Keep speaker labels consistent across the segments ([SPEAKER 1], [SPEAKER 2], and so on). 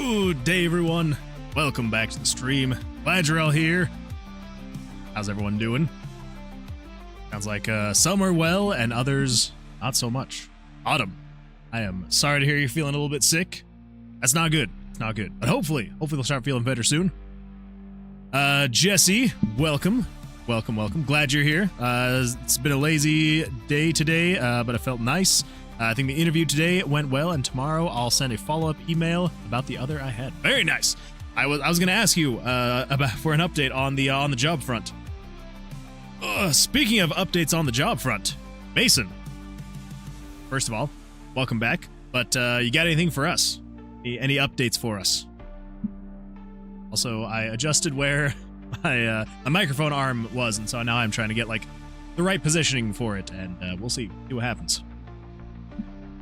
[SPEAKER 1] Good day, everyone. Welcome back to the stream. Glad you're all here. How's everyone doing? Sounds like some are well and others not so much. Autumn, I am sorry to hear you're feeling a little bit sick. That's not good. It's not good. But hopefully they'll start feeling better soon. Jesse, welcome. Welcome. Glad you're here. It's been a lazy day today, but it felt nice. I think the interview today went well, and tomorrow I'll send a follow-up email about the other I had. Very nice. I was going to ask you for an update on the job front. Speaking of updates on the job front, Mason. First of all, welcome back. But you got anything for us? Any updates for us? Also, I adjusted where my microphone arm was, and so now I'm trying to get like the right positioning for it, and we'll see what happens.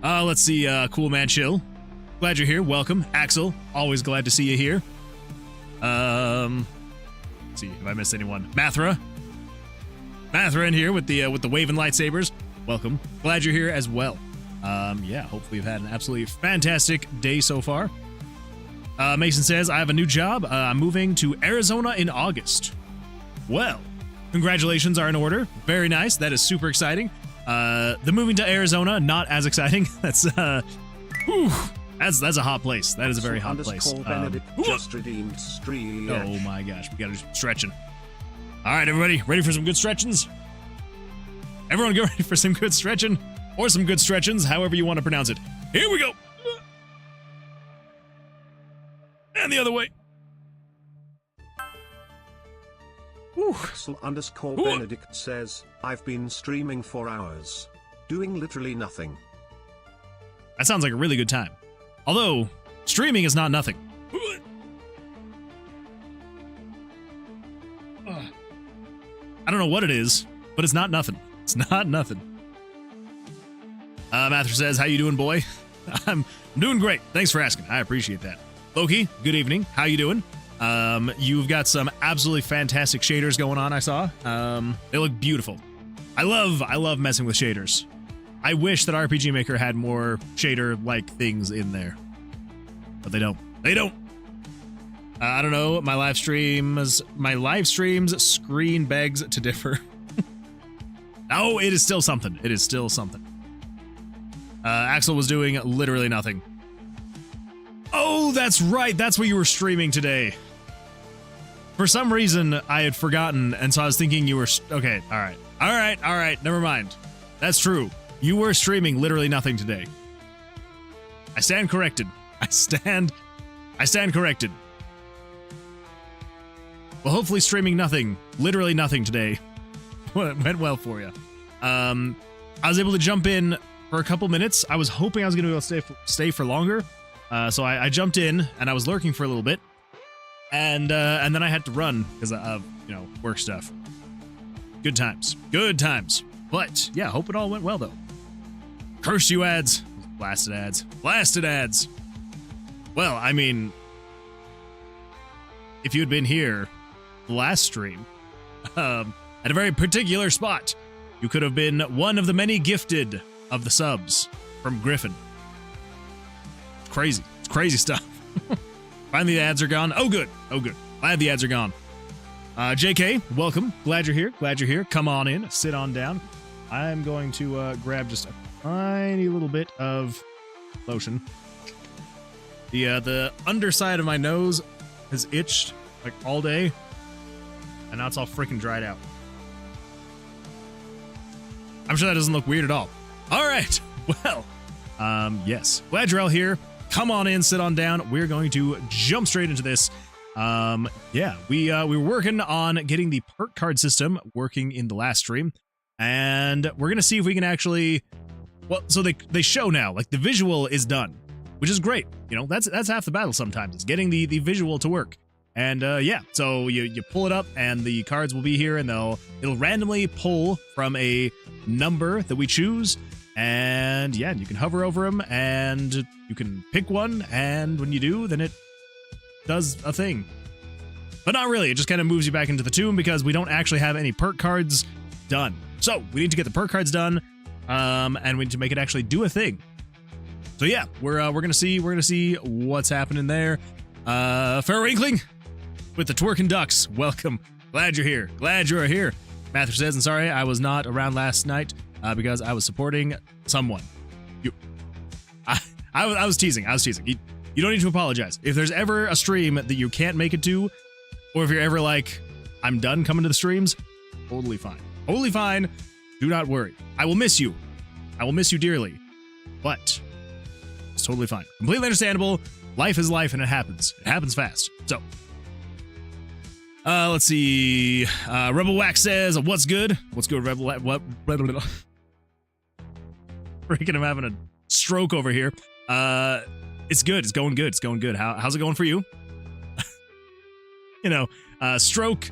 [SPEAKER 1] Let's see, Cool Man Chill. Glad you're here. Welcome. Axel, always glad to see you here. Let's see if I missed anyone. Mathra in here with the waving lightsabers. Welcome. Glad you're here as well. Yeah, hopefully you've had an absolutely fantastic day so far. Mason says, I have a new job. I'm moving to Arizona in August. Well, congratulations are in order. Very nice. That is super exciting. The moving to Arizona, not as exciting. That's a hot place. That is a very hot place.
[SPEAKER 2] Just redeemed stream.
[SPEAKER 1] Oh my gosh, we gotta do some stretching. All right, everybody, ready for some good stretchings? Everyone get ready for some good stretching, or some good stretchings, however you want to pronounce it. Here we go. And the other way.
[SPEAKER 2] Axel_Benedict says, I've been streaming for hours, doing literally nothing.
[SPEAKER 1] That sounds like a really good time. Although, streaming is not nothing. I don't know what it is, but it's not nothing. It's not nothing. Mather says, how you doing, boy? I'm doing great. Thanks for asking. I appreciate that. Loki, good evening. How you doing? You've got some absolutely fantastic shaders going on, I saw. They look beautiful. I love messing with shaders. I wish that RPG Maker had more shader-like things in there. But they don't. They don't! I don't know, my live stream's screen begs to differ. No, it is still something. It is still something. Axel was doing literally nothing. Oh, that's right. That's what you were streaming today. For some reason, I had forgotten, and so I was thinking you were... Okay, all right, never mind. That's true. You were streaming literally nothing today. I stand corrected. I stand corrected. Well, hopefully streaming nothing, literally nothing today went well for you. I was able to jump in for a couple minutes. I was hoping I was going to be able to stay for longer. So I jumped in, and I was lurking for a little bit. And then I had to run because of, work stuff. Good times. Good times. But, yeah, hope it all went well, though. Curse you ads. Blasted ads. Blasted ads. Well, I mean, if you had been here the last stream, at a very particular spot, you could have been one of the many gifted of the subs from Griffin. It's crazy. It's crazy stuff. Finally, the ads are gone. Oh, good. Oh, good. Glad the ads are gone. JK, welcome. Glad you're here. Glad you're here. Come on in. Sit on down. I'm going to grab just a tiny little bit of lotion. The underside of my nose has itched like all day, and now it's all freaking dried out. I'm sure that doesn't look weird at all. All right. Well, yes. Glad you're all here. Come on in, sit on down. We're going to jump straight into this. Yeah, we were working on getting the perk card system working in the last stream, and we're gonna see if we can actually. Well, so they show now, like the visual is done, which is great. That's half the battle sometimes. It's getting the visual to work. And yeah, so you pull it up, and the cards will be here, and it'll randomly pull from a number that we choose. And yeah, you can hover over them, and you can pick one, and when you do, then it does a thing. But not really, it just kind of moves you back into the tomb because we don't actually have any perk cards done. So we need to get the perk cards done, and we need to make it actually do a thing. So yeah, we're gonna see what's happening there. Fair Inkling with the twerking ducks. Welcome. Glad you're here. Glad you're here. Matthew says, and sorry I was not around last night because I was supporting someone. I was teasing. You don't need to apologize. If there's ever a stream that you can't make it to, or if you're ever like, I'm done coming to the streams, totally fine. Totally fine. Do not worry. I will miss you. I will miss you dearly. But it's totally fine. Completely understandable. Life is life and it happens. It happens fast. So, let's see. Rebel Wax says, what's good? What's good, Rebel Wax? What? Freaking, I'm having a stroke over here. It's good. It's going good. It's going good. How's it going for you? You know, stroke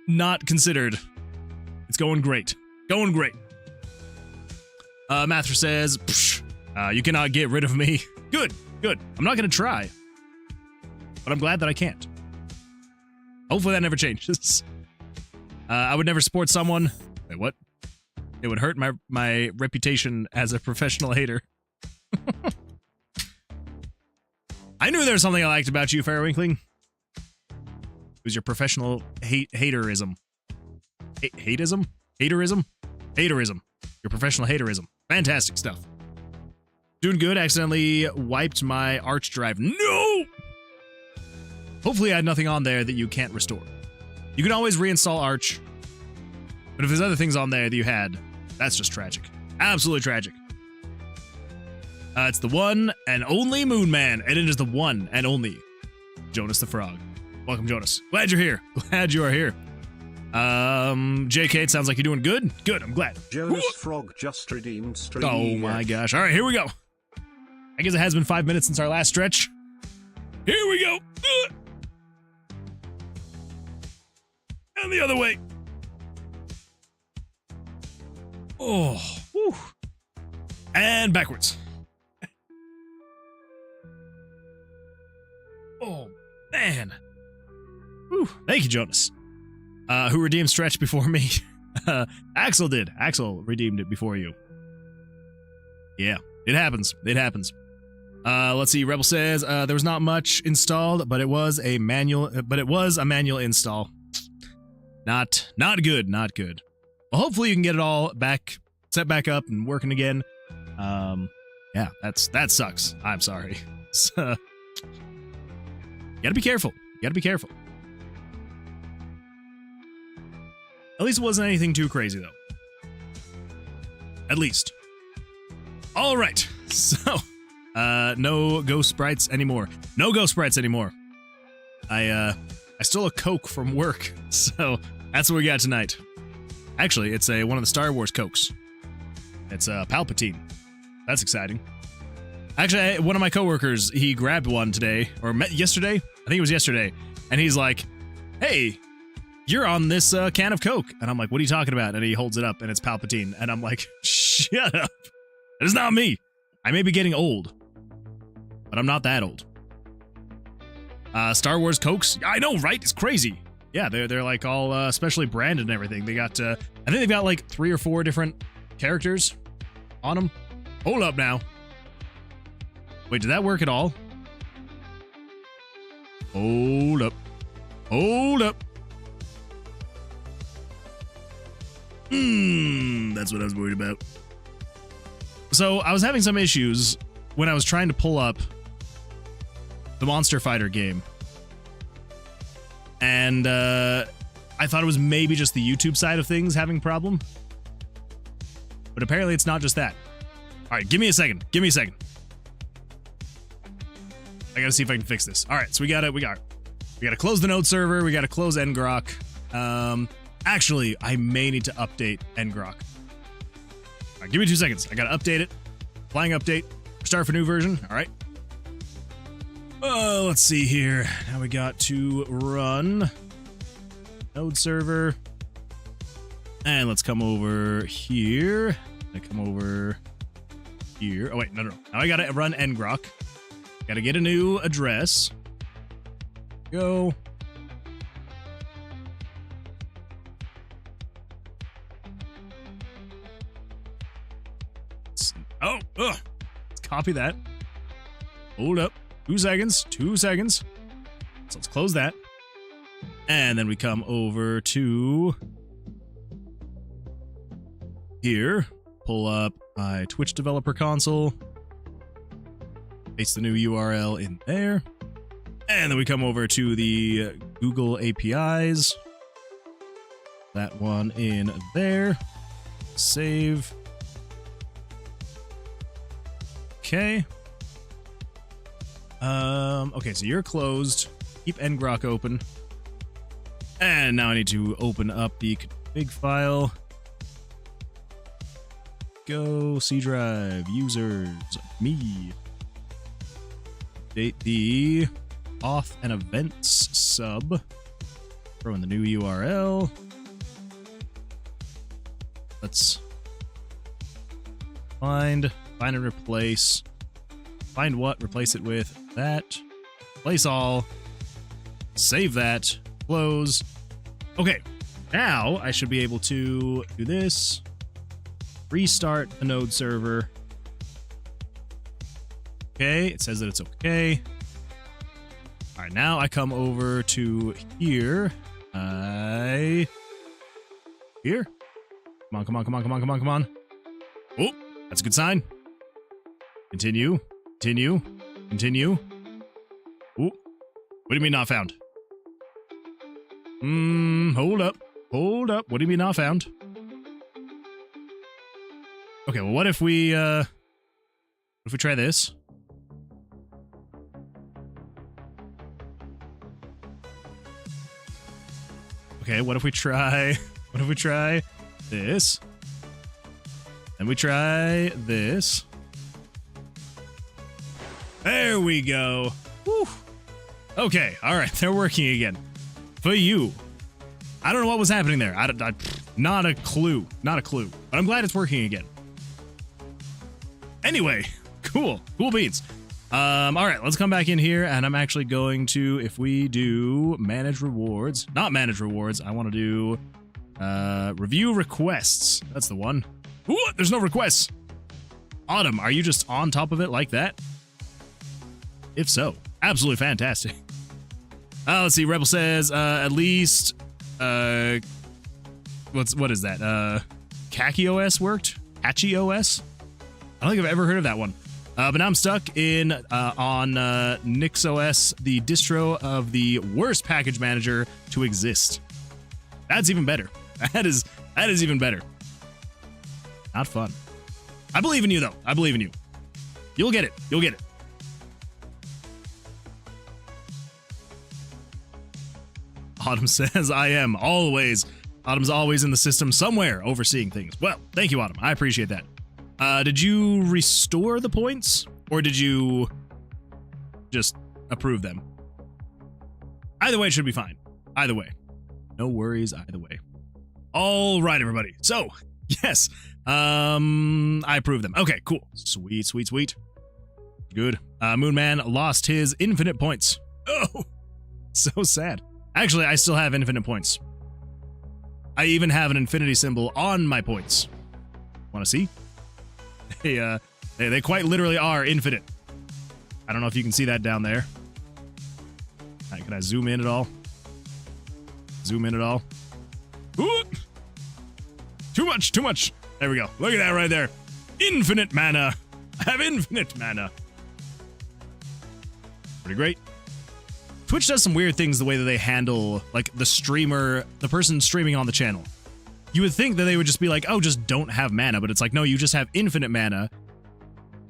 [SPEAKER 1] not considered. It's going great. Going great. Mather says, you cannot get rid of me. Good. I'm not going to try. But I'm glad that I can't. Hopefully that never changes. I would never support someone. Wait, what? It would hurt my reputation as a professional hater. I knew there was something I liked about you, Fairwinkling. It was your professional haterism. Hateism? Haterism? Haterism. Your professional haterism. Fantastic stuff. Doing good. Accidentally wiped my Arch drive. No! Hopefully I had nothing on there that you can't restore. You can always reinstall Arch. But if there's other things on there that you had, that's just tragic. Absolutely tragic. It's the one and only Moon Man, and it is the one and only Jonas the Frog. Welcome, Jonas. Glad you're here. Glad you are here. JK, it sounds like you're doing good. Good, I'm glad.
[SPEAKER 2] Jonas Frog just redeemed stream.
[SPEAKER 1] Oh my gosh. All right, here we go. I guess it has been 5 minutes since our last stretch. Here we go. And the other way. Oh, whew. And backwards. Oh, man. Whew. Thank you, Jonas. Who redeemed stretch before me? Axel did. Axel redeemed it before you. Yeah, it happens. It happens. Let's see. Rebel says there was not much installed, but it was a manual. Install. Not good. Not good. Well, hopefully you can get it all set back up and working again. Yeah, that sucks. I'm sorry. So, gotta be careful. Gotta be careful. At least it wasn't anything too crazy, though. At least. All right. So, no ghost sprites anymore. No ghost sprites anymore. I stole a Coke from work, so that's what we got tonight. Actually, it's one of the Star Wars Cokes. It's Palpatine. That's exciting. Actually, one of my coworkers, he grabbed one today, or yesterday? I think it was yesterday. And he's like, hey, you're on this can of Coke. And I'm like, what are you talking about? And he holds it up, and it's Palpatine. And I'm like, shut up. It is not me. I may be getting old, but I'm not that old. Star Wars Cokes? I know, right? It's crazy. Yeah, they're like all specially branded and everything. They got, I think they've got like 3 or 4 different characters on them. Hold up now. Wait, did that work at all? Hold up. Hold up. That's what I was worried about. So I was having some issues when I was trying to pull up the Monster Fighter game. And I thought it was maybe just the YouTube side of things having a problem. But apparently it's not just that. All right, give me a second. Give me a second. I gotta see if I can fix this. All right, so we gotta close the node server. We gotta close ngrok. Actually, I may need to update ngrok. All right, give me 2 seconds. I gotta update it. Flying update. Start for new version. All right. Let's see here. Now we got to run node server. And let's come over here. I come over here. Oh, wait, no. Now I gotta run ngrok. Gotta get a new address. Go. It's copy that. Hold up. 2 seconds. 2 seconds. So let's close that. And then we come over to here. Pull up my Twitch developer console. Paste the new URL in there. And then we come over to the Google APIs. That one in there. Save. Okay. Okay, so you're closed. Keep ngrok open. And now I need to open up the config file. Go C drive users me. Update the auth and events sub. Throw in the new URL. Let's find and replace. Find what? Replace it with that. Replace all. Save that. Close. Okay. Now I should be able to do this. Restart the node server. Okay. It says that it's okay. All right. Now I come over to here. Here. Come on, come on, come on, come on, come on, come on. Oh, that's a good sign. Continue. Continue. Continue. Oh, what do you mean not found? Hold up. Hold up. What do you mean not found? Okay, well, what if we try this? Okay, what if we try this? And we try this. There we go. Whew. Okay, all right, they're working again. For you. I don't know what was happening there. Not a clue. Not a clue. But I'm glad it's working again. Anyway, cool. Cool beans. All right, let's come back in here, and I'm actually going to, if we do manage rewards, not manage rewards, I want to do review requests. That's the one. Ooh, there's no requests. Autumn, are you just on top of it like that? If so, absolutely fantastic. Let's see. Rebel says at least what is that? Khaki OS worked. Hatchy OS. I don't think I've ever heard of that one. But now I'm stuck in on Nix OS, the distro of the worst package manager to exist. That's even better. That is even better. Not fun. I believe in you though. I believe in you. You'll get it. You'll get it. Autumn says, I am always. Autumn's always in the system somewhere overseeing things. Well, thank you, Autumn. I appreciate that. Did you restore the points or did you just approve them? Either way, it should be fine. Either way. No worries either way. All right, everybody. So, yes. I approved them. Okay, cool. Sweet, sweet, sweet. Good. Moonman lost his infinite points. Oh, so sad. Actually, I still have infinite points. I even have an infinity symbol on my points. Want to see? They quite literally are infinite. I don't know if you can see that down there. All right, can I zoom in at all? Zoom in at all? Ooh! Too much, too much. There we go. Look at that right there. Infinite mana. I have infinite mana. Pretty great. Twitch does some weird things the way that they handle, like, the streamer, the person streaming on the channel. You would think that they would just be like, oh, just don't have mana, but it's like, no, you just have infinite mana.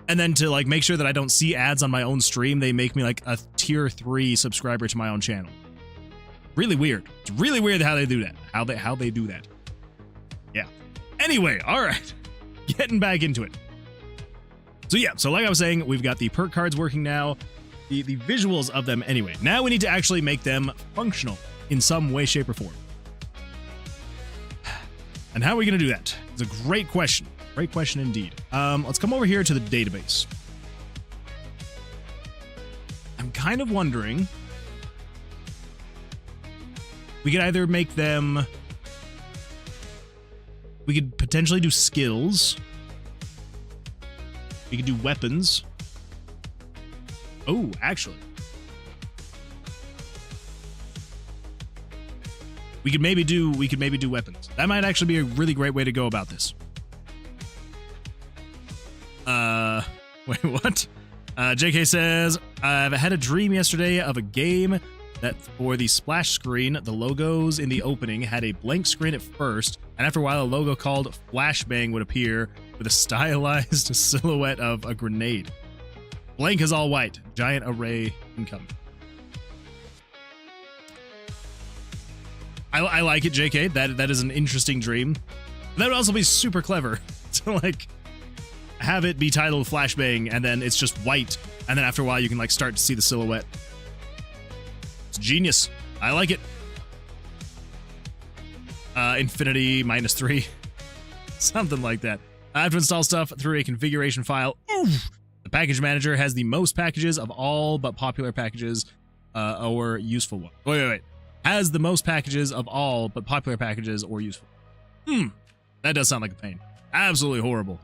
[SPEAKER 1] And then to, like, make sure that I don't see ads on my own stream, they make me, like, a tier 3 subscriber to my own channel. Really weird. It's really weird how they do that. How they do that. Yeah. Anyway, all right. Getting back into it. So yeah, so like I was saying, we've got the perk cards working now. The visuals of them anyway. Now we need to actually make them functional in some way, shape, or form. And how are we going to do that? It's a great question. Great question indeed. Let's come over here to the database. I'm kind of wondering... We could either make them... We could potentially do skills. We We could do weapons. Oh, actually. We could maybe do weapons. That might actually be a really great way to go about this. Wait, what? JK says, I've had a dream yesterday of a game that for the splash screen, the logos in the opening had a blank screen at first, and after a while a logo called Flashbang would appear with a stylized silhouette of a grenade. Blank is all white. Giant array incoming. I like it, JK. That is an interesting dream. That would also be super clever to like have it be titled Flashbang and then it's just white, and then after a while you can like start to see the silhouette. It's genius. I like it. Infinity -3. Something like that. I have to install stuff through a configuration file. Oof. The package manager has the most packages of all but popular packages or useful ones. Wait. Has the most packages of all but popular packages or useful. That does sound like a pain. Absolutely horrible.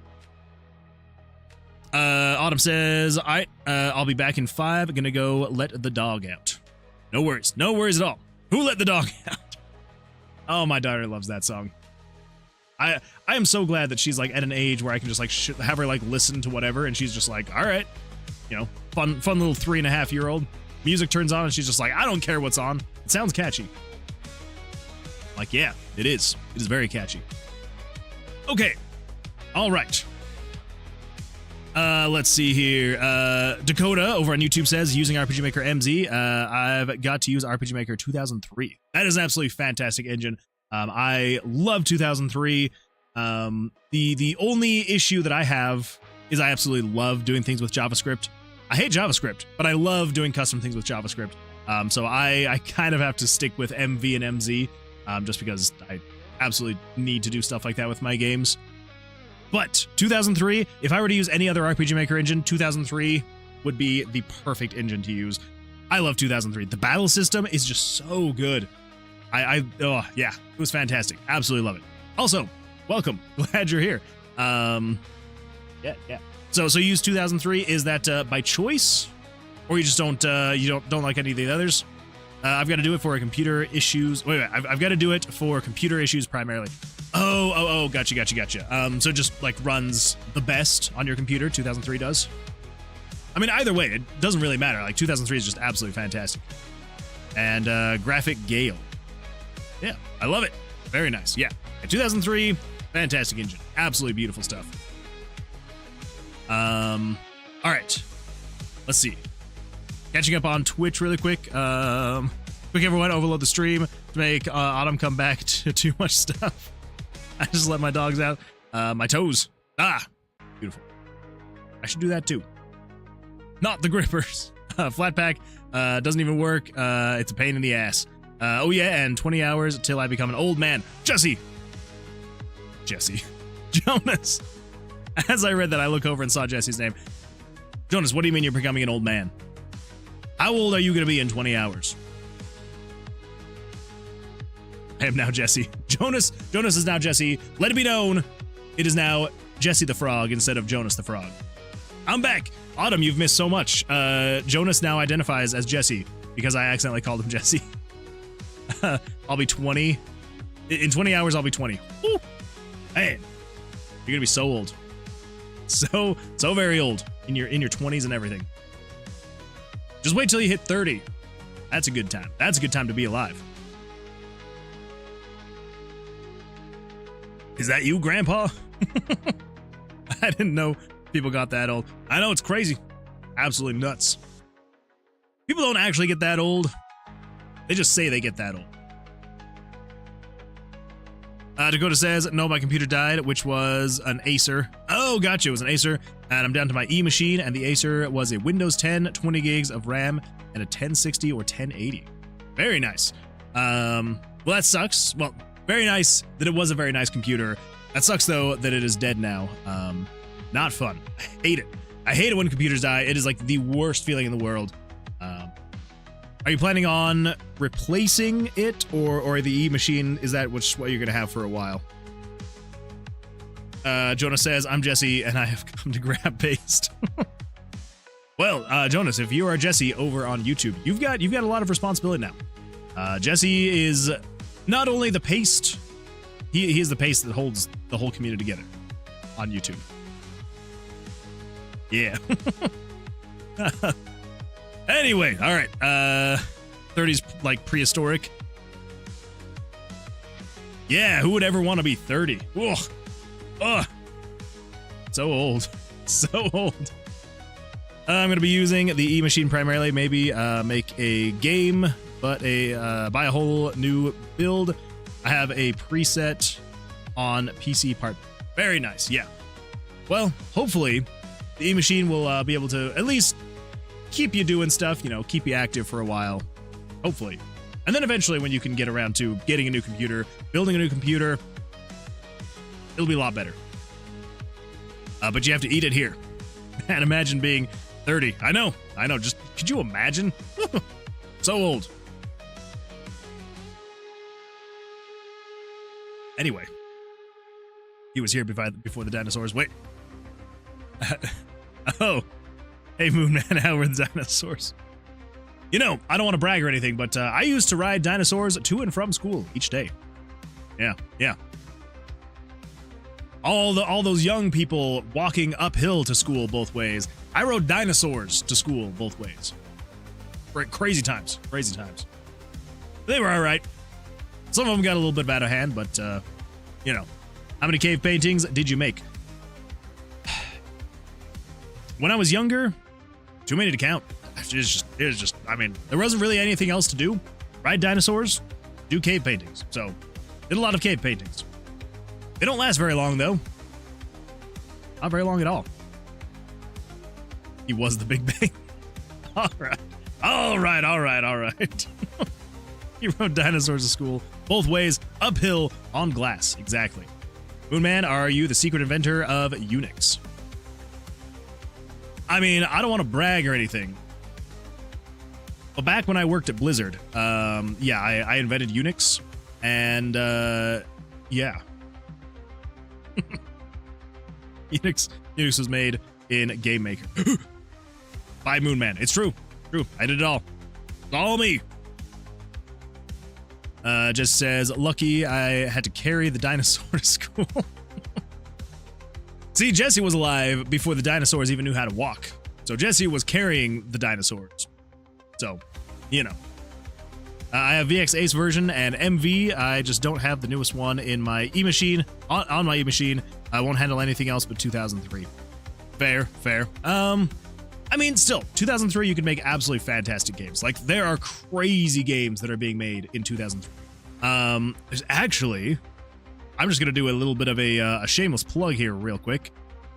[SPEAKER 1] Autumn says, all right, I'll be back in 5. Gonna go let the dog out. No worries. No worries at all. Who let the dog out? Oh, my daughter loves that song. I am so glad that she's like at an age where I can just like have her like listen to whatever, and she's just like, all right, you know, fun little 3.5-year-old. Music turns on and she's just like, I don't care what's on. It sounds catchy. Like, yeah, it is. It is very catchy. Okay. All right. Let's see here. Dakota over on YouTube says, using RPG Maker MZ, I've got to use RPG Maker 2003. That is an absolutely fantastic engine. I love 2003. The only issue that I have is I absolutely love doing things with JavaScript. I hate JavaScript, but I love doing custom things with JavaScript. So I kind of have to stick with MV and MZ, just because I absolutely need to do stuff like that with my games. But 2003, if I were to use any other RPG Maker engine, 2003 would be the perfect engine to use. I love 2003. The battle system is just so good. Oh yeah, it was fantastic. Absolutely love it. Also, welcome. Glad you're here. Yeah. So you use 2003. Is that by choice, or you just don't like any of the others? I've got to do it for computer issues. Wait. I've got to do it for computer issues primarily. Oh, gotcha. So it just like runs the best on your computer. 2003 does. I mean, either way, it doesn't really matter. Like 2003 is just absolutely fantastic. And graphic Gale. Yeah, I love it. Very nice. Yeah, 2003, fantastic engine. Absolutely beautiful stuff. All right. Let's see. Catching up on Twitch really quick. Quick, everyone, overload the stream to make Autumn come back to too much stuff. I just let my dogs out. My toes. Beautiful. I should do that too. Not the grippers. Flat pack doesn't even work. It's a pain in the ass. Oh yeah, and 20 hours till I become an old man. Jesse. Jonas. As I read that, I look over and saw Jesse's name. Jonas, what do you mean you're becoming an old man? How old are you going to be in 20 hours? I am now Jesse. Jonas is now Jesse. Let it be known, it is now Jesse the Frog instead of Jonas the Frog. I'm back. Autumn, you've missed so much. Jonas now identifies as Jesse because I accidentally called him Jesse. I'll be 20. In 20 hours, I'll be 20. Woo. Man, you're gonna be so old. So very old in your 20s and everything. Just wait till you hit 30. That's a good time. That's a good time to be alive. Is that you, Grandpa? I didn't know people got that old. I know, it's crazy. Absolutely nuts. People don't actually get that old. They just say they get that old. Dakota says, no, my computer died, which was an Acer. Oh, gotcha, it was an Acer. And I'm down to my E machine, and the Acer was a Windows 10, 20 gigs of RAM, and a 1060 or 1080. Very nice. Well, that sucks. Well, very nice that it was a very nice computer. That sucks, though, that it is dead now. Not fun. I hate it. I hate it when computers die. It is like the worst feeling in the world. Are you planning on replacing it, or the E machine? Is that what you're gonna have for a while? Jonas says, I'm Jesse, and I have come to grab paste. Well, Jonas, if you are Jesse over on YouTube, you've got a lot of responsibility now. Jesse is not only the paste, he is the paste that holds the whole community together on YouTube. Yeah. Anyway, all right. 30's like prehistoric. Yeah, who would ever want to be 30? Ugh. Ugh. So old. So old. I'm going to be using the E-machine primarily, maybe make a game, but buy a whole new build. I have a preset on PC part. Very nice, yeah. Well, hopefully, the E-machine will be able to at least keep you doing stuff, keep you active for a while. Hopefully. And then eventually, when you can get around to getting a new computer, building a new computer, it'll be a lot better. But you have to eat it here. Man, imagine being 30. I know. Just, could you imagine? So old. Anyway. He was here before the dinosaurs. Wait. Oh. Hey, Moon Man, how were the dinosaurs? I don't want to brag or anything, but I used to ride dinosaurs to and from school each day. Yeah. All those young people walking uphill to school both ways. I rode dinosaurs to school both ways. Crazy times. They were all right. Some of them got a little bit out of hand, but, how many cave paintings did you make? When I was younger, too many to count. It was just, there wasn't really anything else to do. Ride dinosaurs, do cave paintings. So, did a lot of cave paintings. They don't last very long, though. Not very long at all. He was the Big Bang. All right. He rode dinosaurs to school, both ways, uphill, on glass. Exactly. Moonman, are you the secret inventor of Unix? I don't want to brag or anything. But back when I worked at Blizzard, I invented Unix, and, yeah. Unix was made in Game Maker. By Moonman. It's true. I did it all. It's all me. Just says, lucky I had to carry the dinosaur to school. See, Jesse was alive before the dinosaurs even knew how to walk. So Jesse was carrying the dinosaurs. So, I have VX Ace version and MV. I just don't have the newest one in my E-machine. On my E-machine, I won't handle anything else but 2003. Fair. Still, 2003, you can make absolutely fantastic games. Like, there are crazy games that are being made in 2003. There's actually, I'm just going to do a little bit of a shameless plug here real quick.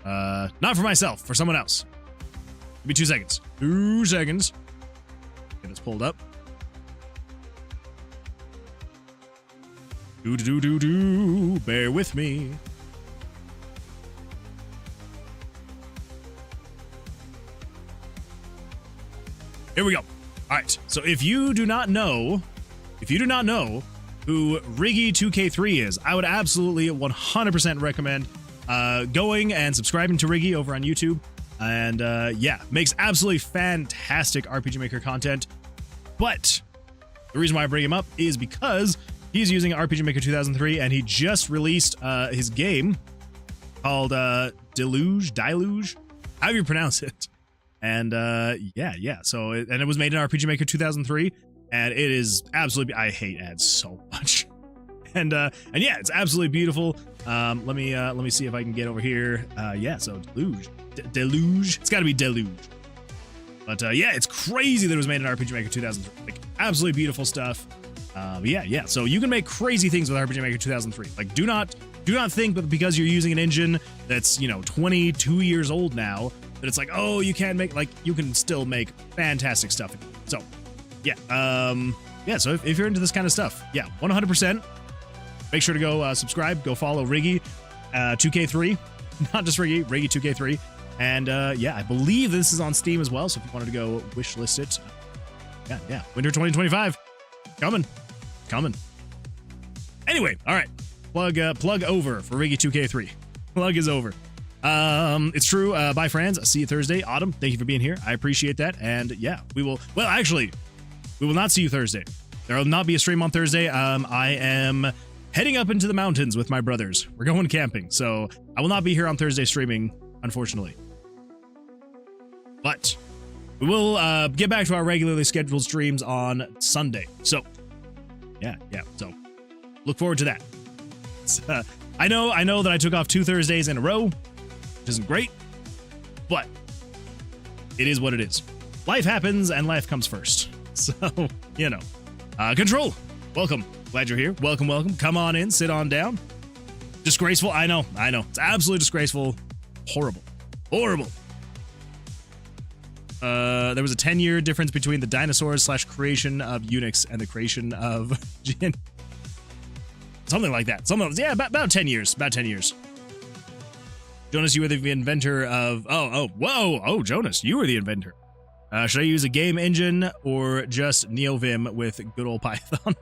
[SPEAKER 1] Not for myself, for someone else. Give me 2 seconds. 2 seconds. Get this pulled up. Bear with me. Here we go. All right. So if you do not know who Riggy2K3 is, I would absolutely 100% recommend going and subscribing to Riggy over on YouTube. And makes absolutely fantastic RPG Maker content. But the reason why I bring him up is because he's using RPG Maker 2003, and he just released his game called Deluge, however you pronounce it. And so it was made in RPG Maker 2003, and it is absolutely, I hate ads so much. And yeah, it's absolutely beautiful. Let me see if I can get over here. So Deluge. It's got to be Deluge. But it's crazy that it was made in RPG Maker 2003. Like, absolutely beautiful stuff. So you can make crazy things with RPG Maker 2003. Like, do not think that because you're using an engine that's 22 years old now that it's like, oh, you can't make, like, you can still make fantastic stuff. So so if you're into this kind of stuff, 100%. Make sure to go subscribe, go follow Riggy 2K3, not just Riggy 2K3. And I believe this is on Steam as well. So if you wanted to go wishlist it, winter 2025, coming. Anyway, all right, plug over for Riggy 2K3. Plug is over. It's true. Bye, friends. I'll see you Thursday. Autumn, thank you for being here. I appreciate that. And yeah, we will. Well, actually, we will not see you Thursday. There will not be a stream on Thursday. I am heading up into the mountains with my brothers. We're going camping, so I will not be here on Thursday streaming, unfortunately. But we will get back to our regularly scheduled streams on Sunday. So, yeah. So, look forward to that. I know that I took off 2 Thursdays in a row, which isn't great, but it is what it is. Life happens, and life comes first. So, you know. Control, welcome. Glad you're here. Welcome. Come on in, sit on down. Disgraceful, I know. It's absolutely disgraceful. Horrible. There was a 10-year difference between the dinosaurs / creation of Unix and the creation of Jin. Something like that. Yeah, about 10 years. Jonas, you were the inventor of... Oh, Jonas, you were the inventor. Should I use a game engine or just NeoVim with good old Python?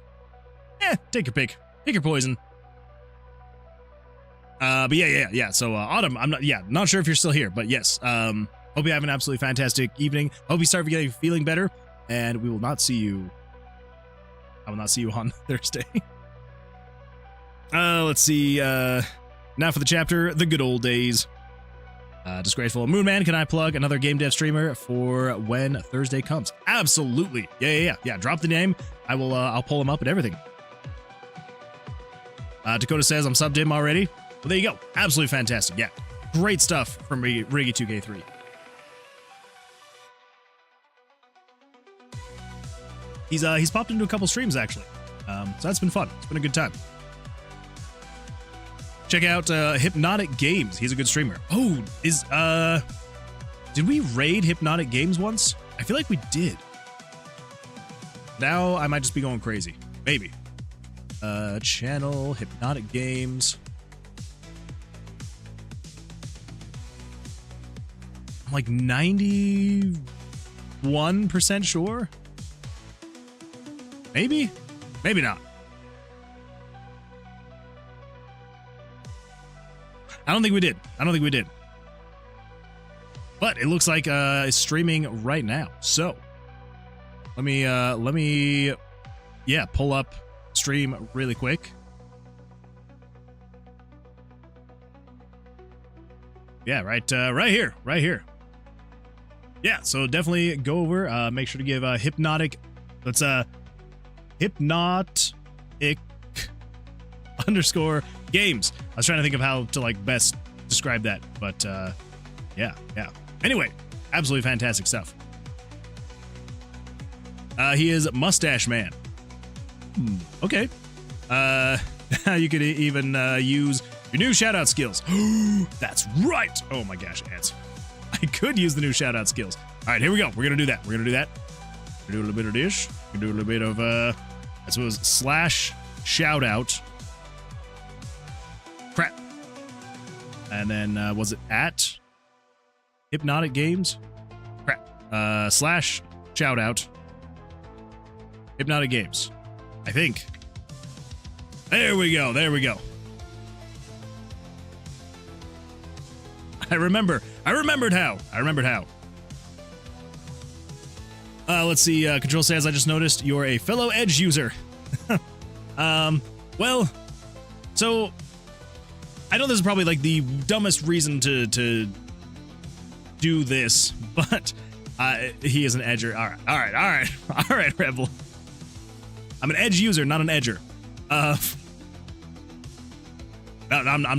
[SPEAKER 1] Take your pick. Pick your poison. But yeah. So, Autumn, I'm not sure if you're still here, but yes. Hope you have an absolutely fantastic evening. Hope you start feeling better, and we will not see you. I will not see you on Thursday. Let's see. Now for the chapter, the good old days. Disgraceful. Moonman, can I plug another game dev streamer for when Thursday comes? Absolutely. Yeah. Drop the name. I'll pull him up and everything. Dakota says I'm subbed him already. Well, there you go. Absolutely fantastic. Yeah. Great stuff from Riggy 2K3. He's popped into a couple streams actually. So that's been fun. It's been a good time. Check out Hypnotic Games. He's a good streamer. Oh, did we raid Hypnotic Games once? I feel like we did. Now I might just be going crazy. Maybe. Channel Hypnotic Games. I'm like 91% sure. Maybe not. I don't think we did. But it looks like it's streaming right now. So let me pull up stream really quick. Yeah, right here. Yeah, so definitely go over, make sure to give Hypnotic, let's Hypnotic _ games. I was trying to think of how to best describe that, but yeah. Anyway, absolutely fantastic stuff. He is Mustache Man. Okay. You could even use your new shoutout skills. That's right. Oh my gosh, ads. I could use the new shoutout skills. All right, here we go. We're gonna do that. We're gonna do a little bit of dish. We're gonna do a little bit of I suppose / shoutout. Crap. And then was it at Hypnotic Games? Crap. / shoutout. Hypnotic Games. I think. There we go. I remembered how. Let's see. Control says, I just noticed you're a fellow Edge user. Well, so I know this is probably the dumbest reason to do this, but he is an edger. All right, Rebel. I'm an Edge user, not an edger. I'm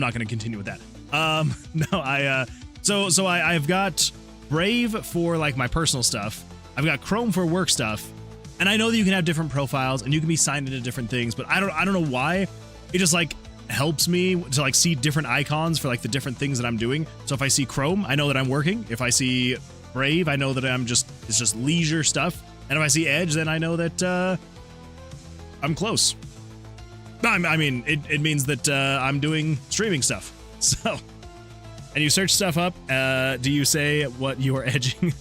[SPEAKER 1] not going to continue with that. No, so I've got Brave for my personal stuff. I've got Chrome for work stuff, and I know that you can have different profiles and you can be signed into different things, but I don't know why. It just helps me to see different icons for the different things that I'm doing. So if I see Chrome, I know that I'm working. If I see Brave, I know that it's just leisure stuff. And if I see Edge, then I know that I'm close. I mean, it means that I'm doing streaming stuff. So, and you search stuff up. Do you say what you are edging?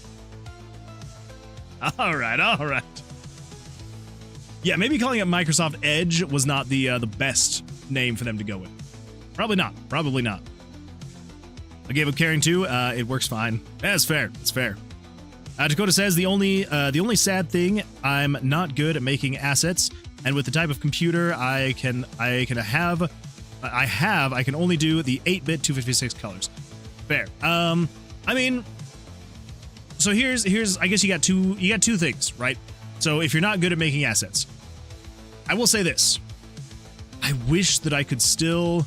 [SPEAKER 1] All right. Yeah, maybe calling it Microsoft Edge was not the best name for them to go with. Probably not. I gave up caring too. It works fine. That's fair. That's fair. Dakota says the only sad thing, I'm not good at making assets, and with the type of computer I can only do the 8-bit 256 colors. Fair. I mean, so here's I guess you got two things, right? So if you're not good at making assets, I will say this. I wish that I could still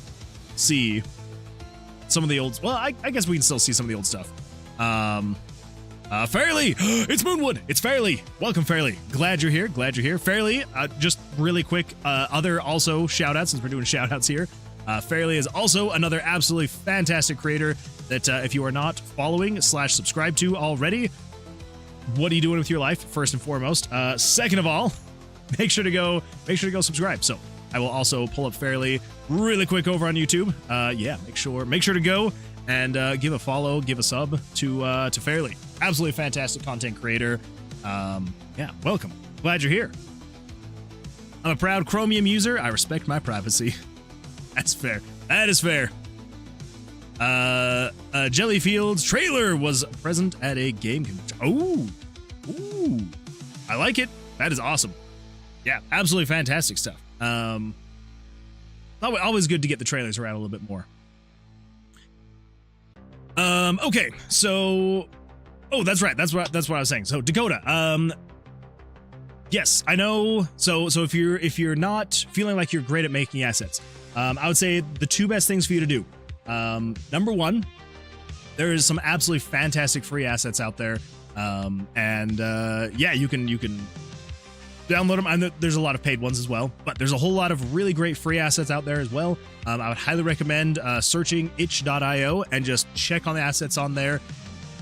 [SPEAKER 1] see some of the old, well, I guess we can still see some of the old stuff. Fairly, it's Moonwood. It's Fairly. Welcome, Fairly. Glad you're here. Glad you're here. Fairly, just really quick, other also shout outs, since we're doing shout outs here. Fairly is also another absolutely fantastic creator that if you are not following / subscribe to already, what are you doing with your life, first and foremost? Second of all, make sure to go subscribe. So I will also pull up Fairly really quick over on YouTube. Yeah, make sure to go and give a follow, give a sub to Fairly. Absolutely fantastic content creator. Yeah, welcome. Glad you're here. I'm a proud Chromium user. I respect my privacy. That's fair. That is fair. Jellyfield's trailer was present at a game convention. Ooh, I like it. That is awesome. Yeah, absolutely fantastic stuff. Always good to get the trailers around a little bit more. Okay, so, that's right. That's what I was saying. So Dakota, yes, I know. So if you're not feeling like you're great at making assets, I would say the two best things for you to do. Number one, there is some absolutely fantastic free assets out there. Yeah, you can download them. I know there's a lot of paid ones as well, but there's a whole lot of really great free assets out there as well. I would highly recommend searching itch.io and just check on the assets on there.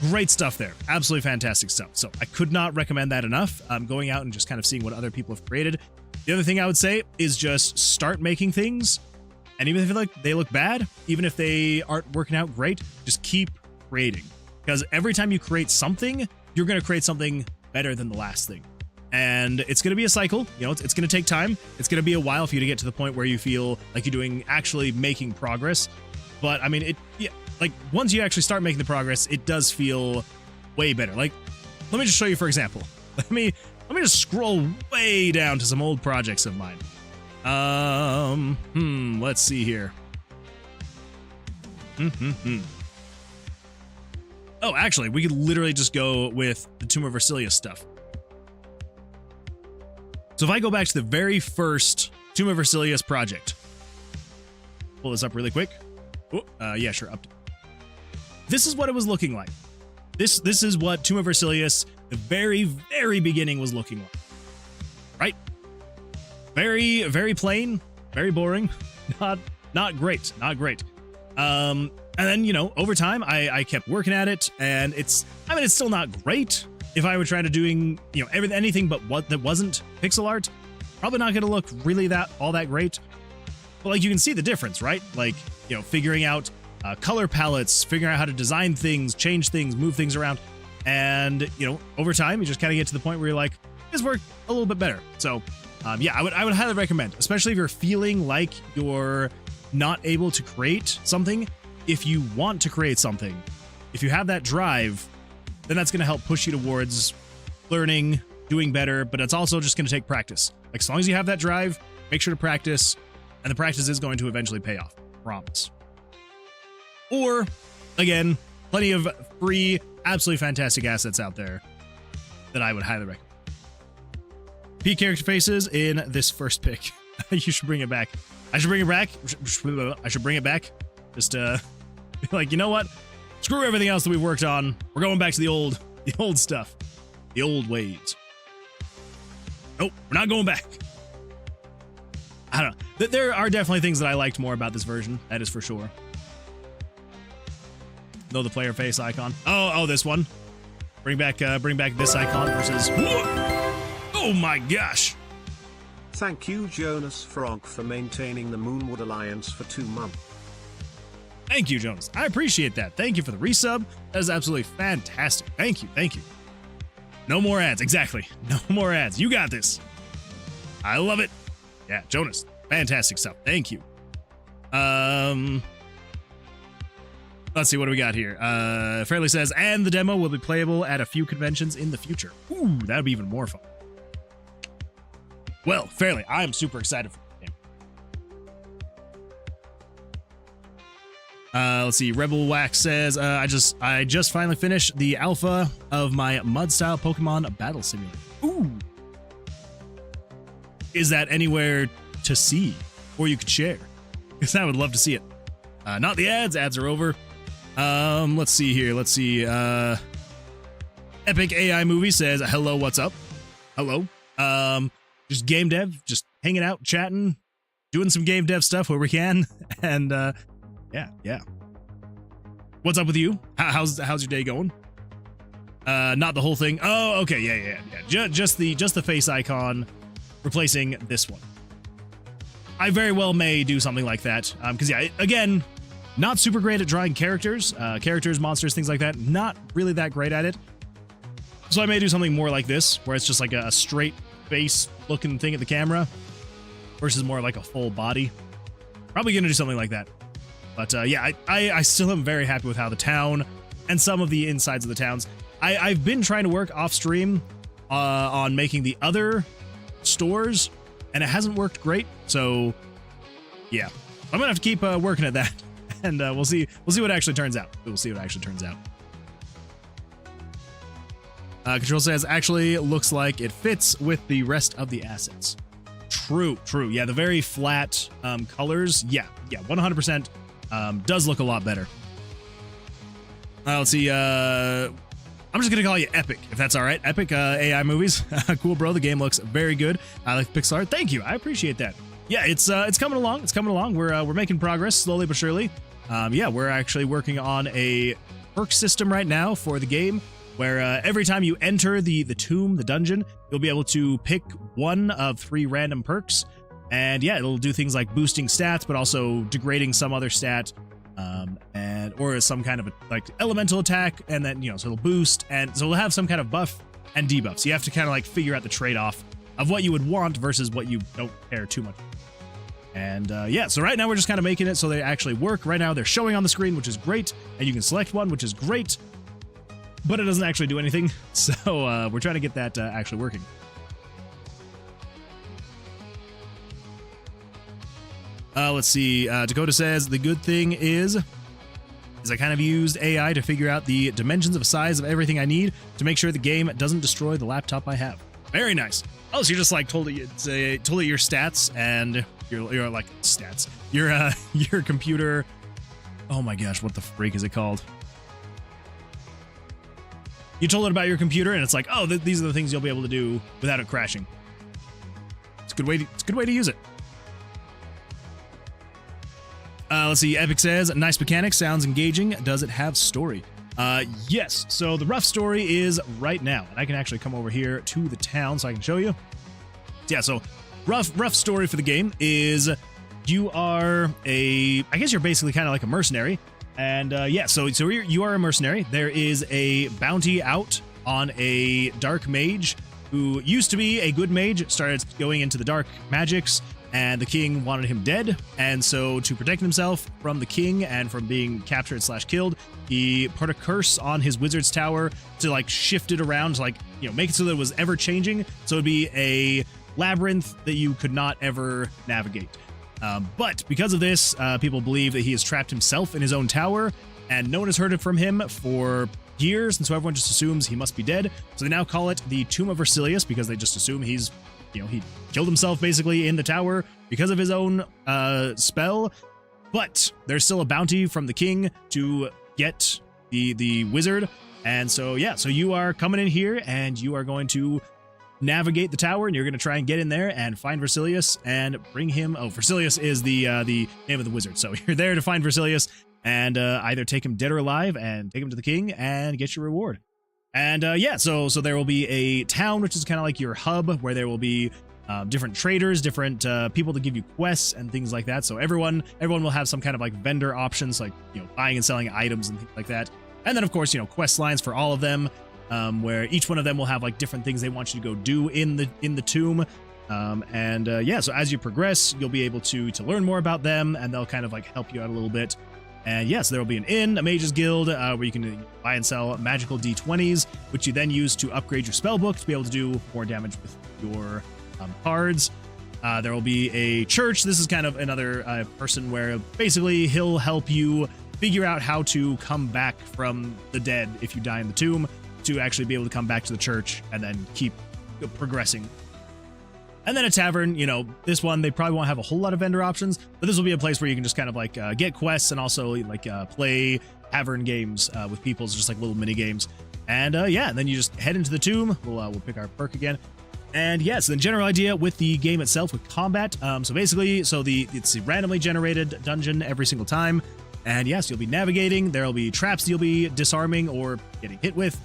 [SPEAKER 1] Great stuff there. Absolutely fantastic stuff. So I could not recommend that enough. Going out and just kind of seeing what other people have created. The other thing I would say is just start making things. And even if they look bad, even if they aren't working out great, just keep creating. Because every time you create something, you're going to create something better than the last thing. And it's going to be a cycle. You know, it's going to take time. It's going to be a while for you to get to the point where you feel like you're actually making progress. But I mean, once you actually start making the progress, it does feel way better. Like, let me just show you, for example. Let me just scroll way down to some old projects of mine. Let's see here. Oh, actually, we could literally just go with the Tower of Vercilias stuff. So if I go back to the very first Tower of Vercilias project, pull this up really quick. Yeah, sure. Up. This is what it was looking like. This is what Tower of Vercilias, the very, very beginning, was looking like. Right? Very, very plain, very boring. Not great. Not great. And then, over time, I kept working at it, and it's still not great. If I were trying to doing, anything but what that wasn't pixel art, probably not going to look really all that great. But you can see the difference, right? Figuring out color palettes, figuring out how to design things, change things, move things around. And, over time, you just kind of get to the point where you're like, this worked a little bit better. So, yeah, I would highly recommend, especially if you're feeling like you're not able to create something. If you want to create something, if you have that drive, then that's going to help push you towards learning, doing better, but it's also just going to take practice. As long as you have that drive, make sure to practice, and the practice is going to eventually pay off. Promise. Or, again, plenty of free, absolutely fantastic assets out there that I would highly recommend. P character faces in this first pick. You should bring it back. I should bring it back. I should bring it back. Just, you know what? Screw everything else that we've worked on. We're going back to the old stuff. The old ways. Nope, we're not going back. I don't know. There are definitely things that I liked more about this version. That is for sure. No, the player face icon. Oh, this one. Bring back this icon versus. Oh my gosh.
[SPEAKER 2] Thank you, Jonas Frog, for maintaining the Moonwood Alliance for 2 months.
[SPEAKER 1] Thank you, Jonas. I appreciate that. Thank you for the resub. That is absolutely fantastic. Thank you. Thank you. No more ads. Exactly. No more ads. You got this. I love it. Yeah, Jonas. Fantastic stuff. Thank you. Let's see, what do we got here? Fairly says, and the demo will be playable at a few conventions in the future. Ooh, that would be even more fun. Well, Fairly, I'm super excited for the game. Let's see, Rebel Wax says, I just finally finished the alpha of my mud-style Pokemon Battle Simulator. Ooh. Is that anywhere to see? Or you could share? Because I would love to see it. Not the ads. Ads are over. Let's see here. Let's see. Epic AI Movie says, hello, what's up? Hello. Just game dev, just hanging out, chatting, doing some game dev stuff where we can. And, yeah. What's up with you? How's your day going? Not the whole thing. Oh, okay. Yeah. Just the face icon replacing this one. I very well may do something like that. Because, yeah, again, not super great at drawing characters, monsters, things like that. Not really that great at it. So I may do something more like this, where it's just like a straight face looking thing at the camera versus more like a full body. Probably going to do something like that. But, yeah, I still am very happy with how the town and some of the insides of the towns. I've been trying to work off stream on making the other stores, and it hasn't worked great. So, yeah, I'm gonna have to keep working at that, and we'll see what actually turns out. Control says, actually looks like it fits with the rest of the assets. True. Yeah, the very flat colors. Yeah, 100% does look a lot better. Let's see. I'm just gonna call you Epic, if that's all right. Epic AI Movies. Cool, bro. The game looks very good. I like Pixar. Thank you. I appreciate that. Yeah, it's coming along. We're making progress slowly but surely. Yeah, we're actually working on a perk system right now for the game, where every time you enter the tomb, the dungeon, you'll be able to pick one of 3 random perks, and yeah, it'll do things like boosting stats, but also degrading some other stat. Or some kind of like elemental attack, and then, so it'll boost, and so it'll have some kind of buff and debuff. So you have to kind of like figure out the trade-off of what you would want versus what you don't care too much. And yeah, so right now we're just kind of making it so they actually work. Right now they're showing on the screen, which is great, and you can select one, which is great, but it doesn't actually do anything. So we're trying to get that actually working. Let's see. Dakota says, the good thing is I kind of used AI to figure out the dimensions of size of everything I need to make sure the game doesn't destroy the laptop I have. Very nice. Oh, so you just like told it your stats, and your like stats. Your computer. Oh my gosh, what the freak is it called? You told it about your computer, and it's like, oh, these are the things you'll be able to do without it crashing. It's a good way to use it. Let's see. Epic says, nice mechanics, sounds engaging. Does it have story? Yes. So the rough story is right now, and I can actually come over here to the town so I can show you. Yeah. So rough story for the game is you are I guess you're basically kind of like a mercenary, and yeah. So you are a mercenary. There is a bounty out on a dark mage who used to be a good mage, started going into the dark magics, and the king wanted him dead. And so to protect himself from the king and from being captured / killed, he put a curse on his wizard's tower to like shift it around, to like, make it so that it was ever changing. So it'd be a labyrinth that you could not ever navigate. But because of this, people believe that he has trapped himself in his own tower, and no one has heard from him for years, and so everyone just assumes he must be dead. So they now call it the Tomb of Vercilias, because they just assume he's, he killed himself basically in the tower because of his own spell. But there's still a bounty from the king to get the wizard. And so, yeah, so you are coming in here, and you are going to navigate the tower, and you're going to try and get in there and find Vercilias and bring him. Oh, Vercilias is the name of the wizard. So you're there to find Vercilias and either take him dead or alive and take him to the king and get your reward. And yeah, so there will be a town, which is kind of like your hub, where there will be different traders, different people to give you quests and things like that. So everyone will have some kind of like vendor options, like buying and selling items and things like that. And then of course quest lines for all of them, where each one of them will have like different things they want you to go do in the tomb. Yeah, so as you progress, you'll be able to learn more about them, and they'll kind of like help you out a little bit. And yes, there will be an inn, a mage's guild, where you can buy and sell magical D20s, which you then use to upgrade your spell book to be able to do more damage with your cards. There will be a church. This is kind of another person where basically he'll help you figure out how to come back from the dead if you die in the tomb, to actually be able to come back to the church and then keep progressing. And then a tavern, you know, this one, they probably won't have a whole lot of vendor options, but this will be a place where you can just kind of like get quests and also like play tavern games with people, just like little mini games. And yeah, and then you just head into the tomb. We'll pick our perk again. And yes, yeah, so the general idea with the game itself with combat. So basically, it's a randomly generated dungeon every single time. And yes, you'll be navigating. There'll be traps you'll be disarming or getting hit with.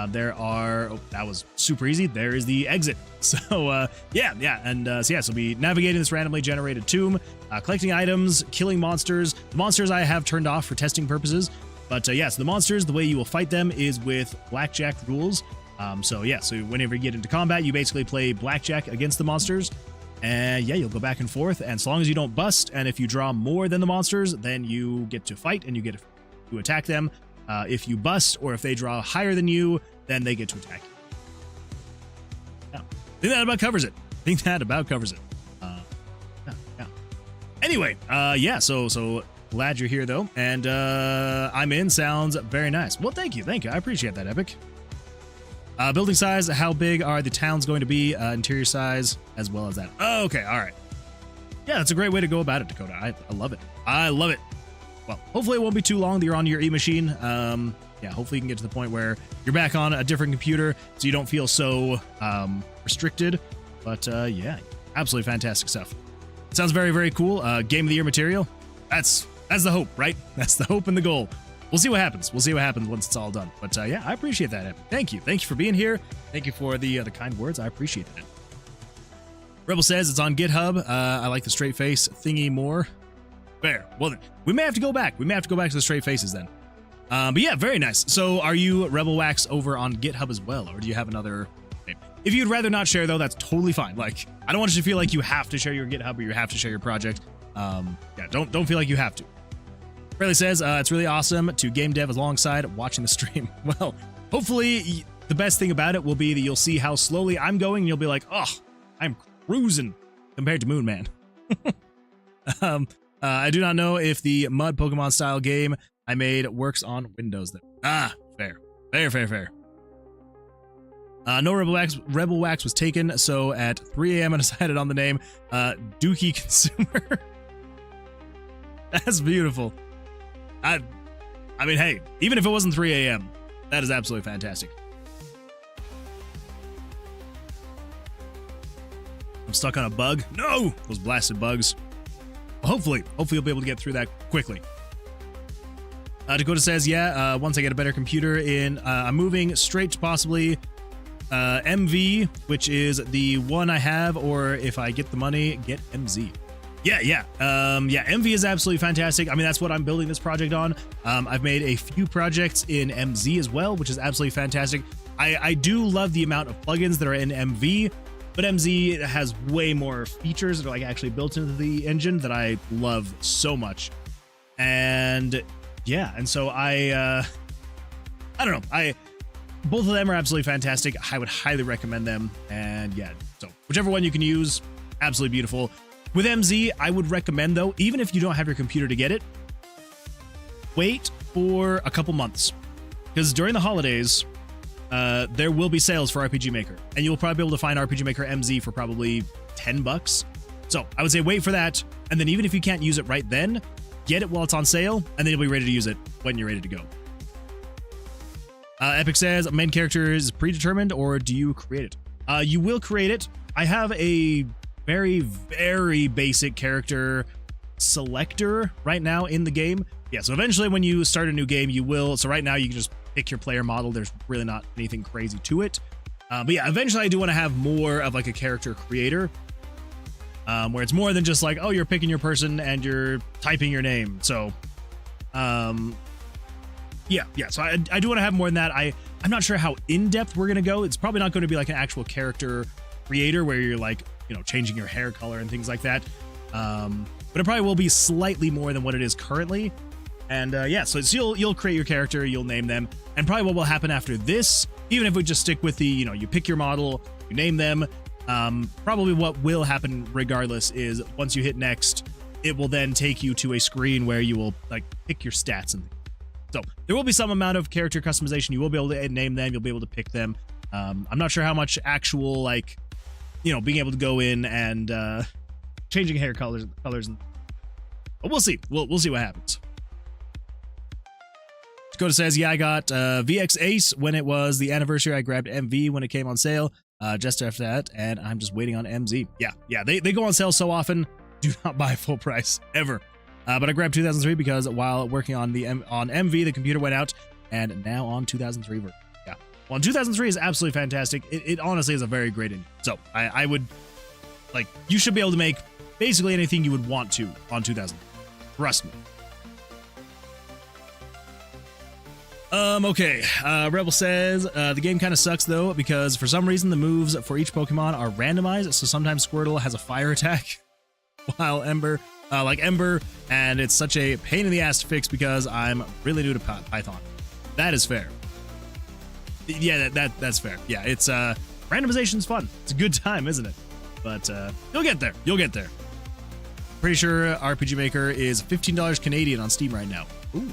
[SPEAKER 1] There are, oh, that was super easy. There is the exit. So yeah. And so we'll be navigating this randomly generated tomb, collecting items, killing monsters. The monsters I have turned off for testing purposes. But so the monsters, the way you will fight them is with Blackjack rules. So whenever you get into combat, you basically play Blackjack against the monsters. And yeah, you'll go back and forth. And so long as you don't bust, and if you draw more than the monsters, then you get to fight and you get to attack them. If you bust, or if they draw higher than you, then they get to attack you. Yeah. I think that about covers it. Anyway, so glad you're here, though. And I'm in sounds very nice. Well, thank you. I appreciate that, Epic. Building size, how big are the towns going to be? Interior size, as well as that. Oh, okay, all right. Yeah, that's a great way to go about it, Dakota. I love it. I love it. Well, hopefully it won't be too long that you're on your e-machine. Hopefully you can get to the point where you're back on a different computer so you don't feel so restricted. But yeah, absolutely fantastic stuff. Sounds very, very cool. Game of the year material. That's the hope, right? That's the hope and the goal. We'll see what happens. We'll see what happens once it's all done. But yeah, I appreciate that, Epic. Thank you. Thank you for being here. Thank you for the kind words. I appreciate that. Rebel says it's on GitHub. I like the straight face thingy more. Fair. Well, then, we may have to go back. We may have to go back to the straight faces then. But yeah, very nice. So are you Rebel Wax over on GitHub as well? Or do you have another name? If you'd rather not share, though, that's totally fine. Like, I don't want you to feel like you have to share your GitHub or you have to share your project. Yeah, don't feel like you have to. Riley says, it's really awesome to game dev alongside watching the stream. Well, hopefully the best thing about it will be that you'll see how slowly I'm going and you'll be like, oh, I'm cruising compared to Moon Man. I do not know if the mud Pokemon style game I made works on Windows. Fair. No Rebel Wax was taken, so at 3 a.m. I decided on the name Dookie Consumer. That's beautiful. I mean, hey, even if it wasn't 3 a.m., that is absolutely fantastic. I'm stuck on a bug. No! Those blasted bugs. Well, hopefully you'll be able to get through that quickly. Dakota says, yeah, once I get a better computer I'm moving straight to possibly MV, which is the one I have, or if I get the money, get MZ. Yeah, MV is absolutely fantastic. I mean, that's what I'm building this project on. I've made a few projects in MZ as well, which is absolutely fantastic. I do love the amount of plugins that are in MV, but MZ has way more features that are like actually built into the engine that I love so much. And yeah, and so I don't know. Both of them are absolutely fantastic. I would highly recommend them. And yeah, so whichever one you can use, absolutely beautiful. With MZ, I would recommend, though, even if you don't have your computer to get it, wait for a couple months. Because during the holidays, there will be sales for RPG Maker. And you'll probably be able to find RPG Maker MZ for probably $10. So I would say wait for that. And then even if you can't use it right then, get it while it's on sale. And then you'll be ready to use it when you're ready to go. Epic says, main character is predetermined, or do you create it? You will create it. I have a very, very basic character selector right now in the game. Yeah, so eventually when you start a new game, you will. So right now you can just pick your player model. There's really not anything crazy to it. But yeah, eventually I do want to have more of like a character creator, where it's more than just like, oh, you're picking your person and you're typing your name. So, yeah. So I do want to have more than that. I'm not sure how in-depth we're going to go. It's probably not going to be like an actual character creator where you're like, you know, changing your hair color and things like that. But it probably will be slightly more than what it is currently. And yeah, so you'll create your character, you'll name them, and probably what will happen after this, even if we just stick with the, you pick your model, you name them, probably what will happen regardless is once you hit next, it will then take you to a screen where you will like pick your stats. And so there will be some amount of character customization. You will be able to name them, you'll be able to pick them. I'm not sure how much actual like, being able to go in and changing hair colors, but we'll see. We'll see what happens. Dakota says, yeah, I got VX Ace when it was the anniversary. I grabbed MV when it came on sale just after that, and I'm just waiting on MZ. Yeah, they go on sale so often. Do not buy full price, ever. But I grabbed 2003 because while working on on MV, the computer went out, and now on 2003 version. Yeah, well, 2003 is absolutely fantastic. It honestly is a very great engine. So I would, like, you should be able to make basically anything you would want to on 2000. Trust me. Okay, Rebel says, the game kind of sucks though, because for some reason the moves for each Pokemon are randomized, so sometimes Squirtle has a fire attack, while Ember, and it's such a pain in the ass to fix because I'm really new to Python. That is fair. Yeah, that's fair. Yeah, it's, randomization's fun. It's a good time, isn't it? But, you'll get there. Pretty sure RPG Maker is $15 Canadian on Steam right now. Ooh.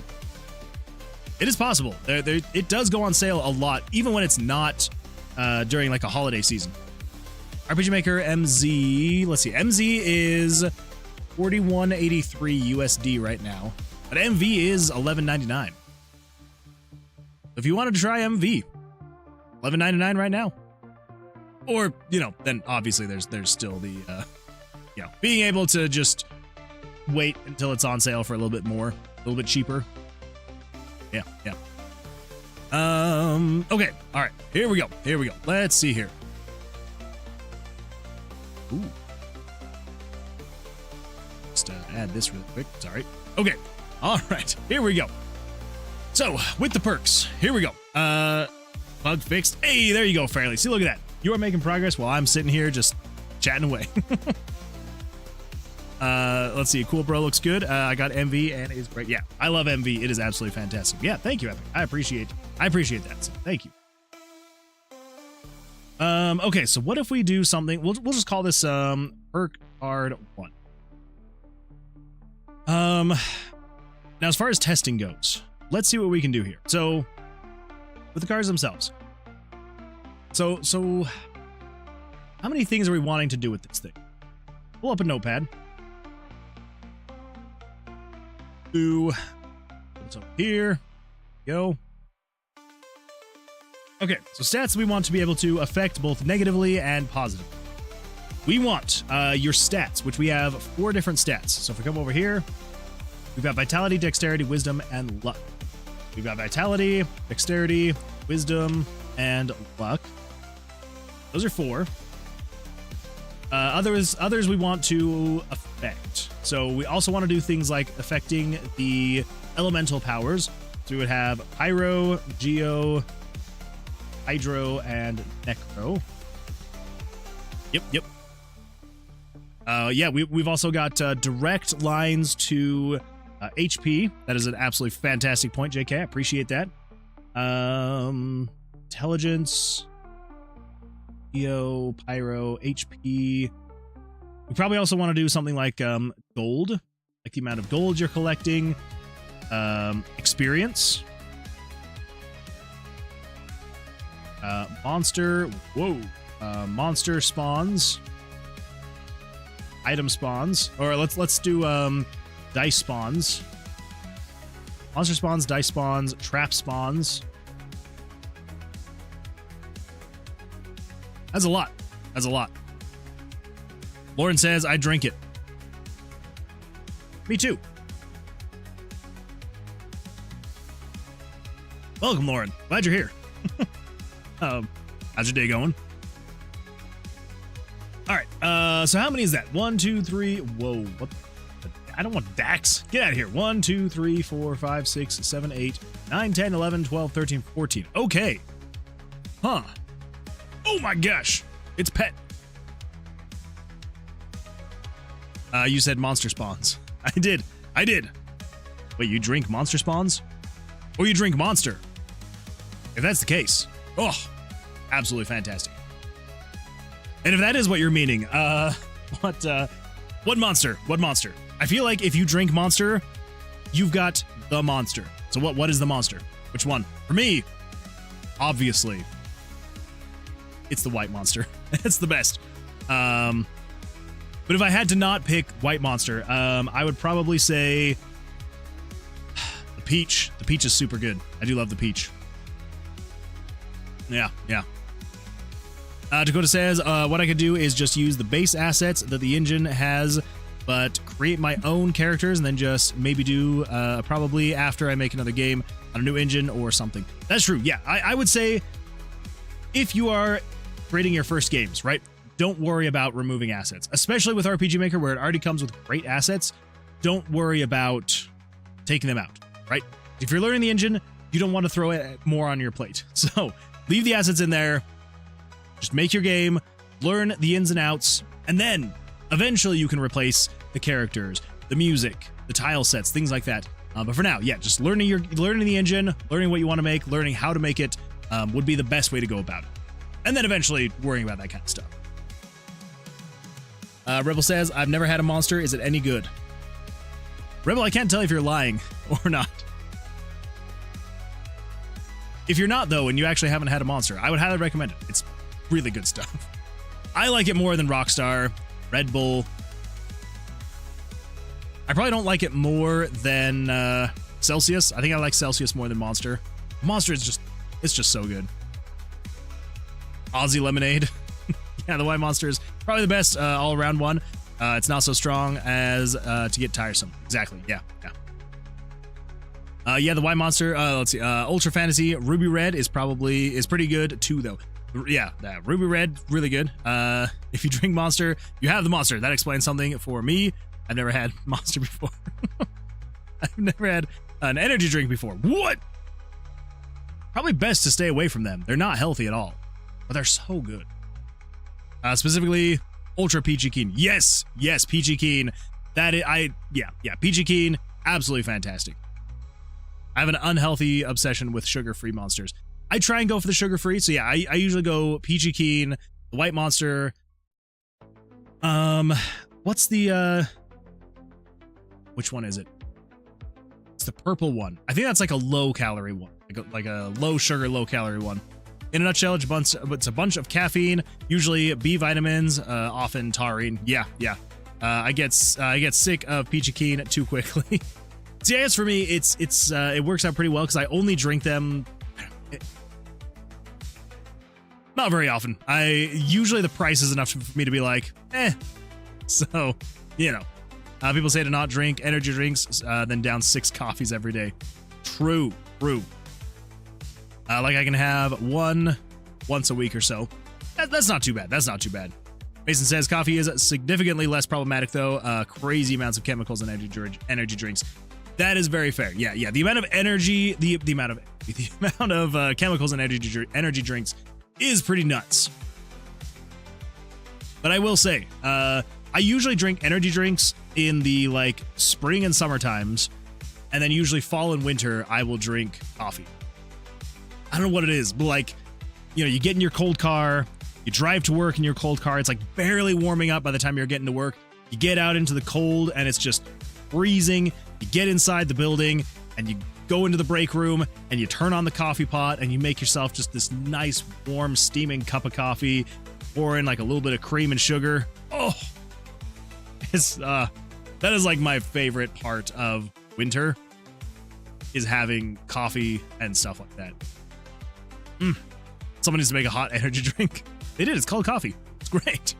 [SPEAKER 1] It is possible. It does go on sale a lot, even when it's not during like a holiday season. RPG Maker MZ, let's see, MZ is $41.83 USD right now, but MV is $11.99. If you wanted to try MV, $11.99 right now. Or, then obviously there's still the, being able to just wait until it's on sale for a little bit more, a little bit cheaper. Yeah. Okay. All right. Here we go. Let's see here. Ooh. Just add this real quick. Sorry. Okay. All right. Here we go. So with the perks, here we go. Bug fixed. Hey, there you go, Fairly. See, look at that. You are making progress while I'm sitting here just chatting away. Let's see. Cool Bro looks good. I got MV and it's great. Yeah, I love MV. It is absolutely fantastic. Yeah, thank you, Epic. I appreciate that. So thank you. Okay, so what if we do something? We'll just call this perk card 1. Now as far as testing goes, let's see what we can do here. So with the cards themselves. So how many things are we wanting to do with this thing? Pull up a notepad. What's up here? Go. Okay, so stats we want to be able to affect both negatively and positively. We want your stats, which we have 4 different stats. So if we come over here, we've got Vitality, Dexterity, Wisdom, and Luck. We've got Vitality, Dexterity, Wisdom, and Luck. Those are 4. Others we want to affect. So we also want to do things like affecting the elemental powers. So we would have Pyro, Geo, Hydro, and Necro. Yep. Yeah, we've also got direct lines to HP. That is an absolutely fantastic point, JK. I appreciate that. Intelligence, Geo, Pyro, HP. We probably also want to do something like gold, like the amount of gold you're collecting, experience, monster spawns, item spawns, or let's do dice spawns, monster spawns, dice spawns, trap spawns. That's a lot. Lauren says, I drink it. Me too. Welcome, Lauren. Glad you're here. How's your day going? All right. So how many is that? 1, 2, 3. Whoa. What? I don't want Dax. Get out of here. 1, 2, 3, 4, 5, 6, 7, 8, 9, 10, 11, 12, 13, 14. Okay. Huh. Oh my gosh. It's pet. You said monster spawns. I did. Wait, you drink monster spawns? Or you drink monster? If that's the case, oh, absolutely fantastic. And if that is what you're meaning, what monster? What monster? I feel like if you drink monster, you've got the monster. So what is the monster? Which one? For me, obviously, it's the white monster. It's the best. But if I had to not pick white monster, I would probably say the peach. The peach is super good. I do love the peach. Yeah. Dakota says, what I could do is just use the base assets that the engine has, but create my own characters and then just maybe do probably after I make another game on a new engine or something. That's true. Yeah, I would say if you are creating your first games, right? Don't worry about removing assets, especially with RPG Maker where it already comes with great assets. Don't worry about taking them out, right? If you're learning the engine, you don't want to throw it more on your plate. So leave the assets in there. Just make your game, learn the ins and outs, and then eventually you can replace the characters, the music, the tile sets, things like that. But for now, yeah, just learning the engine, learning what you want to make, learning how to make it would be the best way to go about it. And then eventually worrying about that kind of stuff. Rebel says, I've never had a monster. Is it any good? Rebel, I can't tell if you're lying or not. If you're not, though, and you actually haven't had a monster, I would highly recommend it. It's really good stuff. I like it more than Rockstar, Red Bull. I probably don't like it more than Celsius. I think I like Celsius more than Monster. Monster is just so good. Aussie Lemonade. Yeah, the white Monster is probably the best all-around one. It's not so strong as to get tiresome. Exactly. Yeah. Yeah, the white Monster. Let's see. Ultra Fantasy Ruby Red is pretty good too, though. Yeah, Ruby Red, really good. If you drink Monster, you have the Monster. That explains something for me. I've never had Monster before. I've never had an energy drink before. What? Probably best to stay away from them. They're not healthy at all, but they're so good. Specifically, Ultra Peachy Keen. Yes, Peachy Keen. Peachy Keen, absolutely fantastic. I have an unhealthy obsession with sugar-free monsters. I try and go for the sugar-free, so yeah, I usually go Peachy Keen, the white Monster. What's the, which one is it? It's the purple one. I think that's like a low-calorie one, like a low-sugar, low-calorie one. In a nutshell, it's a bunch of caffeine, usually B vitamins, often taurine. Yeah. I get sick of Peachy Keen too quickly. See, I guess for me, it works out pretty well because I only drink them not very often. Usually the price is enough for me to be like, eh. So, people say to not drink energy drinks, then down 6 coffees every day. True. Like I can have one once a week or so. That's not too bad. Mason says coffee is significantly less problematic though. Crazy amounts of chemicals in energy drinks. That is very fair. Yeah. The amount of energy, the amount of chemicals in energy drinks is pretty nuts. But I will say, I usually drink energy drinks in the spring and summer times, and then usually fall and winter I will drink coffee. I don't know what it is, but you get in your cold car, you drive to work in your cold car, it's barely warming up by the time you're getting to work. You get out into the cold and it's just freezing. You get inside the building and you go into the break room and you turn on the coffee pot and you make yourself just this nice, warm, steaming cup of coffee, pour in a little bit of cream and sugar. Oh, that is my favorite part of winter, is having coffee and stuff like that. Someone needs to make a hot energy drink. They did. It's called coffee. It's great.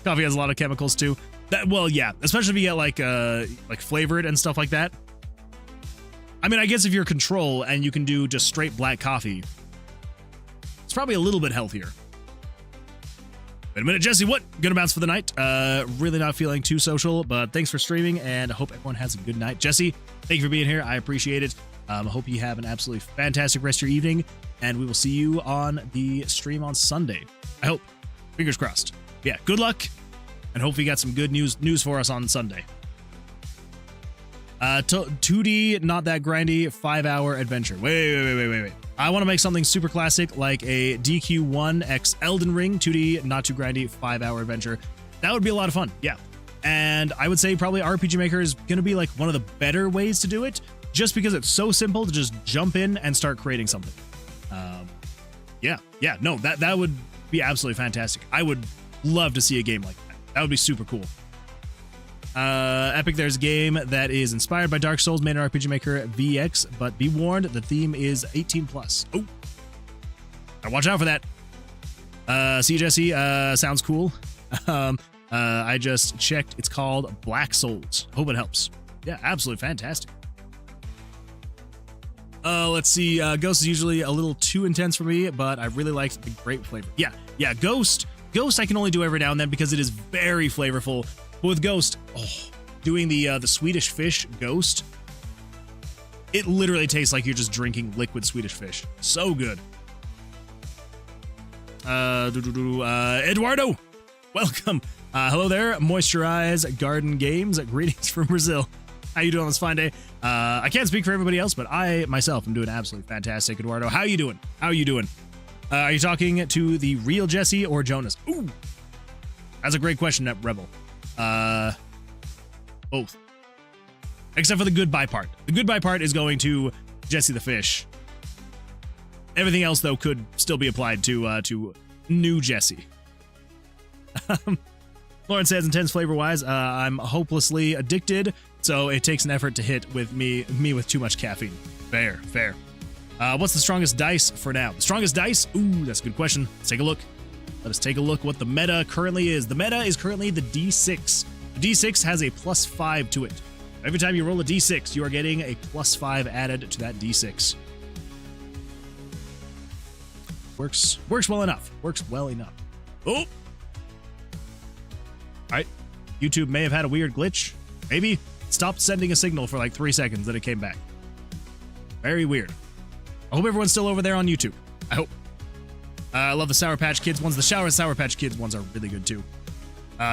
[SPEAKER 1] Coffee has a lot of chemicals too. Especially if you get flavored and stuff like that. I mean, I guess if you're control and you can do just straight black coffee, it's probably a little bit healthier. Wait a minute, Jesse, what? Gonna bounce for the night. Really not feeling too social, but thanks for streaming and I hope everyone has a good night. Jesse, thank you for being here. I appreciate it. I hope you have an absolutely fantastic rest of your evening, and we will see you on the stream on Sunday. I hope. Fingers crossed. Yeah, good luck, and hopefully you got some good news for us on Sunday. 2D, not that grindy, 5-hour adventure. Wait. I want to make something super classic like a DQ1 X Elden Ring, 2D, not too grindy, 5-hour adventure. That would be a lot of fun, yeah. And I would say probably RPG Maker is going to be like one of the better ways to do it, just because it's so simple to just jump in and start creating something. Yeah, no, that would be absolutely fantastic. I would love to see a game like that. That would be super cool. Epic, there's a game that is inspired by Dark Souls, made in RPG Maker VX, but be warned, the theme is 18+. Oh, watch out for that. See, Jesse, sounds cool. I just checked. It's called Black Souls. Hope it helps. Yeah, absolutely fantastic. Let's see. Ghost is usually a little too intense for me, but I really liked the grape flavor. Yeah. Ghost I can only do every now and then because it is very flavorful. But with Ghost, doing the Swedish fish Ghost, it literally tastes like you're just drinking liquid Swedish fish. So good. Eduardo, welcome. Hello there, Moisturize Garden Games. Greetings from Brazil. How you doing on this fine day? I can't speak for everybody else, but I myself am doing absolutely fantastic. Eduardo, how you doing? Are you talking to the real Jesse or Jonas? Ooh, that's a great question, Rebel. Both. Except for the goodbye part. The goodbye part is going to Jesse the Fish. Everything else, though, could still be applied to new Jesse. Lauren says, intense flavor-wise, I'm hopelessly addicted, so it takes an effort to hit with me with too much caffeine. Fair. What's the strongest dice for now? The strongest dice? Ooh, that's a good question. Let's take a look. Let us take a look what the meta currently is. The meta is currently the D6. The D6 has a +5 to it. Every time you roll a D6, you are getting a +5 added to that D6. Works well enough. Oh! All right. YouTube may have had a weird glitch. Maybe it stopped sending a signal for like 3 seconds, then it came back. Very weird. I hope everyone's still over there on YouTube. I hope. I love the Sour Patch Kids ones. The Sour Patch Kids ones are really good too.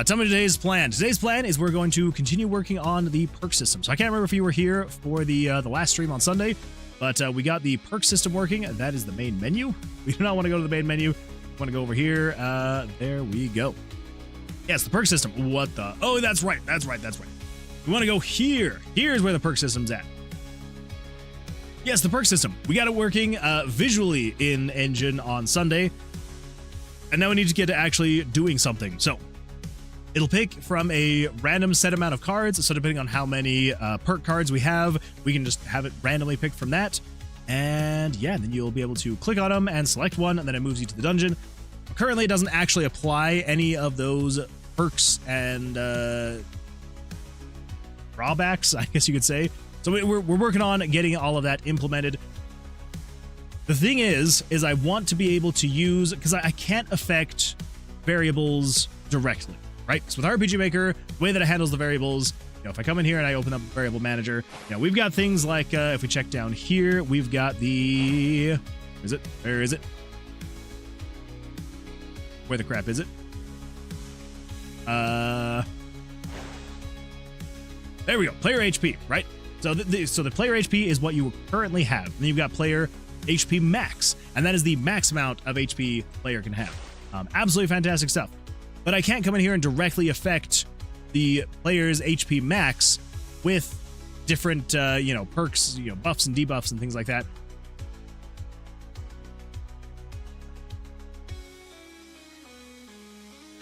[SPEAKER 1] Tell me today's plan. Today's plan is we're going to continue working on the perk system. So I can't remember if you were here for the last stream on Sunday, but we got the perk system working. That is the main menu. We do not want to go to the main menu. We want to go over here. There we go. Yes, the perk system. What the? Oh, that's right. We want to go here. Here's where the perk system's at. Yes, the perk system. We got it working visually in Engine on Sunday. And now we need to get to actually doing something. So it'll pick from a random set amount of cards. So depending on how many perk cards we have, we can just have it randomly picked from that. And yeah, then you'll be able to click on them and select one, and then it moves you to the dungeon. Currently, it doesn't actually apply any of those perks and drawbacks, I guess you could say. So we're working on getting all of that implemented. The thing is I want to be able to use, because I can't affect variables directly, right? So with RPG Maker, the way that it handles the variables, if I come in here and I open up Variable Manager, we've got things like, if we check down here, we've got the, where is it? Where the crap is it? There we go, player HP, right? So the player HP is what you currently have. And then you've got player HP max, and that is the max amount of HP player can have. Absolutely fantastic stuff. But I can't come in here and directly affect the player's HP max with different, perks, buffs and debuffs and things like that.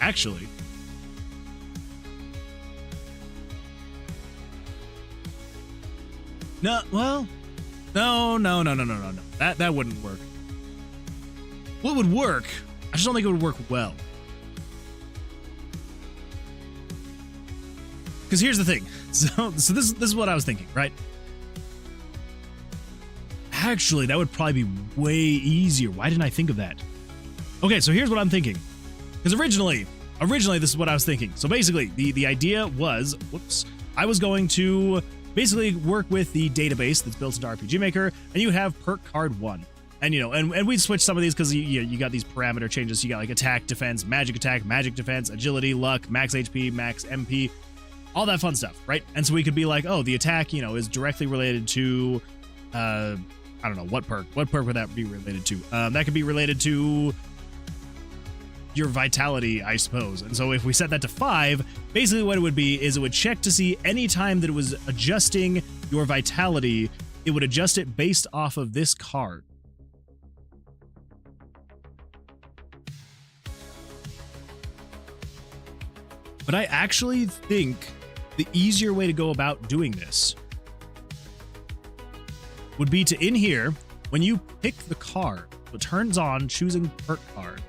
[SPEAKER 1] Actually, no. That wouldn't work. What would work? I just don't think it would work well. Because here's the thing. So this is what I was thinking, right? Actually, that would probably be way easier. Why didn't I think of that? Okay, so here's what I'm thinking. Because originally this is what I was thinking. So basically, the idea was, I was going to basically work with the database that's built into RPG Maker, and you have perk card 1. And and we'd switch some of these because you got these parameter changes. You got like attack, defense, magic attack, magic defense, agility, luck, max HP, max MP, all that fun stuff, right? And so we could be like, oh, the attack, you know, is directly related to, I don't know, what perk would that be related to? That could be related to your vitality, I suppose. And so if we set that to 5, basically what it would be is it would check to see any time that it was adjusting your vitality, it would adjust it based off of this card. But I actually think the easier way to go about doing this would be to, in here, when you pick the card, so it turns on choosing perk card.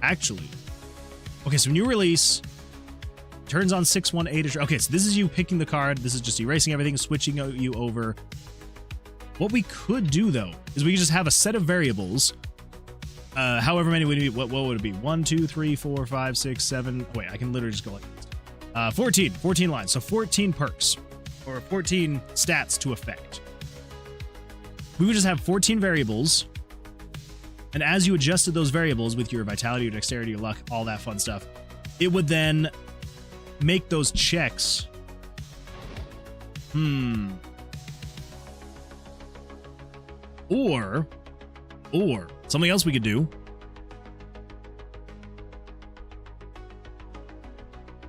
[SPEAKER 1] Actually. Okay, so when you release, turns on 618. Okay, so this is you picking the card. This is just erasing everything, switching you over. What we could do, though, is we could just have a set of variables. However many would be, what would it be? 1, 2, 3, 4, 5, 6, 7. Wait, I can literally just go like this. 14 lines. So 14 perks or 14 stats to affect. We would just have 14 variables. And as you adjusted those variables with your vitality, your dexterity, your luck, all that fun stuff, it would then make those checks. Or something else we could do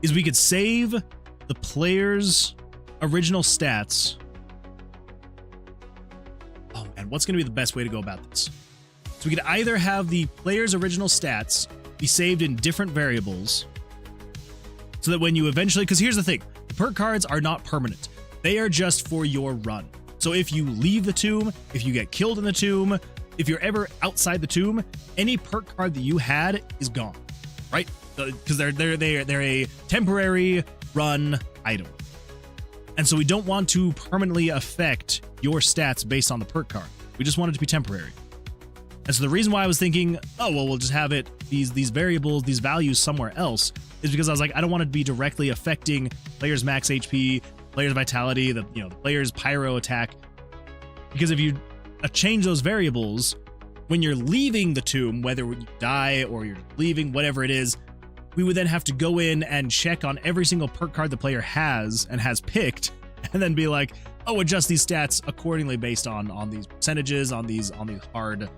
[SPEAKER 1] is we could save the player's original stats. Oh man, what's going to be the best way to go about this? So we could either have the player's original stats be saved in different variables so that when you eventually, because here's the thing, the perk cards are not permanent. They are just for your run. So if you leave the tomb, if you get killed in the tomb, if you're ever outside the tomb, any perk card that you had is gone, right? Because they're a temporary run item. And so we don't want to permanently affect your stats based on the perk card. We just want it to be temporary. And so the reason why I was thinking, oh, well, we'll just have it, these variables, these values somewhere else, is because I was like, I don't want it to be directly affecting player's max HP, player's vitality, the player's pyro attack. Because if you change those variables, when you're leaving the tomb, whether you die or you're leaving, whatever it is, we would then have to go in and check on every single perk card the player has and has picked, and then be like, oh, adjust these stats accordingly based on these percentages, on these hard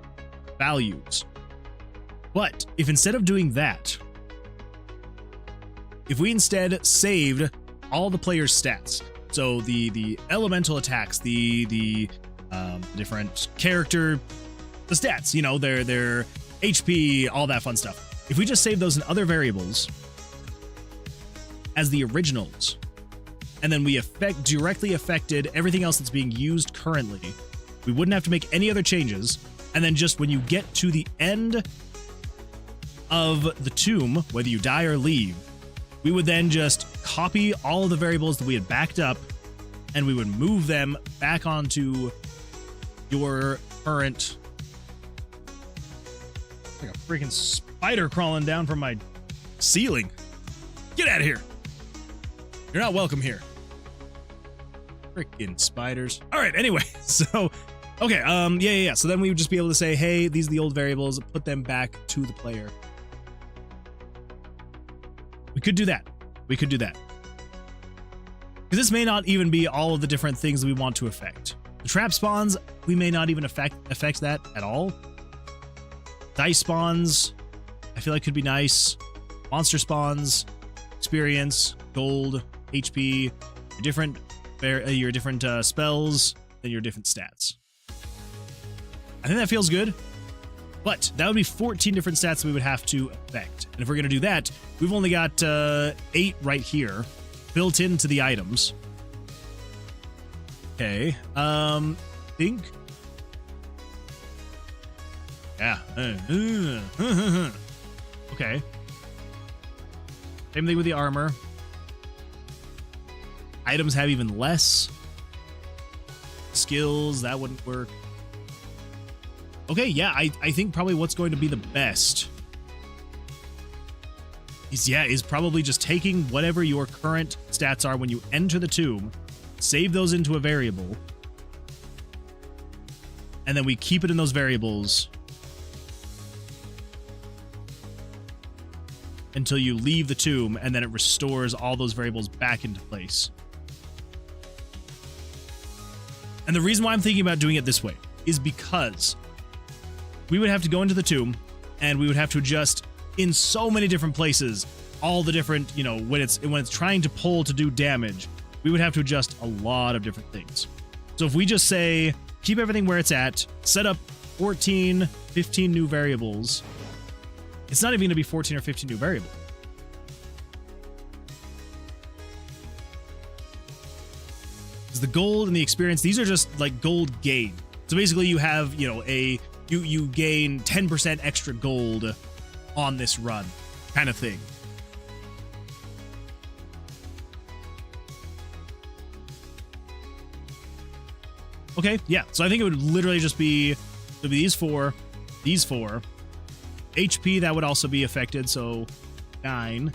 [SPEAKER 1] values. But if instead of doing that, if we instead saved all the players' stats, so the elemental attacks, the different character, the stats, their HP, all that fun stuff. If we just save those in other variables as the originals, and then we directly affected everything else that's being used currently, we wouldn't have to make any other changes. And then just when you get to the end of the tomb, whether you die or leave, we would then just copy all of the variables that we had backed up, and we would move them back onto your current. Like a freaking spider crawling down from my ceiling. Get out of here. You're not welcome here. Freaking spiders. All right, anyway, so okay, yeah. So then we would just be able to say, hey, these are the old variables, put them back to the player. We could do that. Because this may not even be all of the different things that we want to affect. The trap spawns, we may not even affect that at all. Dice spawns, I feel like could be nice. Monster spawns, experience, gold, HP, your different spells, and your different stats. I think that feels good, but that would be 14 different stats we would have to affect. And if we're going to do that, we've only got 8 right here built into the items. Okay, think. Yeah. Okay. Same thing with the armor. Items have even less. Skills, that wouldn't work. Okay, yeah, I think probably what's going to be the best is probably just taking whatever your current stats are when you enter the tomb, save those into a variable, and then we keep it in those variables until you leave the tomb, and then it restores all those variables back into place. And the reason why I'm thinking about doing it this way is because we would have to go into the tomb, and we would have to adjust in so many different places all the different, you know, when it's trying to pull to do damage, we would have to adjust a lot of different things. So if we just say, keep everything where it's at, set up 14, 15 new variables, it's not even going to be 14 or 15 new variables. Because the gold and the experience, these are just like gold gain. So basically you have, you know, you gain 10% extra gold on this run kind of thing. Okay, yeah. So I think it would literally just be these four, HP that would also be affected, so 9. And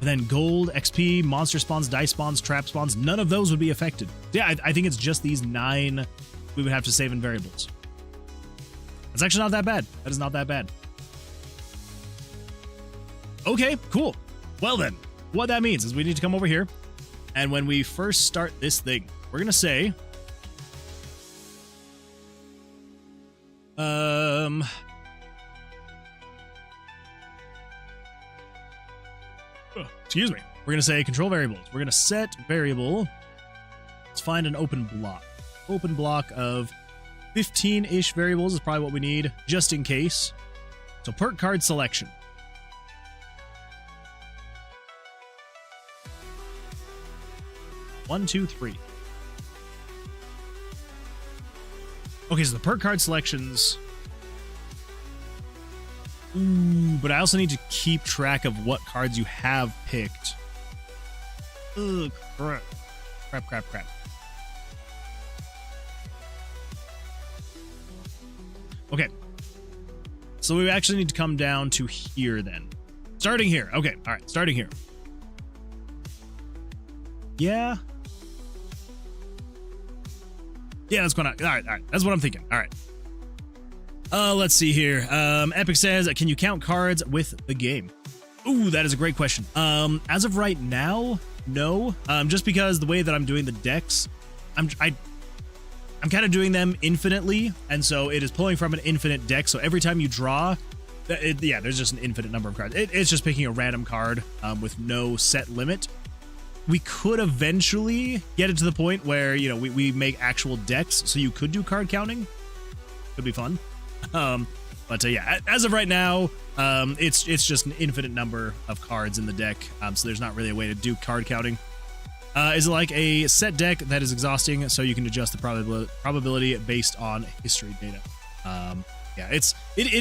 [SPEAKER 1] then gold, XP, monster spawns, dice spawns, trap spawns, none of those would be affected. Yeah, I think it's just these 9 we would have to save in variables. That's actually not that bad. That is not that bad. Okay, cool. Well then, what that means is we need to come over here, and when we first start this thing, we're gonna say excuse me. We're going to say control variables. We're going to set variable. Let's find an open block. Open block of 15-ish variables is probably what we need, just in case. So perk card selection. One, two, three. Okay, so the perk card selections. Ooh, but I also need to keep track of what cards you have picked. Ugh, crap. Crap. Okay. So we actually need to come down to here then. Starting here. Okay, all right, starting here. Yeah. Yeah, that's going on. All right. That's what I'm thinking. All right. Let's see here. Epic says, can you count cards with the game? Ooh, that is a great question. As of right now, no. Just because the way that I'm doing the decks, I'm kind of doing them infinitely, and so it is pulling from an infinite deck. So every time you draw, there's just an infinite number of cards. It's just picking a random card with no set limit. We could eventually get it to the point where, you know, we make actual decks, so you could do card counting. Could be fun. But yeah, as of right now, it's just an infinite number of cards in the deck, so there's not really a way to do card counting. Is it like a set deck that is exhausting, so you can adjust the probability based on history data? Yeah, it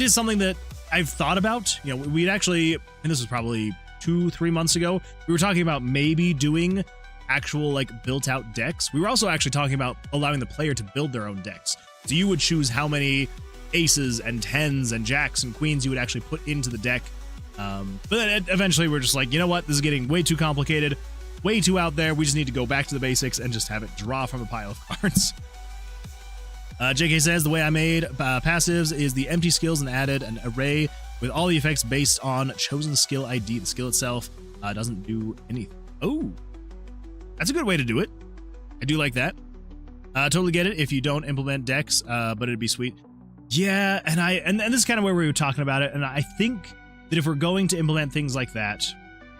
[SPEAKER 1] is something that I've thought about. You know, we'd actually, and this was probably 2-3 months ago, we were talking about maybe doing actual like built out decks. We were also actually talking about allowing the player to build their own decks. So you would choose how many aces and tens and jacks and queens you would actually put into the deck. But then eventually we're just like, you know what? This is getting way too complicated, way too out there. We just need to go back to the basics and just have it draw from a pile of cards. JK says, the way I made passives is the empty skills and added an array with all the effects based on chosen skill ID. The skill itself doesn't do anything. Oh, that's a good way to do it. I do like that. Totally get it if you don't implement decks, but it'd be sweet. Yeah, and this is kind of where we were talking about it, and I think that if we're going to implement things like that,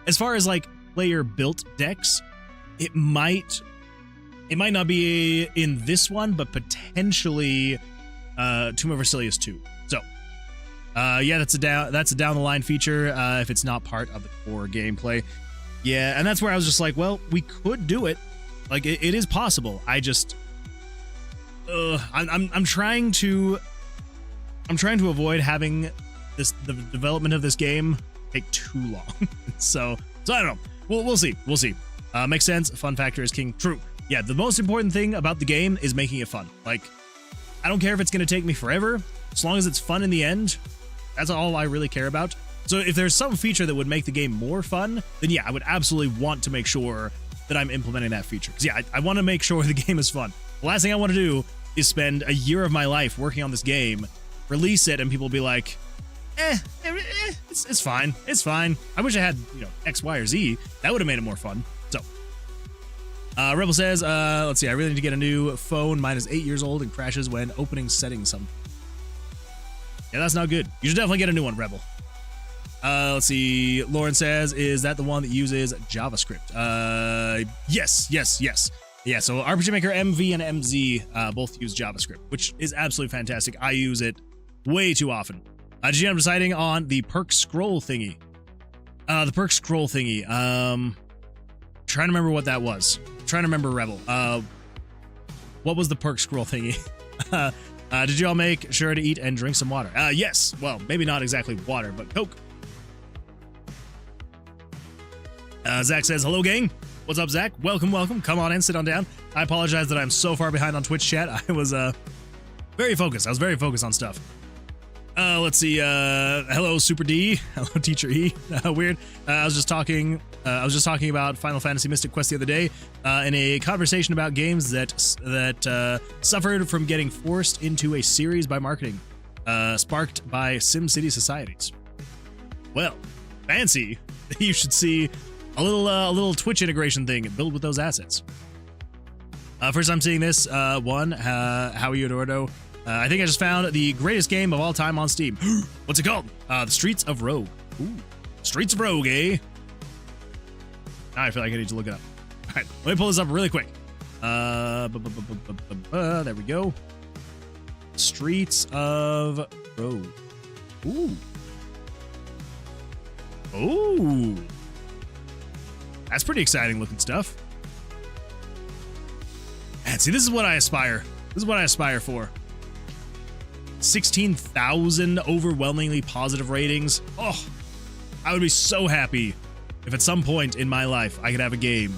[SPEAKER 1] as far as like player built decks, it might not be in this one, but potentially Tomb of Vercilias 2. So yeah, that's a down the line feature if it's not part of the core gameplay. Yeah, and that's where I was just like, well, we could do it. Like it is possible. I just I'm trying to avoid having the development of this game take too long. so I don't know. We'll see. Makes sense. Fun factor is king. True. Yeah, the most important thing about the game is making it fun. Like, I don't care if it's going to take me forever, as long as it's fun in the end. That's all I really care about. So if there's some feature that would make the game more fun, then yeah, I would absolutely want to make sure that I'm implementing that feature. Because yeah, I want to make sure the game is fun. The last thing I want to do is spend a year of my life working on this game, release it, and people be like, it's fine. It's fine. I wish I had, X, Y, or Z. That would have made it more fun. So, Rebel says, let's see, I really need to get a new phone. Mine is 8 years old and crashes when opening settings. Yeah, that's not good. You should definitely get a new one, Rebel. Let's see. Lauren says, is that the one that uses JavaScript? Yes. Yeah, so RPG Maker MV and MZ both use JavaScript, which is absolutely fantastic. I use it way too often. Did you end up deciding on the perk scroll thingy? The perk scroll thingy. Trying to remember what that was. Trying to remember, Rebel. What was the perk scroll thingy? Did you all make sure to eat and drink some water? Yes. Well, maybe not exactly water, but Coke. Zach says, hello, gang. What's up, Zach? Welcome. Come on in, sit on down. I apologize that I'm so far behind on Twitch chat. I was very focused. I was very focused on stuff. Let's see. Hello, Super D. Hello, Teacher E. Weird. I was just talking about Final Fantasy Mystic Quest the other day in a conversation about games that suffered from getting forced into a series by marketing, sparked by SimCity societies. Well, fancy. You should see a little Twitch integration thing built with those assets. First time seeing this one. How are you, Eduardo? I think I just found the greatest game of all time on Steam. What's it called? The Streets of Rogue. Ooh, Streets of Rogue, eh? Now I feel like I need to look it up. All right, let me pull this up really quick. There we go. Streets of Rogue. Ooh. That's pretty exciting looking stuff. And see, this is what I aspire. This is what I aspire for. 16,000 overwhelmingly positive ratings. Oh, I would be so happy if at some point in my life I could have a game.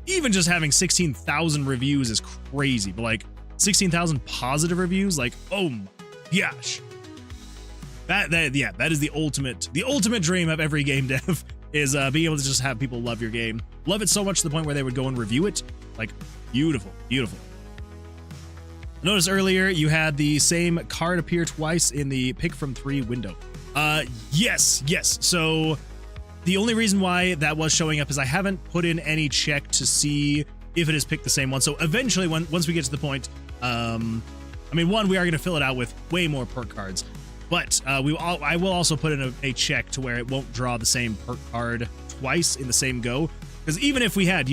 [SPEAKER 1] Even just having 16,000 reviews is crazy, but like 16,000 positive reviews, like, oh my gosh. That is the ultimate dream of every game dev is being able to just have people love your game. Love it so much to the point where they would go and review it. Like, beautiful. Notice earlier you had the same card appear twice in the pick from 3 window. Yes. So the only reason why that was showing up is I haven't put in any check to see if it has picked the same one. So eventually, once we get to the point, we are going to fill it out with way more perk cards. But I will also put in a check to where it won't draw the same perk card twice in the same go. Because even if we had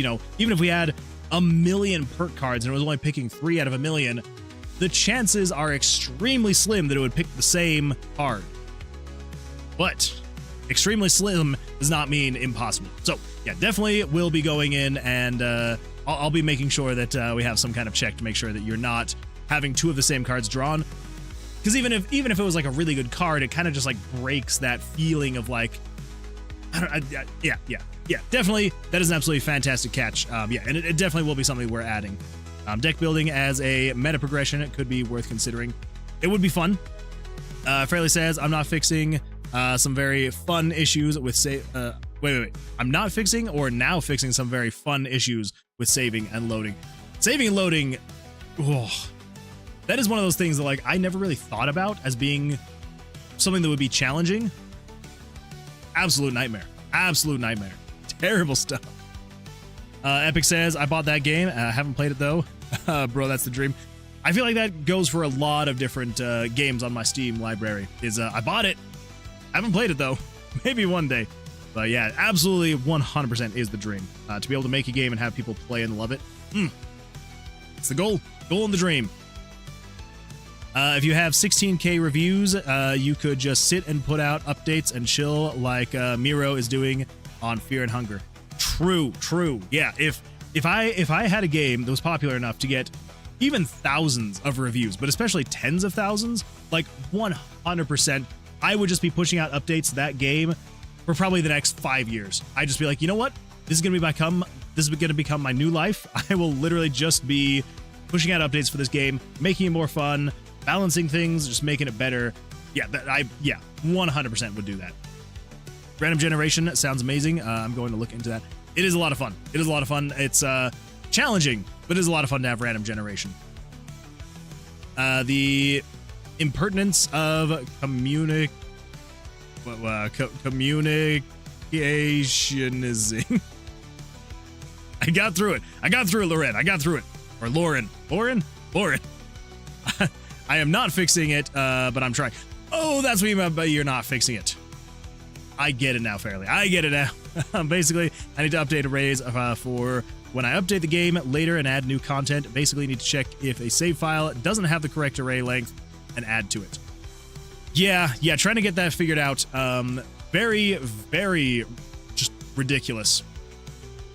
[SPEAKER 1] a million perk cards and it was only picking 3 out of a million, the chances are extremely slim that it would pick the same card. But extremely slim does not mean impossible. So yeah, definitely will be going in and I'll be making sure that we have some kind of check to make sure that you're not having 2 of the same cards drawn. Because even if it was like a really good card, it kind of just like breaks that feeling of like, yeah, definitely. That is an absolutely fantastic catch. And it definitely will be something we're adding. Deck building as a meta progression, it could be worth considering. It would be fun. Fairly says, I'm not fixing some very fun issues with wait. I'm not fixing or now fixing some very fun issues with saving and loading. Saving and loading, that is one of those things that like I never really thought about as being something that would be challenging. Absolute nightmare. Terrible stuff. Epic says, I bought that game. Haven't played it though. Bro, that's the dream. I feel like that goes for a lot of different games on my Steam library. I bought it. Haven't played it though. Maybe one day. But yeah, absolutely 100% is the dream. To be able to make a game and have people play and love it. It's the goal. Goal and the dream. If you have 16K reviews, you could just sit and put out updates and chill like Miro is doing on Fear and Hunger. True. Yeah, if I had a game that was popular enough to get even thousands of reviews, but especially tens of thousands, like 100%, I would just be pushing out updates to that game for probably the next 5 years. I'd just be like, you know what? This is going to become my new life. I will literally just be pushing out updates for this game, making it more fun, balancing things, just making it better. Yeah, 100% would do that. Random generation sounds amazing. I'm going to look into that. It is a lot of fun. It's challenging, but it is a lot of fun to have random generation. The impertinence of communicationizing. I got through it. Loren. I got through it. Or Lauren. Lauren. I am not fixing it, but I'm trying. Oh, that's what you meant by you're not fixing it. I get it now, Fairly. I get it now. Basically, I need to update arrays for when I update the game later and add new content. Basically, need to check if a save file doesn't have the correct array length and add to it. Yeah, trying to get that figured out. Very, very just ridiculous.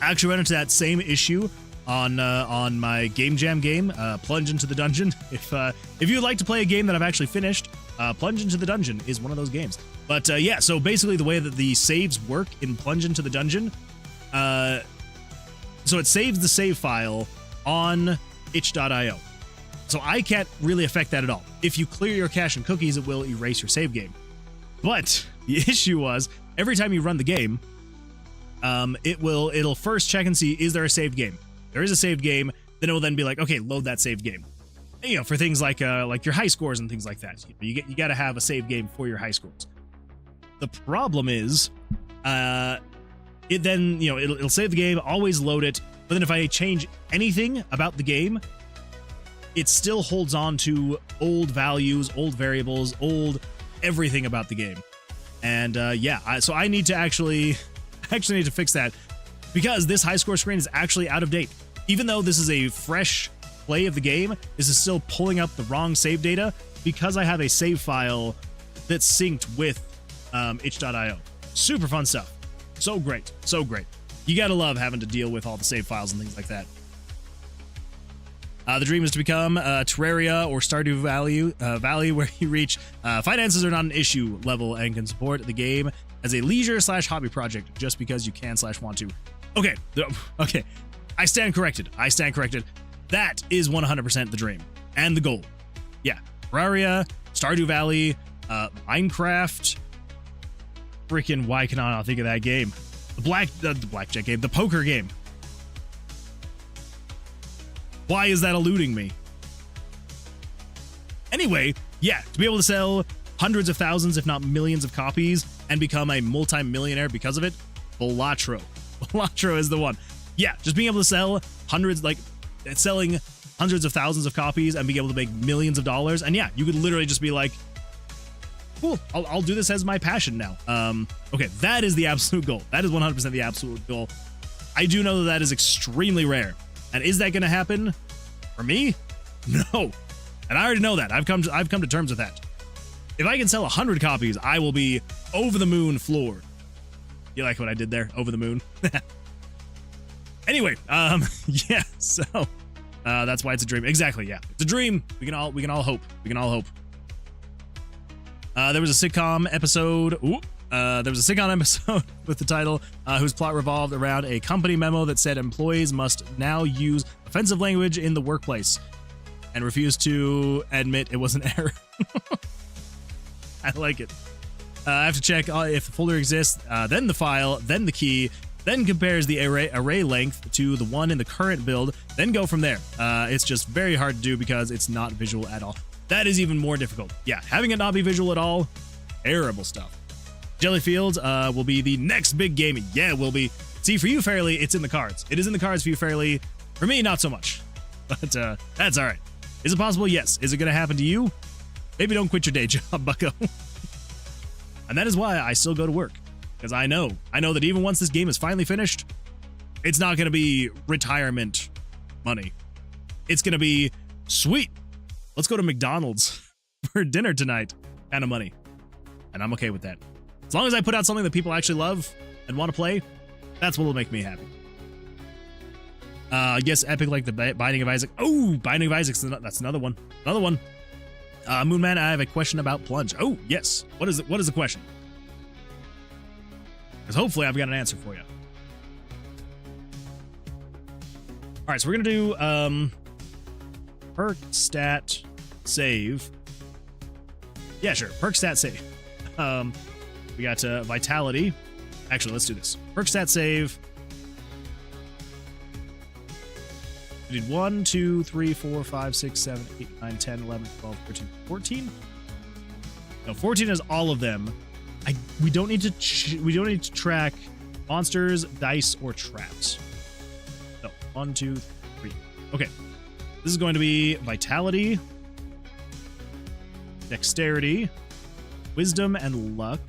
[SPEAKER 1] I actually ran into that same issue on my Game Jam game, Plunge into the Dungeon. If you'd like to play a game that I've actually finished, Plunge into the Dungeon is one of those games. But yeah, so basically the way that the saves work in Plunge into the Dungeon, so it saves the save file on itch.io. So I can't really affect that at all. If you clear your cache and cookies, it will erase your save game. But the issue was, every time you run the game, it'll first check and see, is there a saved game? There is a saved game, then it will then be like, okay, load that saved game. And, you know, for things like your high scores and things like that. You got to have a saved game for your high scores. The problem is, it then, you know, it'll save the game, always load it, but then if I change anything about the game, it still holds on to old values, old variables, old everything about the game. And yeah, so I need to actually need to fix that, because this high score screen is actually out of date. Even though this is a fresh play of the game, this is still pulling up the wrong save data because I have a save file that's synced with itch.io. Super fun stuff. So great. So great. You gotta love having to deal with all the save files and things like that. The dream is to become Terraria or Stardew Valley, where you reach finances are not an issue level and can support the game as a leisure/hobby project just because you can/want to. Okay, okay. I stand corrected. That is 100% the dream and the goal. Yeah, Terraria, Stardew Valley, Minecraft. Freaking, why can I not think of that game? The Blackjack game, the poker game. Why is that eluding me? Anyway, yeah, to be able to sell hundreds of thousands, if not millions of copies and become a multi-millionaire because of it, Balatro. Balatro is the one. Yeah, just being able to sell selling hundreds of thousands of copies and being able to make millions of dollars. And yeah, you could literally just be like, cool, I'll do this as my passion now. Okay, that is the absolute goal. That is 100% the absolute goal. I do know that is extremely rare. And is that going to happen for me? No. And I already know that. I've come to terms with that. If I can sell 100 copies, I will be over the moon floored. You like what I did there? Over the moon. Anyway, yeah. So that's why it's a dream. Exactly. Yeah, it's a dream. We can all hope. We can all hope. There was a sitcom episode. With the title whose plot revolved around a company memo that said employees must now use offensive language in the workplace and refuse to admit it was an error. I like it. I have to check if the folder exists, then the file, then the key, then compares the array length to the one in the current build, then go from there. It's just very hard to do because it's not visual at all. That is even more difficult. Yeah, having it not be visual at all, terrible stuff. Jellyfield will be the next big game. Yeah, it will be. See, for you, Fairly, it's in the cards. It is in the cards for you, Fairly. For me, not so much. But that's all right. Is it possible? Yes. Is it going to happen to you? Maybe don't quit your day job, bucko. And that is why I still go to work. Because I know that even once this game is finally finished, it's not going to be retirement money. It's going to be, sweet, let's go to McDonald's for dinner tonight kind of money. And I'm okay with that. As long as I put out something that people actually love and want to play, that's what will make me happy. Yes, epic like the Binding of Isaac. Oh, Binding of Isaac, that's another one. Another one. Moonman, I have a question about Plunge. Oh, yes. What is it? What is the question? Because hopefully I've got an answer for you. All right, so we're going to do perk stat save. Yeah, sure. Perk stat save. We got vitality. Actually, let's do this. Perk stat save. We did 1, 2, 3, 4, 5, 6, 7, 8, 9, 10, 11, 12, 13, 14. No, 14 is all of them. we don't need to track monsters, dice, or traps. So 1, 2, 3. Okay, this is going to be vitality, dexterity, wisdom, and luck.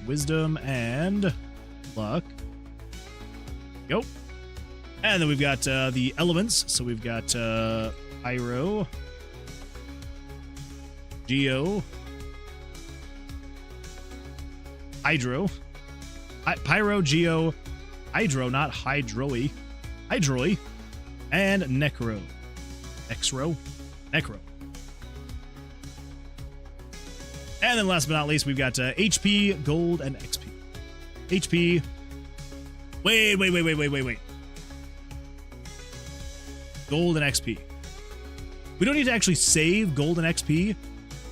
[SPEAKER 1] Wisdom and luck. Go. And then we've got the elements. So we've got pyro, geo, hydro, pyro, geo, hydro, not hydroy, hydroy, and necro. Necro. And then last but not least, we've got HP, gold, and XP. HP. Wait. Gold and XP. We don't need to actually save gold and XP,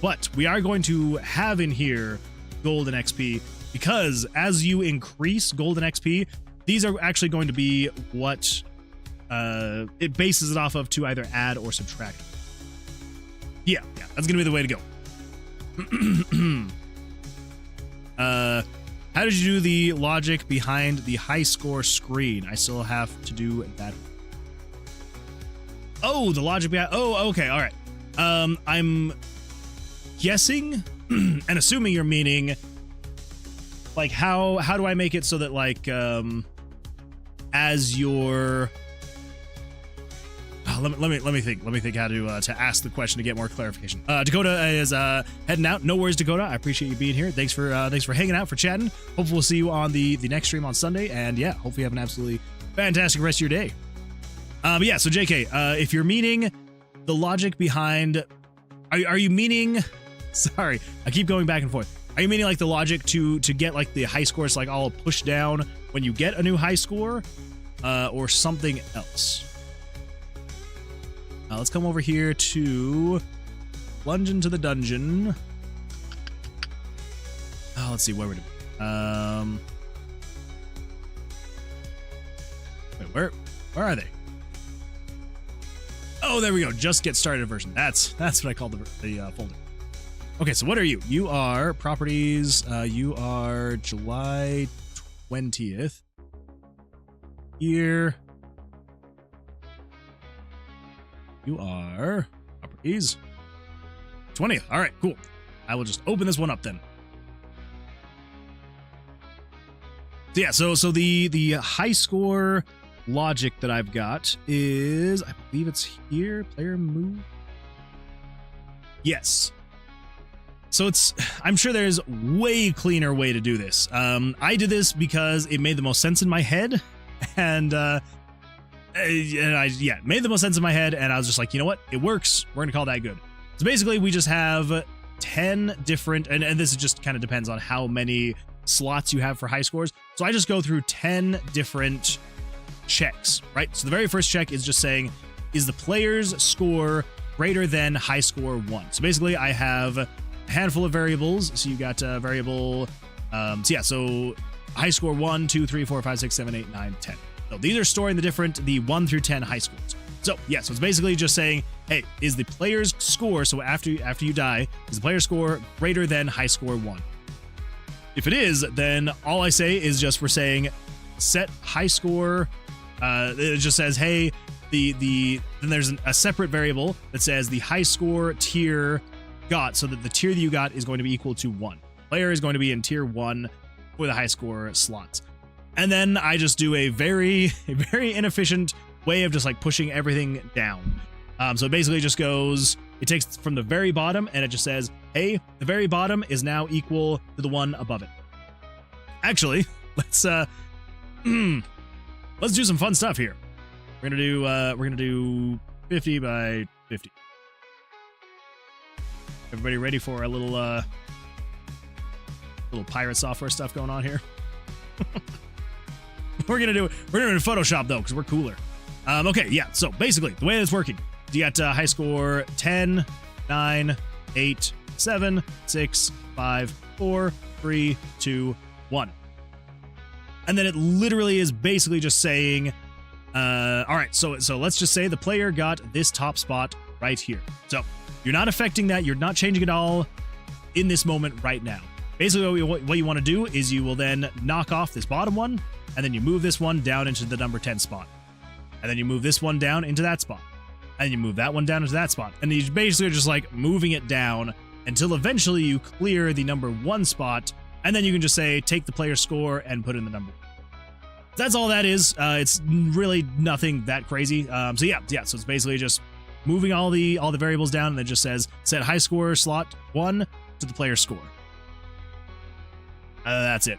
[SPEAKER 1] but we are going to have in here gold and XP because as you increase gold and XP, these are actually going to be what it bases it off of to either add or subtract. Yeah, that's going to be the way to go. How did you do the logic behind the high score screen? I still have to do that. Oh, the logic behind. Oh, okay, all right. I'm guessing and assuming you're meaning like how do I make it so that like as your let me think how to ask the question to get more clarification. Dakota is heading out. No worries, Dakota. I appreciate you being here. Thanks for hanging out, for chatting. Hopefully we'll see you on the next stream on Sunday. And yeah, hopefully you have an absolutely fantastic rest of your day. But yeah, so JK, if you're meaning the logic behind, are you meaning? Sorry, I keep going back and forth. Are you meaning like the logic to get like the high scores like all pushed down when you get a new high score, or something else? Let's come over here to plunge into the dungeon. Let's see where we're doing. Wait, where are they? Oh, there we go. Just get started version. That's what I call the folder. Okay, so what are you? You are properties. You are July 20th. Year. You are properties 20th. All right, cool. I will just open this one up then. So yeah, so the high score logic that I've got is, I believe it's here, player move. Yes. So I'm sure there's way cleaner way to do this. I did this because it made the most sense in my head, and it made the most sense in my head, and I was just like, you know what? It works. We're gonna call that good. So basically, we just have 10 different, and this just kind of depends on how many slots you have for high scores. So I just go through 10 different checks, right? So the very first check is just saying, is the player's score greater than high score 1? So basically, I have a handful of variables. So you got variable, so high score 1, 2, 3, 4, 5, 6, 7, 8, 9, 10. So these are storing the 1 through 10 high scores. So yeah, so it's basically just saying, hey, is the player's score, so after you die, is the player's score greater than high score 1? If it is, then all I say is just we're saying set high score. It just says, hey, then there's a separate variable that says the high score tier got, so that the tier that you got is going to be equal to 1. Player is going to be in tier 1 for the high score slots. And then I just do a very inefficient way of just like pushing everything down. So it basically just goes, it takes from the very bottom and it just says, hey, the very bottom is now equal to the one above it. Actually, let's do some fun stuff here. We're gonna do 50 by 50. Everybody ready for a little pirate software stuff going on here? We're gonna do it in Photoshop though, because we're cooler. Okay, yeah. So basically, the way it's working, you got high score 10, 9, 8, 7, 6, 5, 4, 3, 2, 1. And then it literally is basically just saying, all right, so let's just say the player got this top spot right here. So you're not affecting that. You're not changing it all in this moment right now. basically what you want to do is you will then knock off this bottom one, and then you move this one down into the number 10 spot. And then you move this one down into that spot. And you move that one down into that spot. And you basically are just like moving it down until eventually you clear the number 1 spot, and then you can just say, take the player score and put in the number 1. That's all that is. It's really nothing that crazy. So it's basically just moving all the variables down, and it just says set high score slot 1 to the player score. That's it.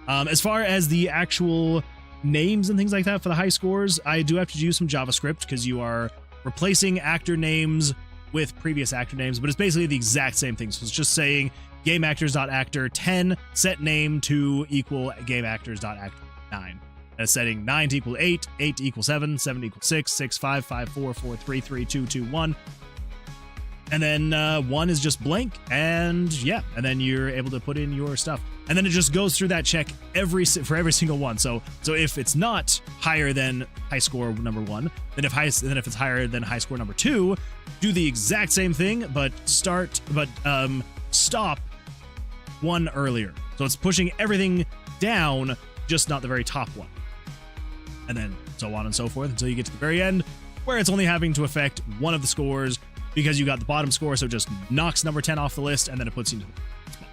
[SPEAKER 1] As far as the actual names and things like that for the high scores, I do have to use some JavaScript because you are replacing actor names with previous actor names, but it's basically the exact same thing. So it's just saying gameactors.actor 10 set name to equal gameactors.actor 9. And it's setting 9 to equal 8, 8 to equal 7, 7 to equal 6, 6, 5, 5, 4, 4, 3, 3, 2, 2, 1. And then 1 is just blank, and and then you're able to put in your stuff. And then it just goes through that check for every single one. So if it's not higher than high score number 1, then if it's higher than high score number 2, do the exact same thing, but stop 1 earlier. So it's pushing everything down, just not the very top one. And then so on and so forth until you get to the very end, where it's only having to affect one of the scores because you got the bottom score, so it just knocks number 10 off the list, and then it puts you into the spot.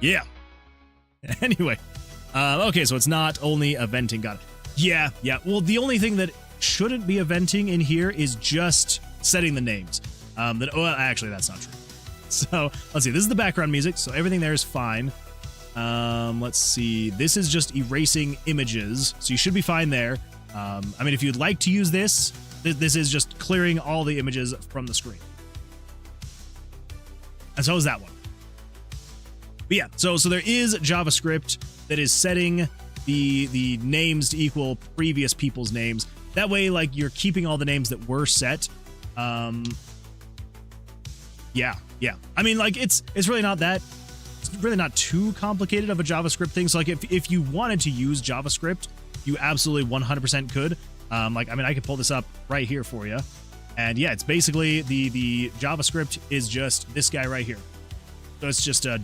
[SPEAKER 1] Yeah. Anyway. Okay, so it's not only eventing. Got it. Yeah. Well, the only thing that shouldn't be eventing in here is just setting the names. Actually, that's not true. So, let's see. This is the background music, so everything there is fine. Let's see. This is just erasing images, so you should be fine there. I mean, if you'd like to use this is just clearing all the images from the screen. And so is that one. But yeah, so there is JavaScript that is setting the names to equal previous people's names. That way, like, you're keeping all the names that were set. Yeah. I mean, like, it's really not too complicated of a JavaScript thing. So, like, if you wanted to use JavaScript, you absolutely 100% could. I could pull this up right here for you. And yeah, it's basically the JavaScript is just this guy right here. So it's just a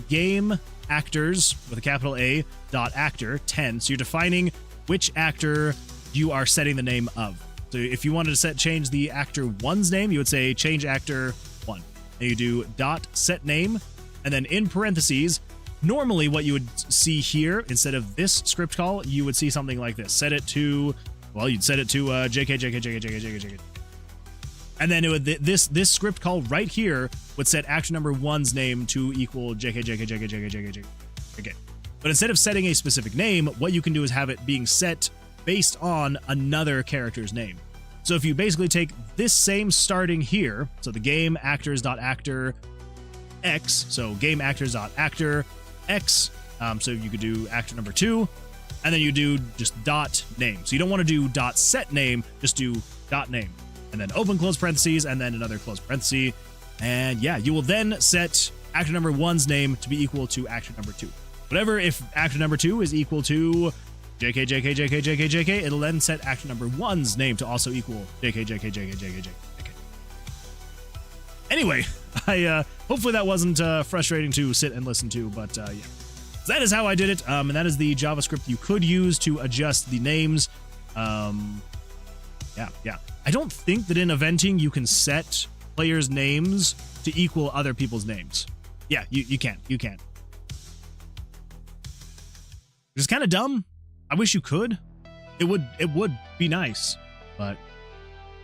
[SPEAKER 1] $game actors with a capital A .actor 10. So you're defining which actor you are setting the name of. So if you wanted to change the actor 1's name, you would say change actor 1. And you do .set name, and then in parentheses, normally what you would see here, instead of this script call, you would see something like this. You'd set it to JK. And then it would, this script call right here would set actor number 1's name to equal JK. But instead of setting a specific name, what you can do is have it being set based on another character's name. So if you basically take this same starting here, so the game actors.actor X, so game actors.actor X, so you could do actor number 2, and then you do just .name. So you don't want to do .set name, just do .name. And then open close parentheses, and then another close parenthesis. And yeah, you will then set actor number 1's name to be equal to actor number 2. Whatever, if actor number 2 is equal to JK, it'll then set actor number 1's name to also equal JK. Anyway, hopefully that wasn't frustrating to sit and listen to, but yeah. So that is how I did it, and that is the JavaScript you could use to adjust the names. Yeah. I don't think that in eventing you can set players' names to equal other people's names. Yeah, you can't. Which is kind of dumb. I wish you could. It would be nice, but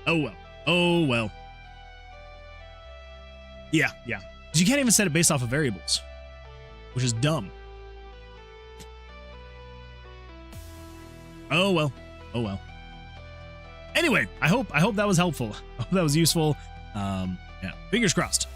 [SPEAKER 1] oh well. Yeah. Because you can't even set it based off of variables, which is dumb. Oh well. Anyway, I hope that was helpful. I hope that was useful. Yeah. Fingers crossed.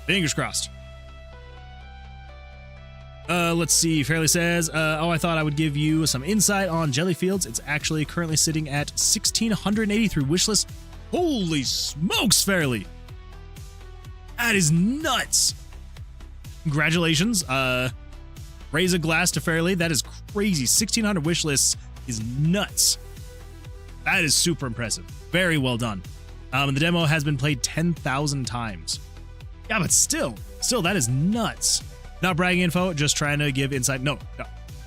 [SPEAKER 1] Let's see. Fairly says, I thought I would give you some insight on Jellyfields. It's actually currently sitting at 1,680 through wishlist. Holy smokes, Fairly. That is nuts. Congratulations. Raise a glass to Fairly. That is crazy. 1,600 wishlists is nuts. That is super impressive. Very well done. And the demo has been played 10,000 times. Yeah, but still, that is nuts. Not bragging info, just trying to give insight. No,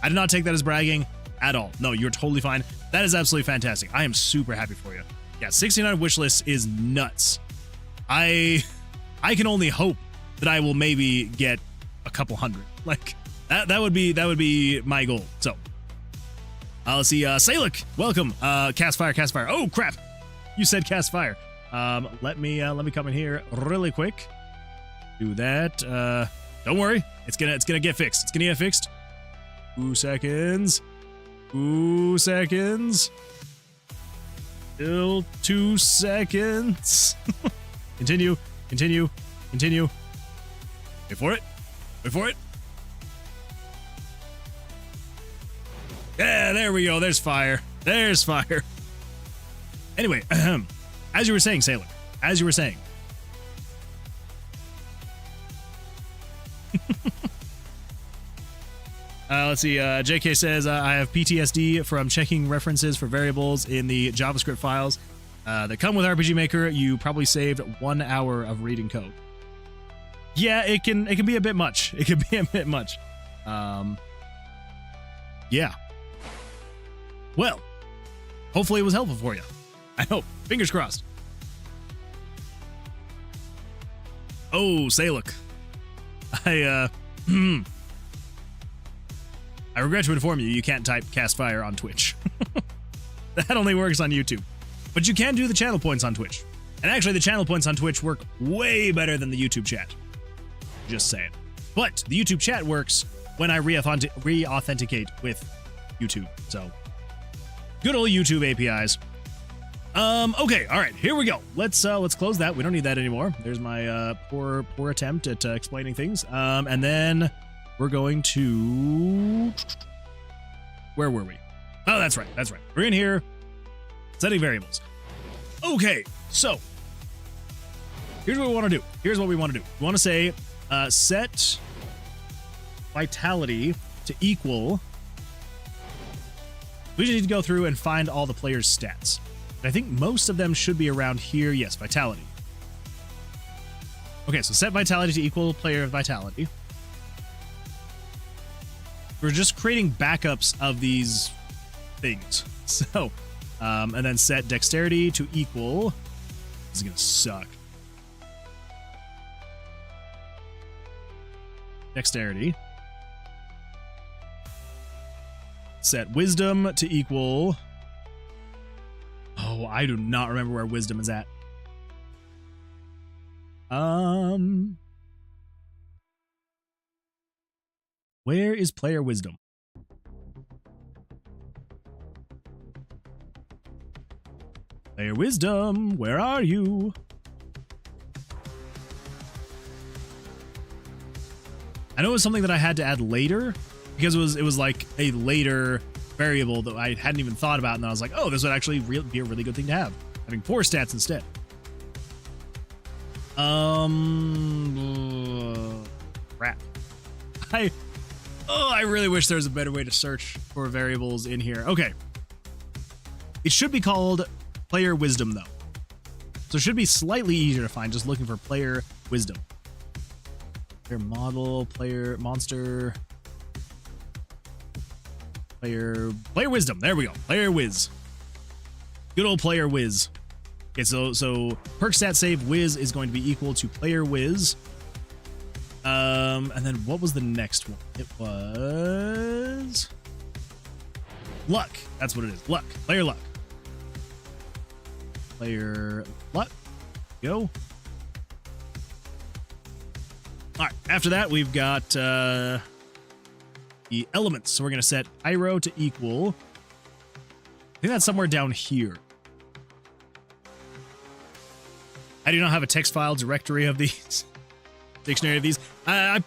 [SPEAKER 1] I did not take that as bragging at all. No, you're totally fine. That is absolutely fantastic. I am super happy for you. Yeah, 69 wish list is nuts. I can only hope that I will maybe get a couple hundred. Like that would be my goal. So let's see. Salik, welcome. Cast fire. Oh crap! You said cast fire. Let me come in here really quick. Do that. Don't worry. It's gonna get fixed. It's gonna get fixed. 2 seconds. 2 seconds. Still 2 seconds. Continue. Wait for it. Yeah, there we go. There's fire. Anyway, as you were saying, Sailor. As you were saying. Let's see. JK says, I have PTSD from checking references for variables in the JavaScript files that come with RPG Maker. You probably saved 1 hour of reading code. Yeah, it can be a bit much. Yeah. Well, hopefully it was helpful for you. I hope. Fingers crossed. Oh, Saluk. I regret to inform you, you can't type cast fire on Twitch. That only works on YouTube. But you can do the channel points on Twitch. And actually, the channel points on Twitch work way better than the YouTube chat. Just saying. But the YouTube chat works when I re-authenticate with YouTube. So, good old YouTube APIs. Okay, all right, here we go. Let's close that. We don't need that anymore. There's my poor attempt at explaining things. And then we're going to... Where were we? Oh, that's right. We're in here, setting variables. Okay, so here's what we want to do. We want to say set vitality to equal. We just need to go through and find all the players' stats. I think most of them should be around here. Yes, vitality. Okay, so set vitality to equal player vitality. We're just creating backups of these things. So, and then set dexterity to equal. This is gonna suck. Dexterity. Set wisdom to equal. Oh, I do not remember where wisdom is at. Where is player wisdom? Player wisdom, where are you? I know it was something that I had to add later because it was like a later variable that I hadn't even thought about, and I was like, oh, this would actually be a really good thing to have, having 4 stats instead. Crap. I really wish there was a better way to search for variables in here. Okay. It should be called player wisdom, though. So it should be slightly easier to find just looking for player wisdom. Player model, player monster, player wisdom. There we go. Player whiz. Good old player whiz. Okay, so perk stat save whiz is going to be equal to player whiz. And then what was the next one? It was luck. That's what it is. Luck. Player luck. Player luck. Go. All right. After that, we've got the elements. So we're going to set pyro to equal. I think that's somewhere down here. I do not have a text file directory of these. Dictionary of these. I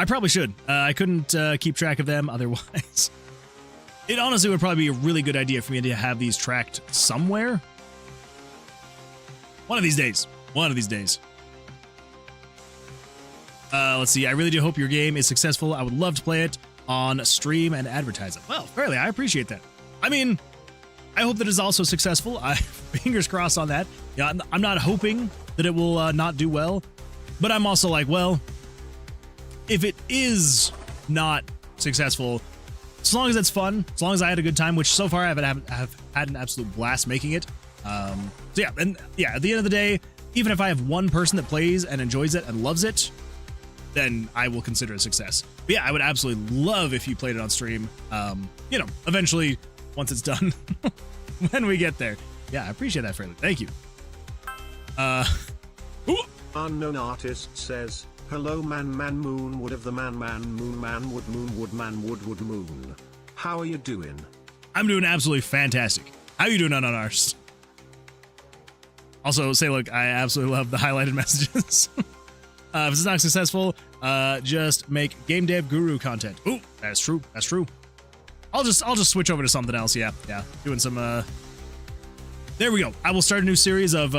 [SPEAKER 1] probably should. I couldn't keep track of them otherwise. It honestly would probably be a really good idea for me to have these tracked somewhere. One of these days. Let's see. I really do hope your game is successful. I would love to play it on stream and advertise it. Well, fairly. I appreciate that. I mean, I hope that it's also successful. Fingers crossed on that. Yeah, I'm not hoping that it will not do well. But I'm also like, well, if it is not successful, as long as it's fun, as long as I had a good time, which so far I have had an absolute blast making it. So yeah, and yeah, at the end of the day, even if I have one person that plays and enjoys it and loves it, then I will consider it a success. But yeah, I would absolutely love if you played it on stream. You know, eventually, once it's done, when we get there. Yeah, I appreciate that, Fairly. Thank you.
[SPEAKER 2] Unknown artist says, hello man moon wood of the man moon wood moon. How are you doing?
[SPEAKER 1] I'm doing absolutely fantastic. How are you doing, unknown artist? Also, say, look, I absolutely love the highlighted messages. If it's not successful, just make game dev guru content. Ooh, that's true. That's true. I'll just switch over to something else. Yeah, doing some. There we go. I will start a new series of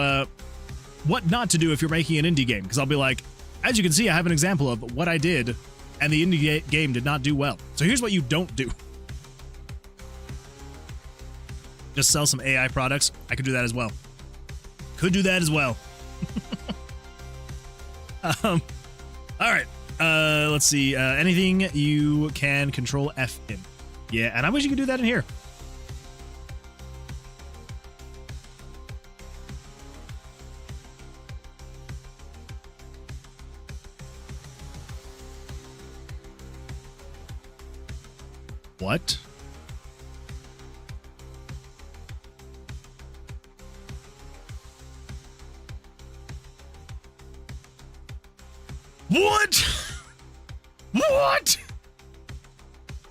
[SPEAKER 1] what not to do if you're making an indie game, because I'll be like, as you can see, I have an example of what I did, and the indie game did not do well. So here's what you don't do. Just sell some AI products. I could do that as well. Could do that as well. All right. Let's see. Anything you can control F in. Yeah, and I wish you could do that in here. What? What? What?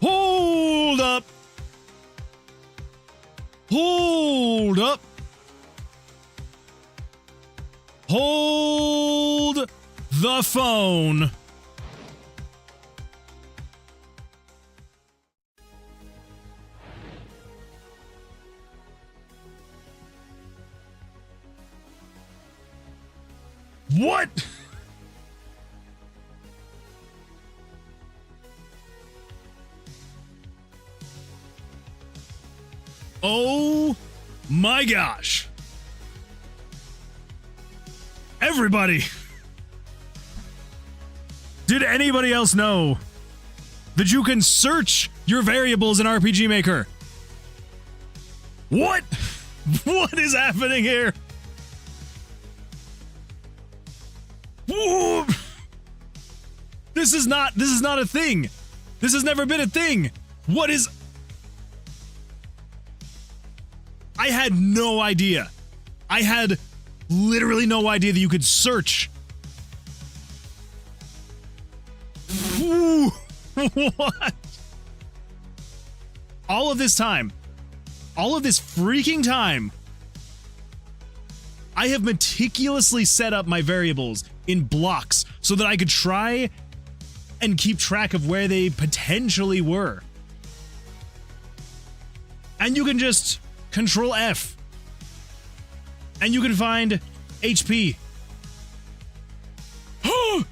[SPEAKER 1] Hold up. Hold up. Hold the phone. What? Oh my gosh. Everybody. Did anybody else know that you can search your variables in RPG Maker? What? What is happening here? Whoa. This is not a thing. This has never been a thing. What is... I had no idea. I had literally no idea that you could search. Ooh, what? All of this time, all of this freaking time, I have meticulously set up my variables in blocks so that I could try and keep track of where they potentially were. And you can just Control F. And you can find HP. Oh!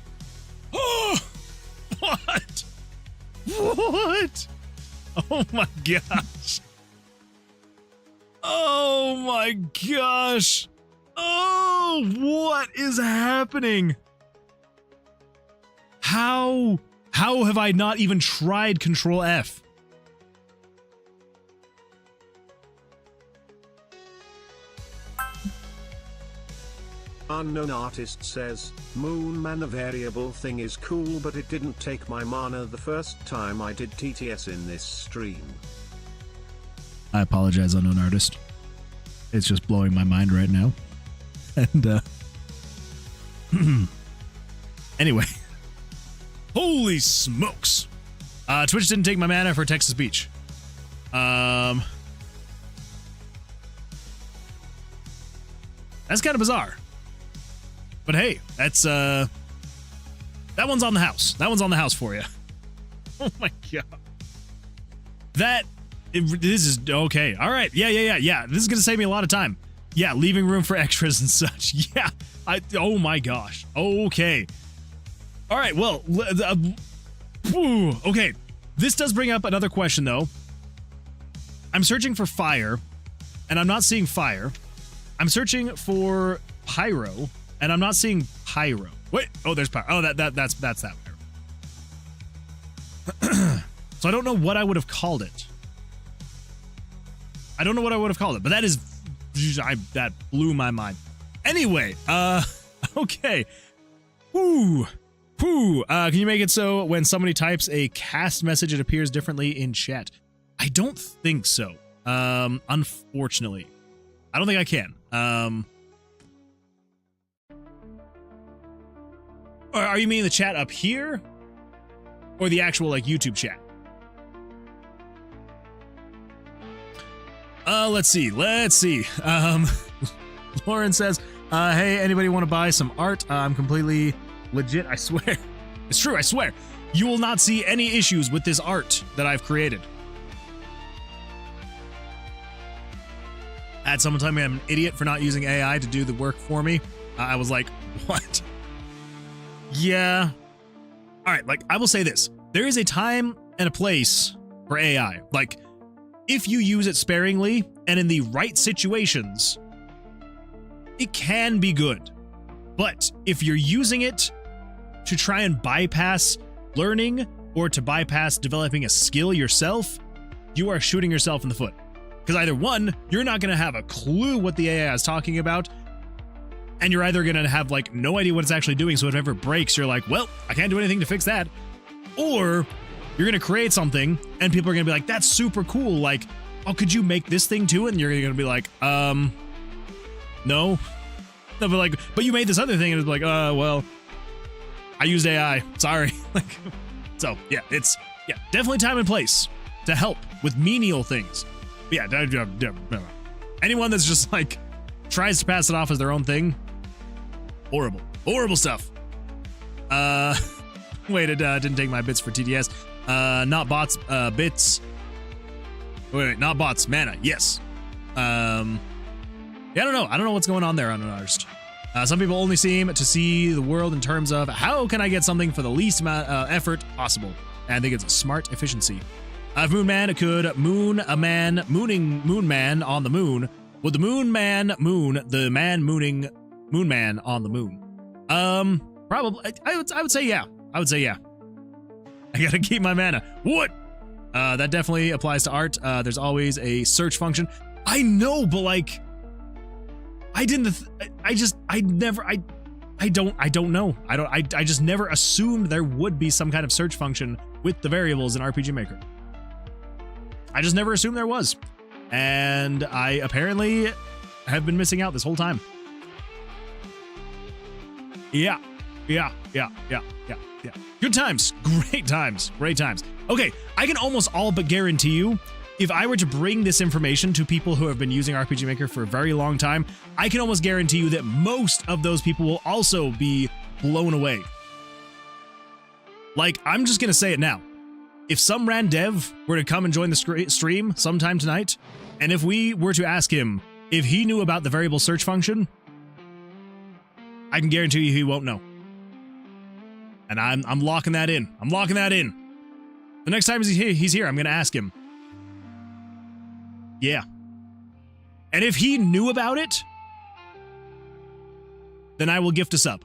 [SPEAKER 1] What? What? Oh my gosh. Oh my gosh. Oh, what is happening? How have I not even tried Control F?
[SPEAKER 2] Unknown artist says, Moon Man, a variable thing is cool, but it didn't take my mana the first time I did TTS in this stream.
[SPEAKER 1] I apologize, unknown artist. It's just blowing my mind right now. And, anyway. Holy smokes! Twitch didn't take my mana for Texas Beach. That's kind of bizarre. But hey, that's, that one's on the house. That one's on the house for you. Oh my god. This is, okay. Alright, yeah. This is gonna save me a lot of time. Yeah, leaving room for extras and such. Yeah, oh my gosh. Okay. Alright, well, okay. This does bring up another question, though. I'm searching for fire, and I'm not seeing fire. I'm searching for pyro, and I'm not seeing pyro. Wait, oh, there's pyro. Oh, that's that pyro. So I don't know what I would have called it. I don't know what I would have called it, but that is, that blew my mind. Anyway, okay. Woo. Can you make it so when somebody types a cast message, it appears differently in chat? I don't think so. Unfortunately. I don't think I can. Or are you meaning the chat up here? Or the actual, like, YouTube chat? Let's see. Lauren says, hey, anybody want to buy some art? I'm completely legit, I swear. It's true, I swear. You will not see any issues with this art that I've created. I had someone tell me I'm an idiot for not using AI to do the work for me. I was like, what? Yeah. All right, like, I will say this. There is a time and a place for AI. Like, if you use it sparingly and in the right situations, it can be good. But if you're using it to try and bypass learning or to bypass developing a skill yourself, you are shooting yourself in the foot. Because either one, you're not going to have a clue what the AI is talking about, and you're either going to have like no idea what it's actually doing, so if it ever breaks, you're like, well, I can't do anything to fix that. Or you're going to create something, and people are going to be like, that's super cool, like, oh, could you make this thing too? And you're going to be like, no. They'll be like, but you made this other thing, and it's like, well, I used AI, sorry. Like, so, yeah, it's, yeah, definitely time and place to help with menial things. But yeah, anyone that's just like tries to pass it off as their own thing, horrible stuff. Wait, it didn't take my bits for TDS. Not bots, bits. Wait, not bots, mana. Yes. Yeah, I don't know what's going on there on an artist. Some people only seem to see the world in terms of how can I get something for the least amount effort possible. And I think it's smart efficiency. If Moon Man could moon a man mooning Moon Man on the moon, would the Moon Man moon the man mooning Moon Man on the moon? Probably. I would say yeah. I would say yeah. I gotta keep my mana. What? That definitely applies to art. There's always a search function. I know, but like, I don't know. I just never assumed there would be some kind of search function with the variables in RPG Maker. I just never assumed there was. And I apparently have been missing out this whole time. Yeah. Good times. Great times. Okay, I can almost all but guarantee you, if I were to bring this information to people who have been using RPG Maker for a very long time, I can almost guarantee you that most of those people will also be blown away. Like, I'm just gonna say it now. If some rand dev were to come and join the stream sometime tonight, and if we were to ask him if he knew about the variable search function, I can guarantee you he won't know. And I'm locking that in. The next time he's here, I'm going to ask him. Yeah. And if he knew about it, then I will gift a sub.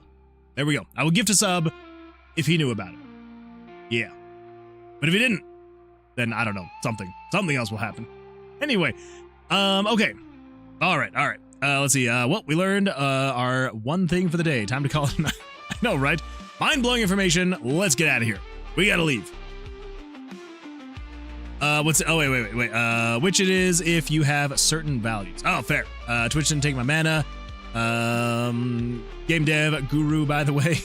[SPEAKER 1] There we go. I will gift a sub if he knew about it. Yeah. But if he didn't, then I don't know. Something else will happen. Anyway, okay. All right. Let's see. Well, we learned our one thing for the day. Time to call it a night. I know, right? Mind-blowing information. Let's get out of here. We gotta leave. Wait. Which it is if you have certain values. Oh, fair. Twitch didn't take my mana. Game dev guru, by the way.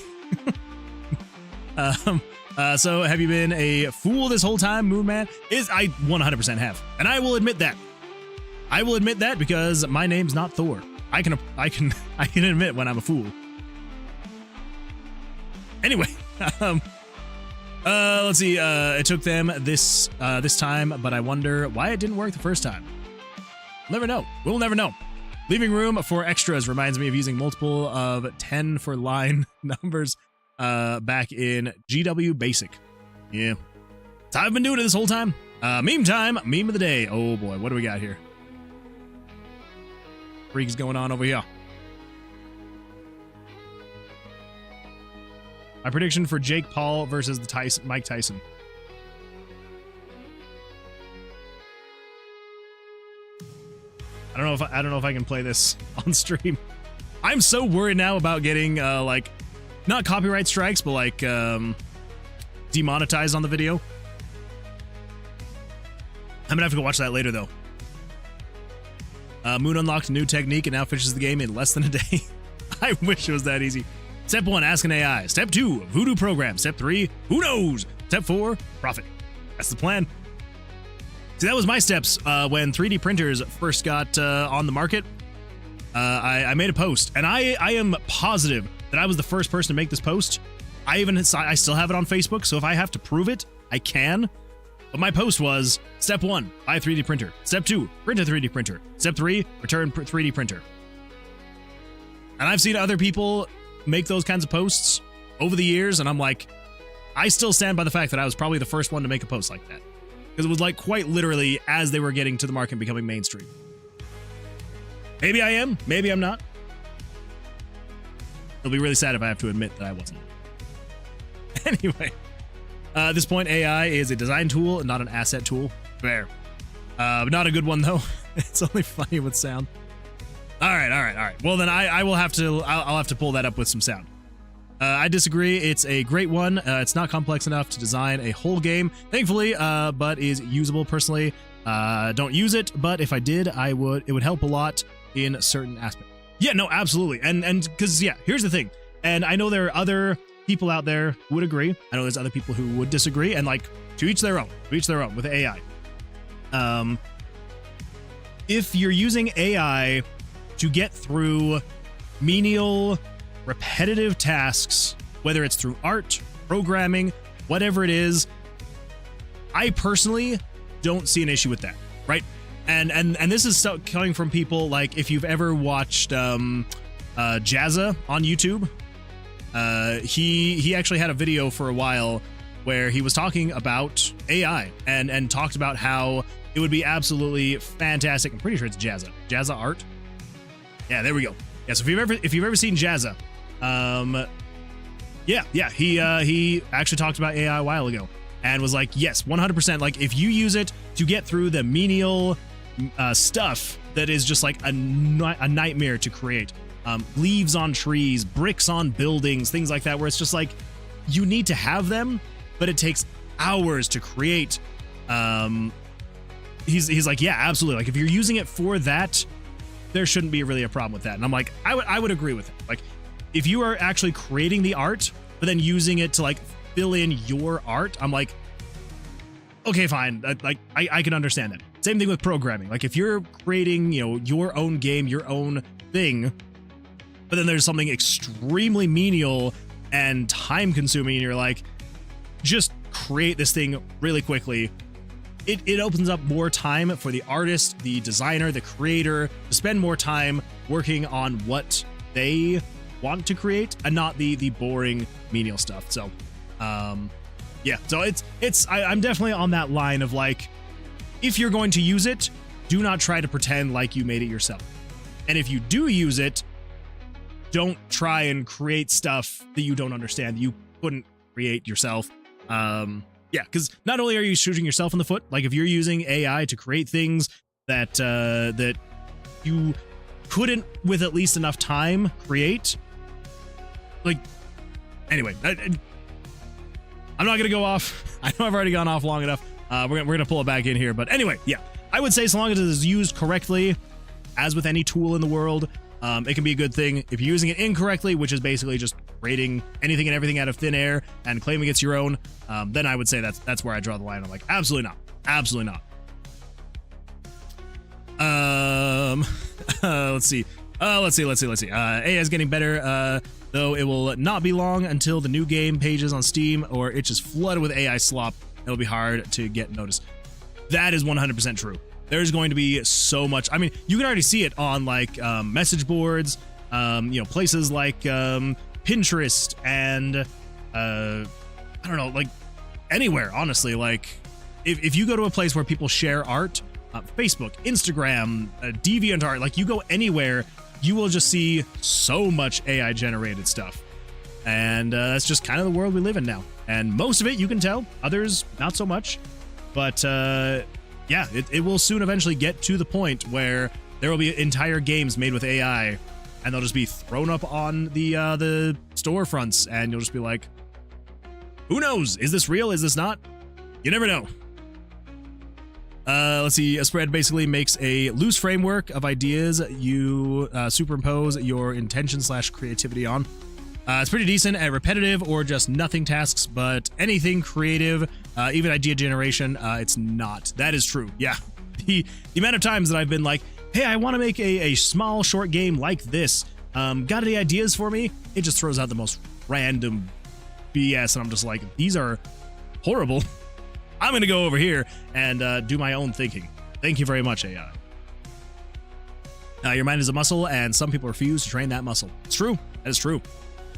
[SPEAKER 1] So have you been a fool this whole time, Moon Man? I 100% have. And I will admit that. Because my name's not Thor. I can admit when I'm a fool. Anyway, let's see. It took them this time, but I wonder why it didn't work the first time. We'll never know. We'll never know. Leaving room for extras reminds me of using multiple of 10 for line numbers back in GW Basic. Yeah. That's how I've been doing it this whole time. Meme time. Meme of the day. Oh boy, what do we got here? Freak's going on over here. My prediction for Jake Paul versus the Mike Tyson. know if I can play this on stream. I'm so worried now about getting like not copyright strikes, but like demonetized on the video. I'm gonna have to go watch that later though. Moon unlocked a new technique and now finishes the game in less than a day. I wish it was that easy. Step 1, ask an AI. Step 2, voodoo program. Step 3, who knows? Step 4, profit. That's the plan. See, that was my steps when 3D printers first got on the market. I made a post, and I am positive that I was the first person to make this post. I still have it on Facebook, so if I have to prove it, I can. But my post was, step 1, buy a 3D printer. Step 2, print a 3D printer. Step 3, return 3D printer. And I've seen other people make those kinds of posts over the years, and I'm like, I still stand by the fact that I was probably the first one to make a post like that. Because it was like quite literally as they were getting to the market and becoming mainstream. Maybe I am, maybe I'm not. It'll be really sad if I have to admit that I wasn't. Anyway, at this point, AI is a design tool and not an asset tool. Fair. Not a good one, though. It's only funny with sound. All right. Well, then I'll have to pull that up with some sound. I disagree. It's a great one. It's not complex enough to design a whole game, thankfully, but is usable personally. Don't use it, but if I did, it would help a lot in certain aspects. Yeah, no, absolutely. And because, yeah, here's the thing. And I know there are other people out there who would agree. I know there's other people who would disagree, and like, to each their own with AI. If you're using AI to get through menial, repetitive tasks, whether it's through art, programming, whatever it is, I personally don't see an issue with that, right? And this is coming from people like, if you've ever watched Jazza on YouTube, he actually had a video for a while where he was talking about AI and talked about how it would be absolutely fantastic. I'm pretty sure it's Jazza Art. Yeah, there we go. Yeah, so if you've ever seen Jazza, he actually talked about AI a while ago and was like, yes, 100%. Like, if you use it to get through the menial stuff that is just like a nightmare to create, leaves on trees, bricks on buildings, things like that, where it's just like, you need to have them, but it takes hours to create. He's like, yeah, absolutely. Like, if you're using it for that, there shouldn't be really a problem with that. And I'm like, I would agree with it. Like, if you are actually creating the art, but then using it to like fill in your art, I'm like, okay, fine. I can understand that. Same thing with programming. Like, if you're creating, your own game, your own thing, but then there's something extremely menial and time consuming, and you're like, just create this thing really quickly. It opens up more time for the artist, the designer, the creator to spend more time working on what they want to create and not the boring menial stuff. So, yeah, so I'm definitely on that line of like, if you're going to use it, do not try to pretend like you made it yourself. And if you do use it, don't try and create stuff that you don't understand, that you couldn't create yourself. Yeah, because not only are you shooting yourself in the foot, like if you're using AI to create things that that you couldn't, with at least enough time, create. Like, anyway, I'm not gonna go off. I know I've already gone off long enough. We're gonna pull it back in here, but anyway, yeah, I would say so long as it is used correctly, as with any tool in the world, it can be a good thing. If you're using it incorrectly, which is basically just creating anything and everything out of thin air and claiming it's your own, then I would say that's where I draw the line. I'm like, absolutely not. Absolutely not. Let's see. AI is getting better, though it will not be long until the new game pages on Steam or it's just flooded with AI slop. It'll be hard to get noticed. That is 100% true. There's going to be so much. I mean, you can already see it on like message boards, places like Pinterest and I don't know, like anywhere, honestly. Like if you go to a place where people share art, Facebook, Instagram, DeviantArt, like you go anywhere, you will just see so much AI generated stuff. And that's just kind of the world we live in now. And most of it you can tell, others not so much. But yeah, it will soon eventually get to the point where There will be entire games made with AI, and they'll just be thrown up on the storefronts, and you'll just be like, who knows? Is this real? Is this not? You never know. Let's see. A spread basically makes a loose framework of ideas you superimpose your intention/creativity on. It's pretty decent at repetitive or just nothing tasks, but anything creative, even idea generation, it's not. That is true. Yeah. The amount of times that I've been like, hey, I want to make a small short game like this. Got any ideas for me? It just throws out the most random BS, and I'm just like, these are horrible. I'm going to go over here and do my own thinking. Thank you very much, AI. Your mind is a muscle, and some people refuse to train that muscle. It's true. That is true.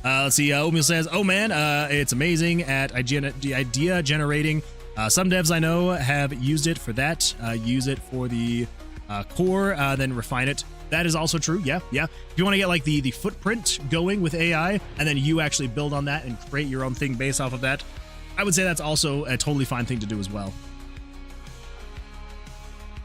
[SPEAKER 1] Let's see. Oatmeal says, oh man, it's amazing at idea generating. Some devs I know have used it for that. Use it for the core, then refine it. That is also true. Yeah. If you want to get like the footprint going with AI, and then you actually build on that and create your own thing based off of that, I would say that's also a totally fine thing to do as well.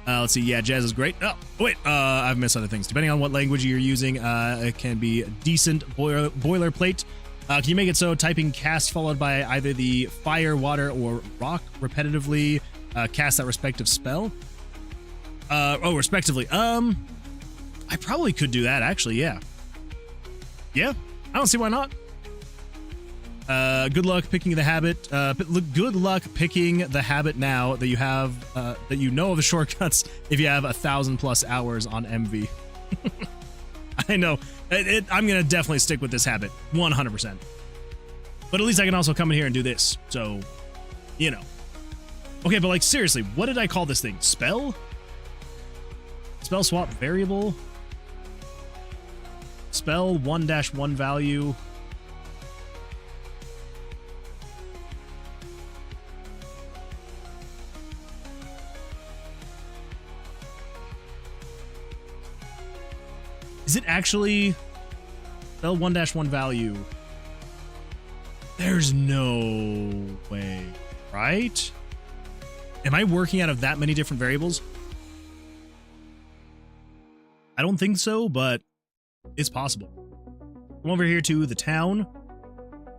[SPEAKER 1] Let's see. Yeah, Jazz is great. Oh, wait. I've missed other things. Depending on what language you're using, it can be decent boilerplate. Can you make it so typing cast followed by either the fire, water, or rock repetitively cast that respective spell? Respectively. I probably could do that, actually. Yeah. I don't see why not. Good luck picking the habit. Good luck picking the habit now that you have that you know of the shortcuts. If you have 1,000+ hours on MV, I know I'm gonna definitely stick with this habit 100%. But at least I can also come in here and do this. So, you know. Okay, but like seriously, what did I call this thing? Spell? Spell swap variable? Spell 1-1 value. Is it actually spell 1-1 value? There's no way, right? Am I working out of that many different variables? I don't think so, but it's possible. Come over here to the town.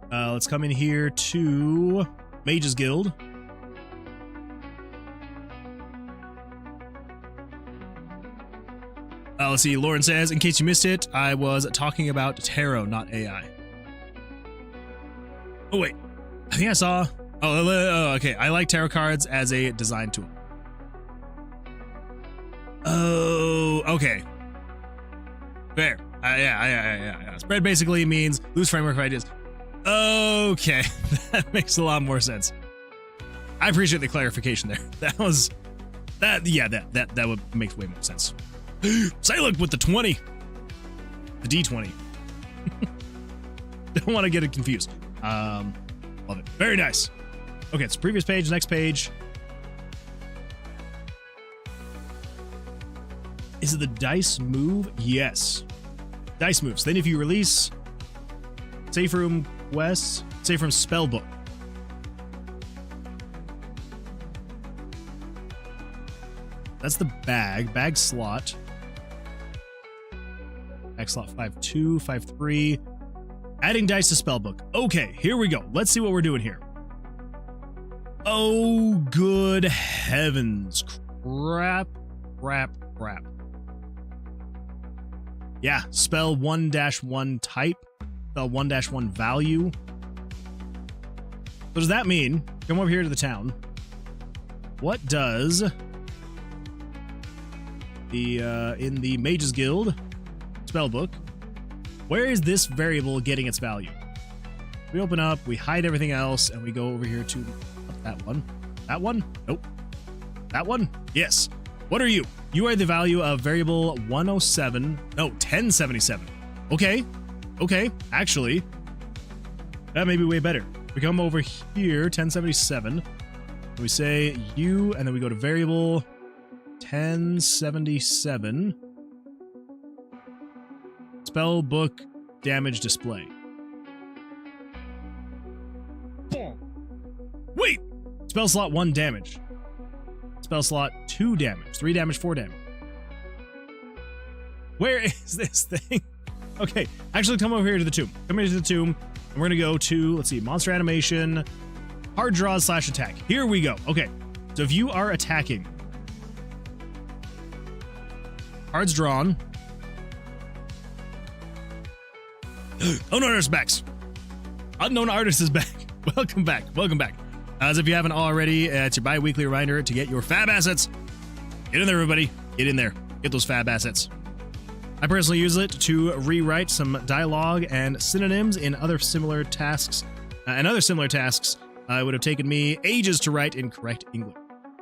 [SPEAKER 1] Let's come in here to Mage's Guild. Let's see. Lauren says, in case you missed it, I was talking about tarot, not AI. Oh, wait. I think I saw... Oh, okay. I like tarot cards as a design tool. Oh, okay. Fair. Yeah. Spread basically means loose framework of ideas. Okay. That makes a lot more sense. I appreciate the clarification there. That was... That would make way more sense. Silent with the 20. The D20. Don't want to get it confused. Love it. Very nice. Okay, it's previous page, next page. Is it the dice move? Yes. Dice moves. Then if you release Safe Room Quest, Safe Room Spellbook. That's the bag slot. Bag slot 5-2, 5-3. Adding dice to spellbook. Okay, here we go. Let's see what we're doing here. Oh, good heavens. Crap. Yeah, spell 1-1 type. Spell 1-1 value. What does that mean? Come over here to the town. What does the in the Mage's Guild spellbook, where is this variable getting its value? We open up, we hide everything else, and we go over here to that one. That one? Nope. That one? Yes. What are you? You are the value of variable 1077. Okay. Actually, that may be way better. We come over here, 1077. We say you, and then we go to variable 1077. Spellbook damage display. Wait! Spell slot 1 damage. Spell slot 2 damage. 3 damage, 4 damage. Where is this thing? Okay, actually come over here to the tomb. Come here to the tomb, and we're gonna go to, let's see, monster animation, hard draws / attack. Here we go. Okay, so if you are attacking, cards drawn. Unknown artist backs. Unknown artist is back. Welcome back. Welcome back. As if you haven't already, it's your bi-weekly reminder to get your fab assets. Get in there, everybody. Get in there. Get those fab assets. I personally use it to rewrite some dialogue and synonyms in other similar tasks. It would have taken me ages to write in correct English.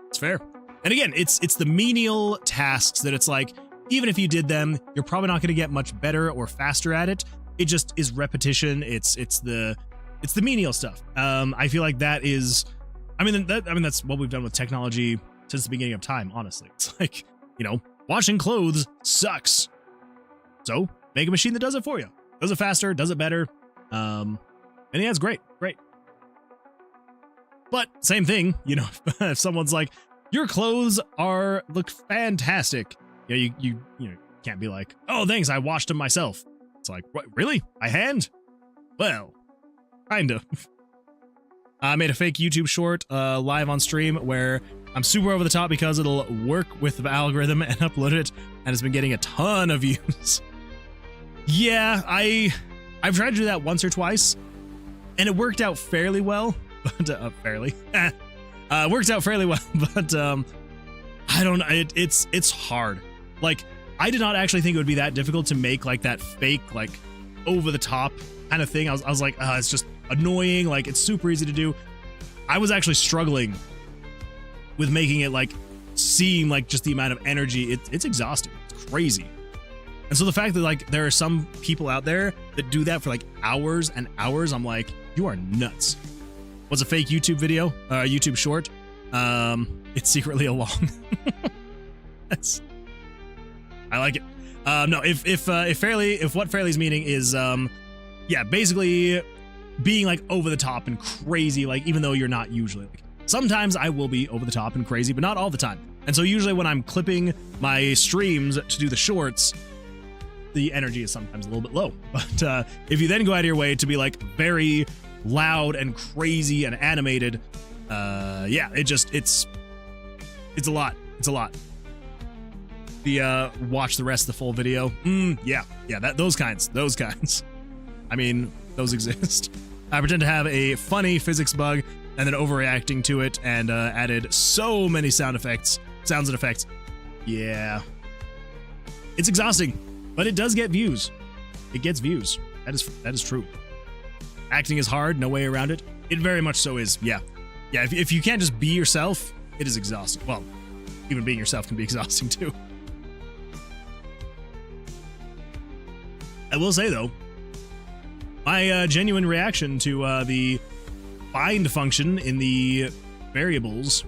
[SPEAKER 1] It's fair. And again, it's the menial tasks that it's like, even if you did them, you're probably not going to get much better or faster at it. It just is repetition. It's the menial stuff. I feel like that is, that's what we've done with technology since the beginning of time. Honestly, it's like, washing clothes sucks. So make a machine that does it for you. Does it faster, does it better. And yeah, it's great. But same thing, if someone's like, your clothes look fantastic. You can't be like, oh, thanks, I washed them myself. It's like, what, really? By hand? Well, kind of. I made a fake YouTube short live on stream where I'm super over the top because it'll work with the algorithm and upload it, and it's been getting a ton of views. Yeah, I've tried to do that once or twice, and it worked out fairly well. But worked out fairly well, but I don't know. It's hard. Like, I did not actually think it would be that difficult to make like that fake, like over the top kind of thing. I was like, it's just annoying. Like, it's super easy to do. I was actually struggling with making it like seem like just the amount of energy. It's exhausting. It's crazy. And so the fact that like there are some people out there that do that for like hours and hours, I'm like, you are nuts. What's a fake YouTube video? YouTube short. It's secretly a long. I like it. No, if what Fairly's meaning is, basically being like over the top and crazy, like even though you're not usually. Like, sometimes I will be over the top and crazy, but not all the time. And so usually when I'm clipping my streams to do the shorts, the energy is sometimes a little bit low. But if you then go out of your way to be like very loud and crazy and animated, it's a lot. It's a lot. The watch the rest of the full video. Those kinds. I mean, those exist. I pretend to have a funny physics bug and then overreacting to it and added so many sounds and effects. Yeah. It's exhausting, but it does get views. It gets views. That is true. Acting is hard, no way around it. It very much so is. Yeah. If you can't just be yourself, it is exhausting. Well, even being yourself can be exhausting too. I will say though, my genuine reaction to the bind function in the variables,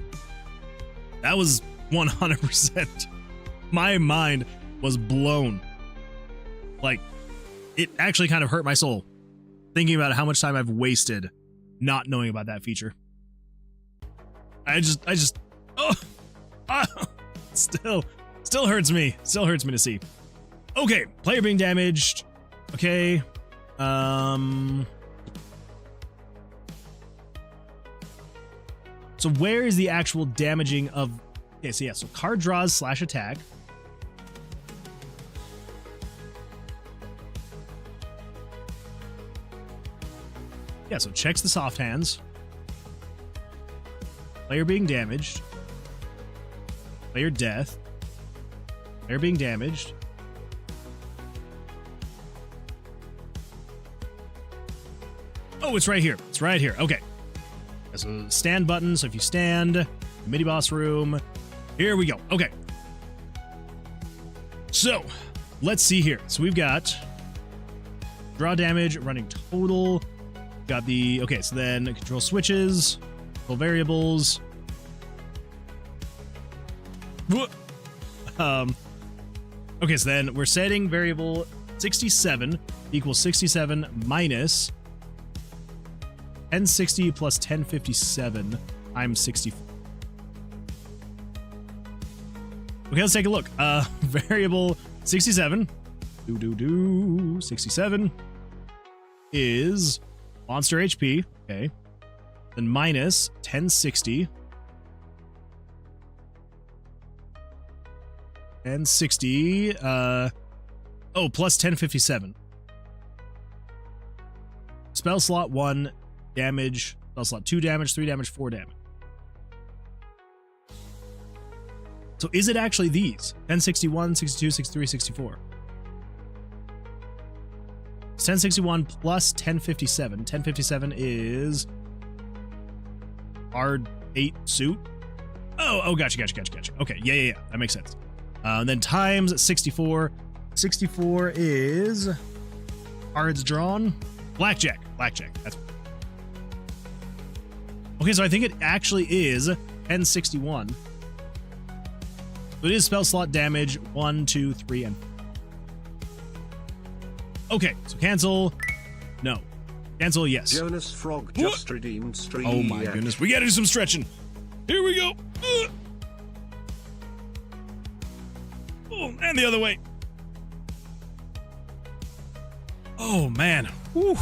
[SPEAKER 1] that was 100%. My mind was blown. Like, it actually kind of hurt my soul thinking about how much time I've wasted not knowing about that feature. Still hurts me. Still hurts me to see. Okay, player being damaged. Okay. So where is the actual damaging of... Okay, so yeah, so card draws / attack. Yeah, so checks the soft hands. Player being damaged. Player death. Player being damaged. Oh, it's right here. It's right here. Okay. There's a stand button, so if you stand, mini boss room. Here we go. Okay. So, let's see here. So we've got draw damage, running total. Got the, okay, so then control switches, control variables. Okay, so then we're setting variable 67 equals 67 minus 1060 plus 1057 times 64. Okay, let's take a look. Variable 67 67 is monster HP. Okay. Then minus 1060. 1060. Plus 1057. Spell slot 1 damage. Spell slot 2 damage, 3 damage, 4 damage. So is it actually these? 1061, 62, 63, 64. It's 1061 plus 1057. 1057 is R8 suit. Oh, gotcha. Okay, yeah. That makes sense. Then times 64. 64 is cards drawn. Blackjack. That's okay. So I think it actually is 1061. So it is spell slot damage 1, 2, 3, and 4. Okay, so cancel. No. Cancel, yes.
[SPEAKER 2] Jonas Frog just redeemed stream.
[SPEAKER 1] Oh my goodness. We gotta do some stretching. Here we go. Oh, and the other way. Oh, man. Whew.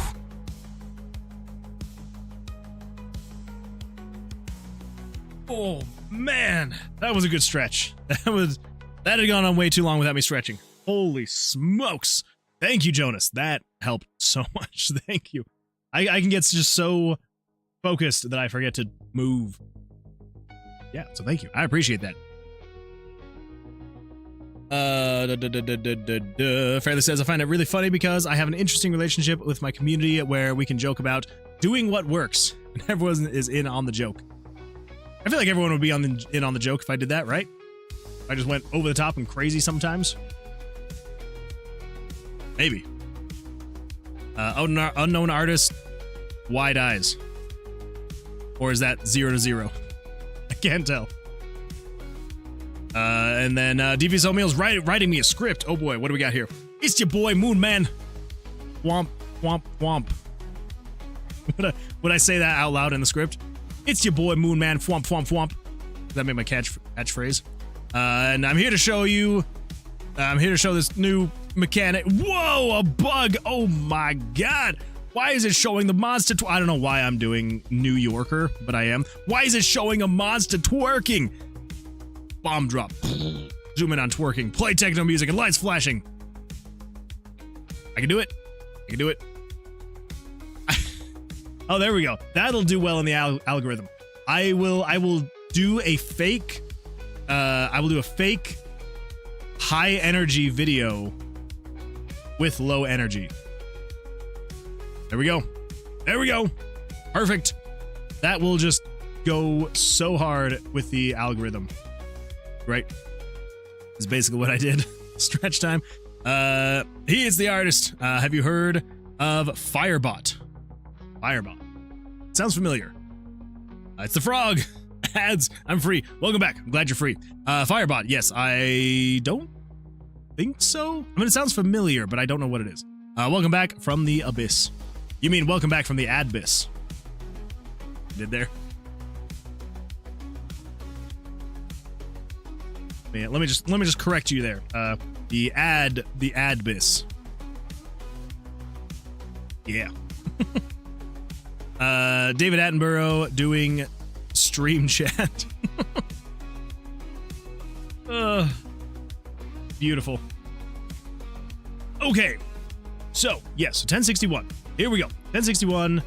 [SPEAKER 1] Oh, man. That was a good stretch. That had gone on way too long without me stretching. Holy smokes. Thank you, Jonas. That helped so much. Thank you. I can get just so focused that I forget to move. Yeah, so thank you. I appreciate that. Fairly says, I find it really funny because I have an interesting relationship with my community where we can joke about doing what works, and everyone is in on the joke. I feel like everyone would be in on the joke if I did that, right? If I just went over the top and crazy sometimes. Maybe. Unknown artist, wide eyes. Or is that 0 to 0? I can't tell. And then Devious Oatmeal's writing me a script. Oh boy, what do we got here? It's your boy Moon Man. Womp, womp, womp. Would I say that out loud in the script? It's your boy Moon Man. Womp, womp, womp. Does that make my catchphrase? And I'm here to show you. I'm here to show this new mechanic. Whoa, a bug. Oh my god. Why is it showing the monster? I don't know why I'm doing New Yorker, but I am. Why is it showing a monster twerking? Bomb drop. Zoom in on twerking. Play techno music and lights flashing. I can do it. I can do it. Oh, there we go. That'll do well in the algorithm. I will do a fake. I will do a fake high energy video with low energy. There we go. There we go. Perfect. That will just go so hard with the algorithm. Right? Is basically what I did. Stretch time. He is the artist. Have you heard of Firebot? Firebot. Sounds familiar. It's the frog. Ads. I'm free. Welcome back. I'm glad you're free. Firebot. Yes, I don't think so. I mean, it sounds familiar, but I don't know what it is. Welcome back from the abyss. You mean welcome back from the adbiss? Did there? Yeah, let me just correct you there. The adbiss. Yeah. David Attenborough doing stream chat. Beautiful. Okay. So, yes, 1061. Here we go. 1061.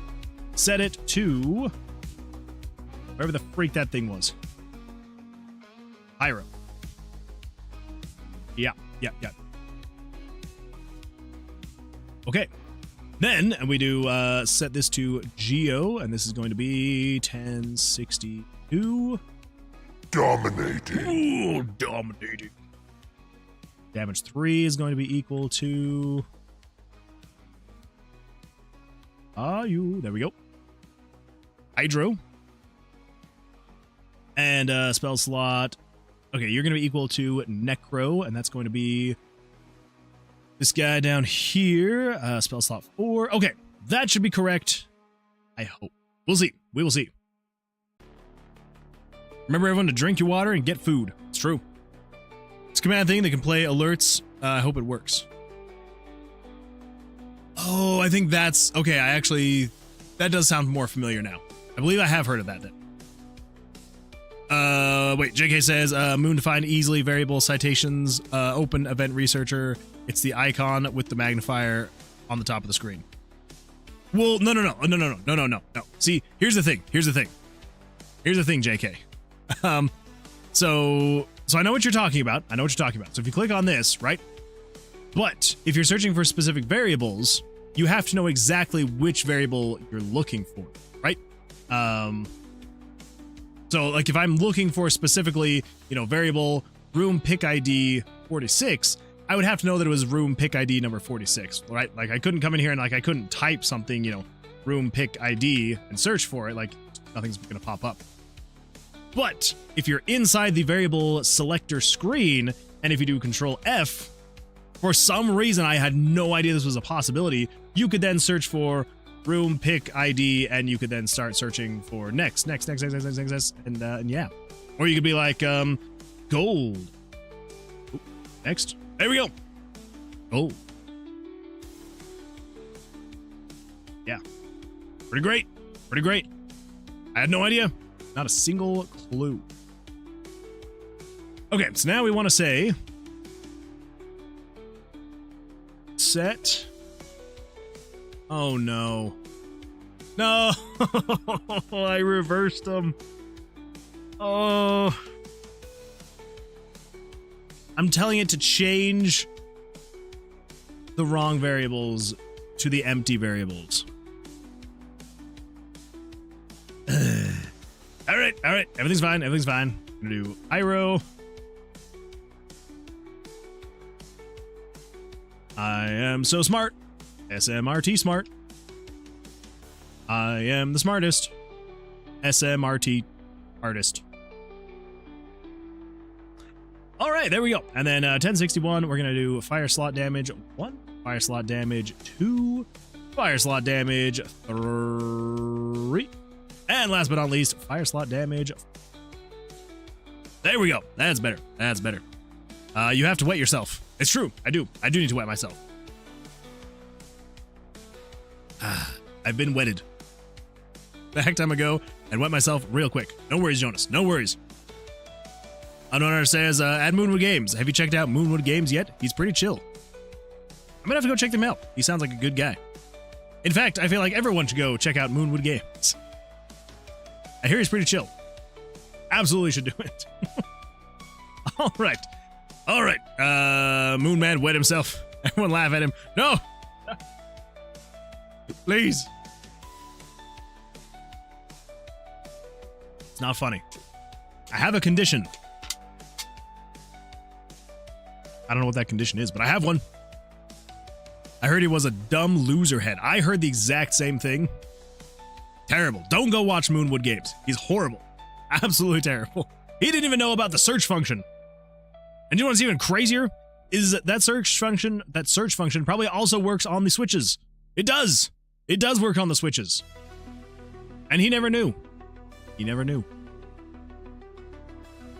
[SPEAKER 1] Set it to wherever the freak that thing was. Pyro. Yeah. Okay. Then we do set this to Geo, and this is going to be 1062.
[SPEAKER 3] Dominating.
[SPEAKER 1] Ooh, dominating. Damage 3 is going to be equal to... there we go. Hydro. And spell slot. Okay, you're going to be equal to Necro, and that's going to be this guy down here. Spell slot 4. Okay, that should be correct. I hope. We'll see. We will see. Remember, everyone, to drink your water and get food. It's true. It's a command thing that can play alerts. I hope it works. Oh, I think that's okay. That does sound more familiar now. I believe I have heard of that then. Wait, JK says, Moon defined easily variable citations, open event researcher. It's the icon with the magnifier on the top of the screen. Well, no. See, here's the thing, JK. So I know what you're talking about. So if you click on this, right? But if you're searching for specific variables, you have to know exactly which variable you're looking for, right? So like if I'm looking for specifically, variable room pick ID 46, I would have to know that it was room pick ID number 46, right? Like I couldn't come in here and I couldn't type something, room pick ID and search for it. Like nothing's going to pop up. But if you're inside the variable selector screen, and if you do Control F, for some reason I had no idea this was a possibility, you could then search for room pick ID, and you could then start searching for next, and yeah. Or you could be like, gold. Ooh, next. There we go. Gold. Yeah. Pretty great. I had no idea. Not a single clue. Okay, so now we want to say set. Oh no. No. I reversed them. Oh. I'm telling it to change the wrong variables to the empty variables. All right. Everything's fine. I'm gonna do Pyro. I am so smart. SMRT smart. I am the smartest. SMRT artist. All right, there we go. And then 1061, we're gonna do fire slot damage 1, fire slot damage 2, fire slot damage 3, and last but not least, fire slot damage. There we go. That's better. You have to wet yourself. It's true. I do need to wet myself. I've been wetted. Back time ago and wet myself real quick. No worries, Jonas. No worries. Unknown says, add Moonwood Games. Have you checked out Moonwood Games yet? He's pretty chill. I'm gonna have to go check them out. He sounds like a good guy. In fact, I feel like everyone should go check out Moonwood Games. I hear he's pretty chill. Absolutely should do it. All right. Moonman wet himself. Everyone laugh at him. No! Please. It's not funny. I have a condition. I don't know what that condition is, but I have one. I heard he was a dumb loser head. I heard the exact same thing. Terrible. Don't go watch Moonwood Games. He's horrible. Absolutely terrible. He didn't even know about the search function. And you know what's even crazier? Is that search function probably also works on the switches. It does. It does work on the switches. And he never knew.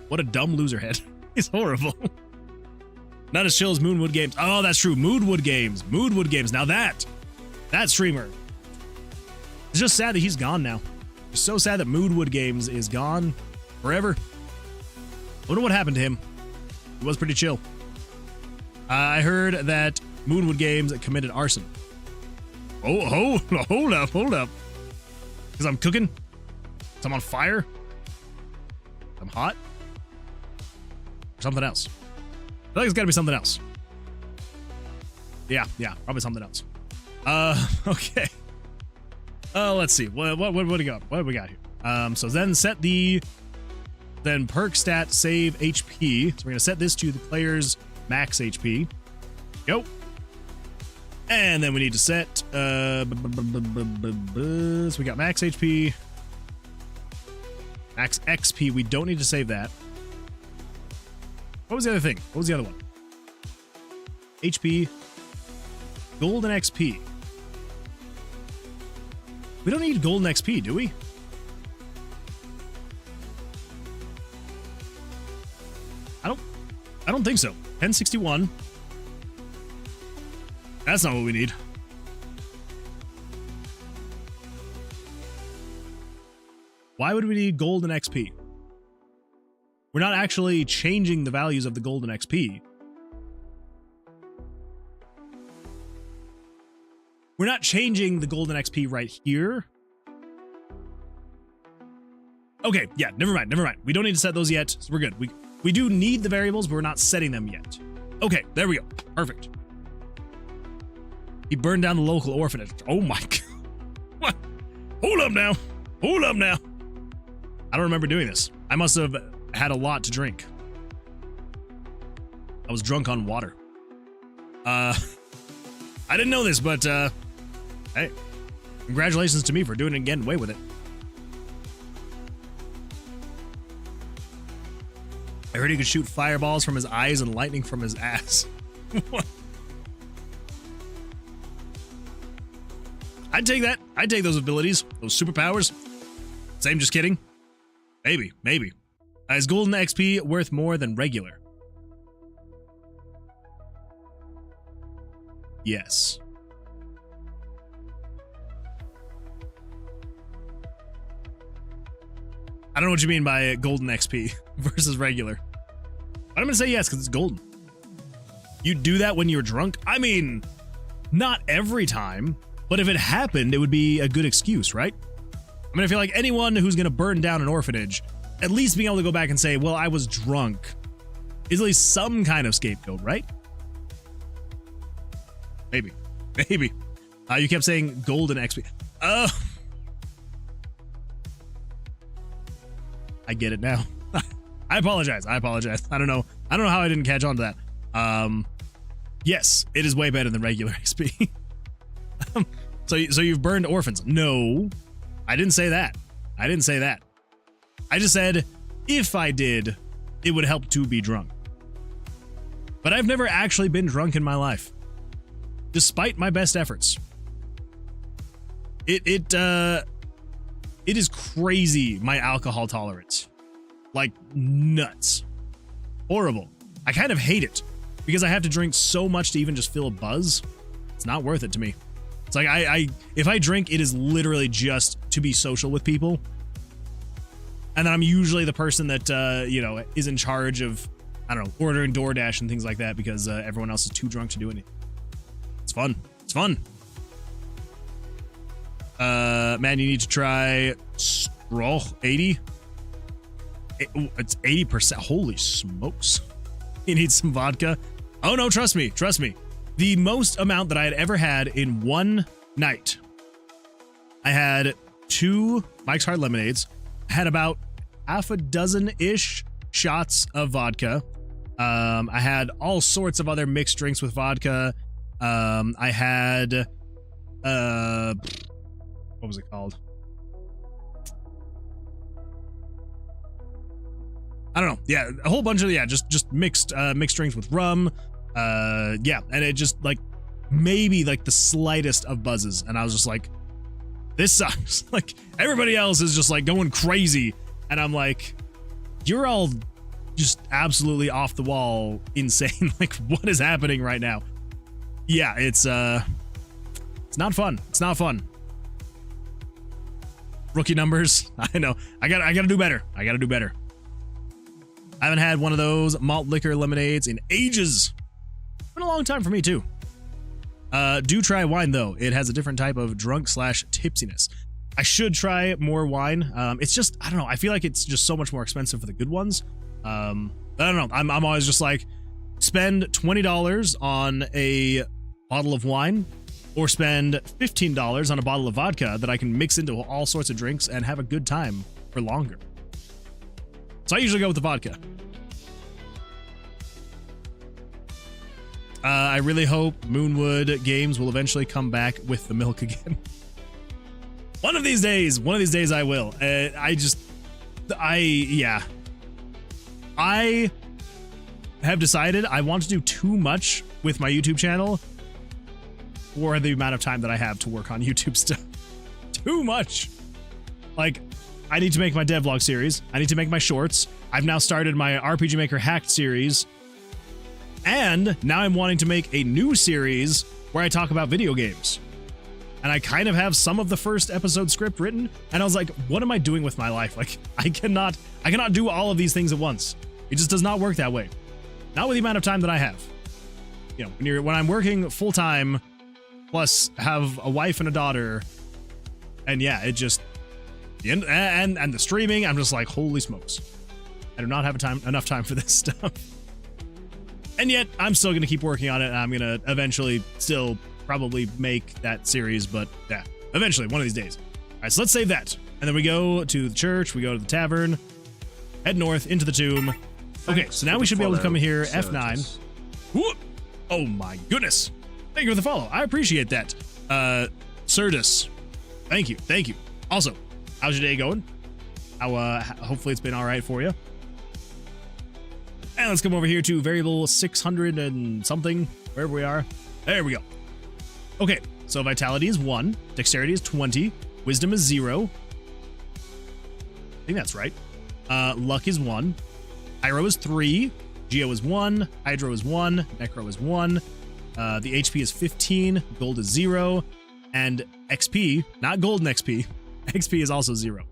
[SPEAKER 1] What a dumb loser head. He's horrible. Not as chill as Moonwood Games. Oh, that's true. Moonwood Games. Now that streamer. It's just sad that he's gone now. It's so sad that Moonwood Games is gone forever. I wonder what happened to him. He was pretty chill. I heard that Moonwood Games committed arson. Oh, hold up. Because I'm cooking? Because I'm on fire? I'm hot? Or something else? I think it's gotta be something else. Yeah, probably something else. Okay. Let's see. What do we got? What do we got here? So then set the perk stat save HP. So we're gonna set this to the player's max HP. Go. And then we need to set so we got max HP, max XP. We don't need to save that. What was the other thing? What was the other one? HP, golden XP. We don't need golden XP, do we? I don't think so. 1061. That's not what we need. Why would we need gold and XP? We're not actually changing the values of the gold and XP. We're not changing the gold and XP right here. Okay, yeah, never mind. We don't need to set those yet, so we're good. We do need the variables, but we're not setting them yet. Okay, there we go. Perfect. He burned down the local orphanage. Oh my god. What? Hold up now. Hold up now. I don't remember doing this. I must have had a lot to drink. I was drunk on water. I didn't know this, but hey, congratulations to me for doing it again. Away with it. I heard he could shoot fireballs from his eyes and lightning from his ass. What? I'd take that. I'd take those abilities, those superpowers. Same, just kidding. Maybe. Is golden XP worth more than regular? Yes. I don't know what you mean by golden XP versus regular. But I'm going to say yes because it's golden. You do that when you're drunk? I mean, not every time, but if it happened, it would be a good excuse, right? I mean, I feel like anyone who's going to burn down an orphanage, at least being able to go back and say, well, I was drunk, is at least some kind of scapegoat, right? Maybe. You kept saying golden XP. I get it now. I apologize. I don't know how I didn't catch on to that. Yes, it is way better than regular XP. So you've burned orphans. No, I didn't say that. I just said if I did, it would help to be drunk. But I've never actually been drunk in my life, despite my best efforts. It is crazy, my alcohol tolerance. Like nuts. Horrible. I kind of hate it because I have to drink so much to even just feel a buzz. It's not worth it to me. It's like if I drink, it is literally just to be social with people. And then I'm usually the person that, is in charge of, I don't know, ordering DoorDash and things like that because everyone else is too drunk to do anything. It's fun. Man, you need to try Straw 80. It's 80%. Holy smokes. You need some vodka. Oh no, trust me. The most amount that I had ever had in one night, I had 2 Mike's Hard Lemonades, had about half a dozen-ish shots of vodka. I had all sorts of other mixed drinks with vodka. I had, what was it called? I don't know. Yeah, a whole bunch of, just mixed drinks with rum. And it just like maybe like the slightest of buzzes. And I was just like, this sucks. Like everybody else is just like going crazy. And I'm like, you're all just absolutely off the wall insane. Like what is happening right now? Yeah, it's not fun. It's not fun. Rookie numbers. I know. I gotta do better. I haven't had one of those malt liquor lemonades in ages. It's been a long time for me too. Do try wine though. It has a different type of drunk/tipsiness. I should try more wine. It's just, I don't know. I feel like it's just so much more expensive for the good ones. I don't know. I'm always just like, spend $20 on a bottle of wine or spend $15 on a bottle of vodka that I can mix into all sorts of drinks and have a good time for longer. So I usually go with the vodka. I really hope Moonwood Games will eventually come back with the milk again. One of these days I will. I have decided I want to do too much with my YouTube channel for the amount of time that I have to work on YouTube stuff. Too much. Like, I need to make my devlog series. I need to make my shorts. I've now started my RPG Maker Hacked series. And now I'm wanting to make a new series where I talk about video games. and I kind of have some of the first episode script written, and I was like, what am I doing with my life? Like, I cannot do all of these things at once. It just does not work that way. Not with the amount of time that I have. You know, when I'm working full time, plus have a wife and a daughter, and yeah, it just and the streaming, I'm just like, holy smokes. I do not have enough time for this stuff. And yet, I'm still going to keep working on it, and I'm going to eventually still probably make that series, but yeah, eventually, one of these days. All right, so let's save that. And then we go to the church, we go to the tavern, head north into the tomb. Okay, so now we should be able to come in here, F9. Whoop. Oh my goodness. Thank you for the follow. I appreciate that. Certus. Thank you. Also, how's your day going? Hopefully it's been all right for you. And let's come over here to variable 600 and something, wherever we are. There we go. Okay, so vitality is 1, dexterity is 20, wisdom is 0. I think that's right. Luck is 1, pyro is 3, geo is 1, hydro is 1, necro is 1, the HP is 15, gold is 0, and XP, not golden XP, XP is also 0.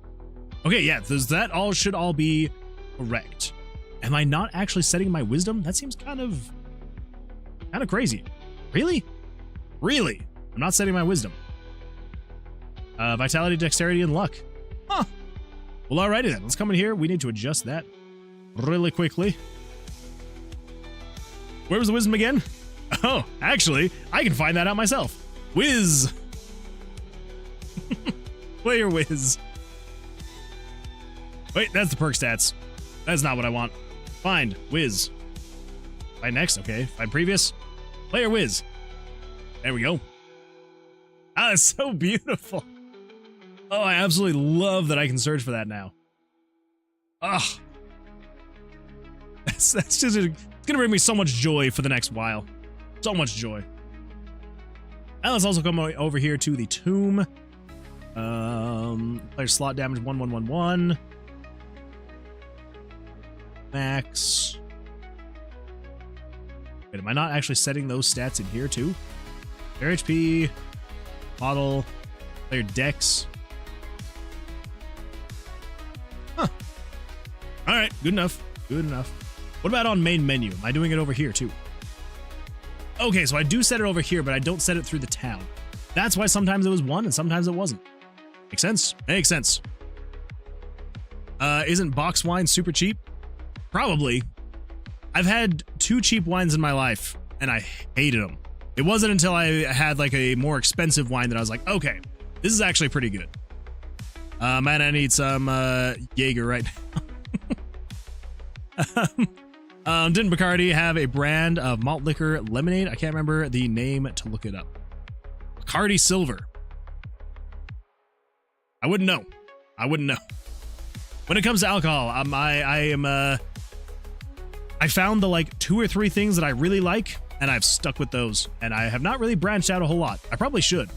[SPEAKER 1] Okay, yeah, that all should all be correct. Am I not actually setting my wisdom? That seems kind of crazy. Really? I'm not setting my wisdom. Vitality, dexterity, and luck. Huh. Well, alrighty then. Let's come in here. We need to adjust that really quickly. Where was the wisdom again? Oh, actually, I can find that out myself. Whiz. Player whiz. Wait, that's the perk stats. That's not what I want. Find whiz. Find next. Okay. Find previous. Player whiz. There we go. Ah, that's so beautiful. Oh, I absolutely love that I can search for that now. Ugh. That's just, it's gonna bring me so much joy for the next while. So much joy. And let's also come over here to the tomb. Player slot damage 1111. Max. Wait, am I not actually setting those stats in here too? Player HP, model, player dex. Huh. Alright, good enough. Good enough. What about on main menu? Am I doing it over here too? Okay, so I do set it over here, but I don't set it through the town. That's why sometimes it was 1 and sometimes it wasn't. Makes sense? Makes sense. Isn't box wine super cheap? Probably. I've had 2 cheap wines in my life, and I hated them. It wasn't until I had like a more expensive wine that I was like, okay, this is actually pretty good. Man, I need some Jaeger right now. Didn't Bacardi have a brand of malt liquor lemonade? I can't remember the name to look it up. Bacardi Silver. I wouldn't know. When it comes to alcohol, I found the like 2 or 3 things that I really like, and I've stuck with those, and I have not really branched out a whole lot. I probably should.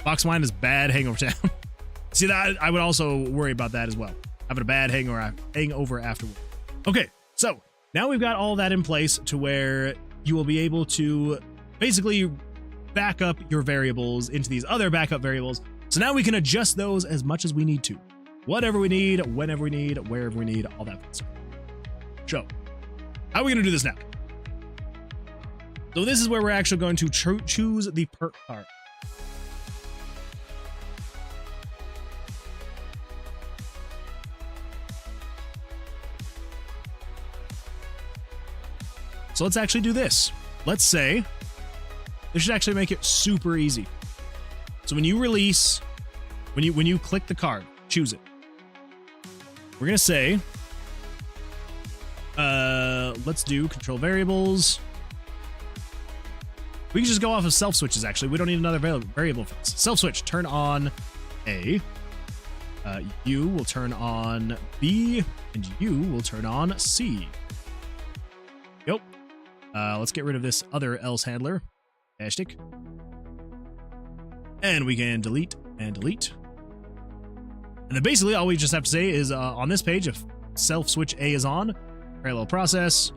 [SPEAKER 1] Box wine is bad hangover town. See, that I would also worry about that as well. Having a bad hangover afterward. Okay, so now we've got all that in place to where you will be able to basically back up your variables into these other backup variables. So now we can adjust those as much as we need to. Whatever we need, whenever we need, wherever we need, all that fun stuff. So, how are we going to do this now? So this is where we're actually going to choose the perk card. So let's actually do this. Let's say, this should actually make it super easy. So when you release, when you click the card, choose it. We're going to say, let's do control variables. We can just go off of self switches, actually. We don't need another variable for this. Self switch, turn on A. U will turn on B, and U will turn on C. Yep. Let's get rid of this other else handler. Hashtag. And we can delete and delete. And then basically all we just have to say is on this page, if self switch A is on, parallel process.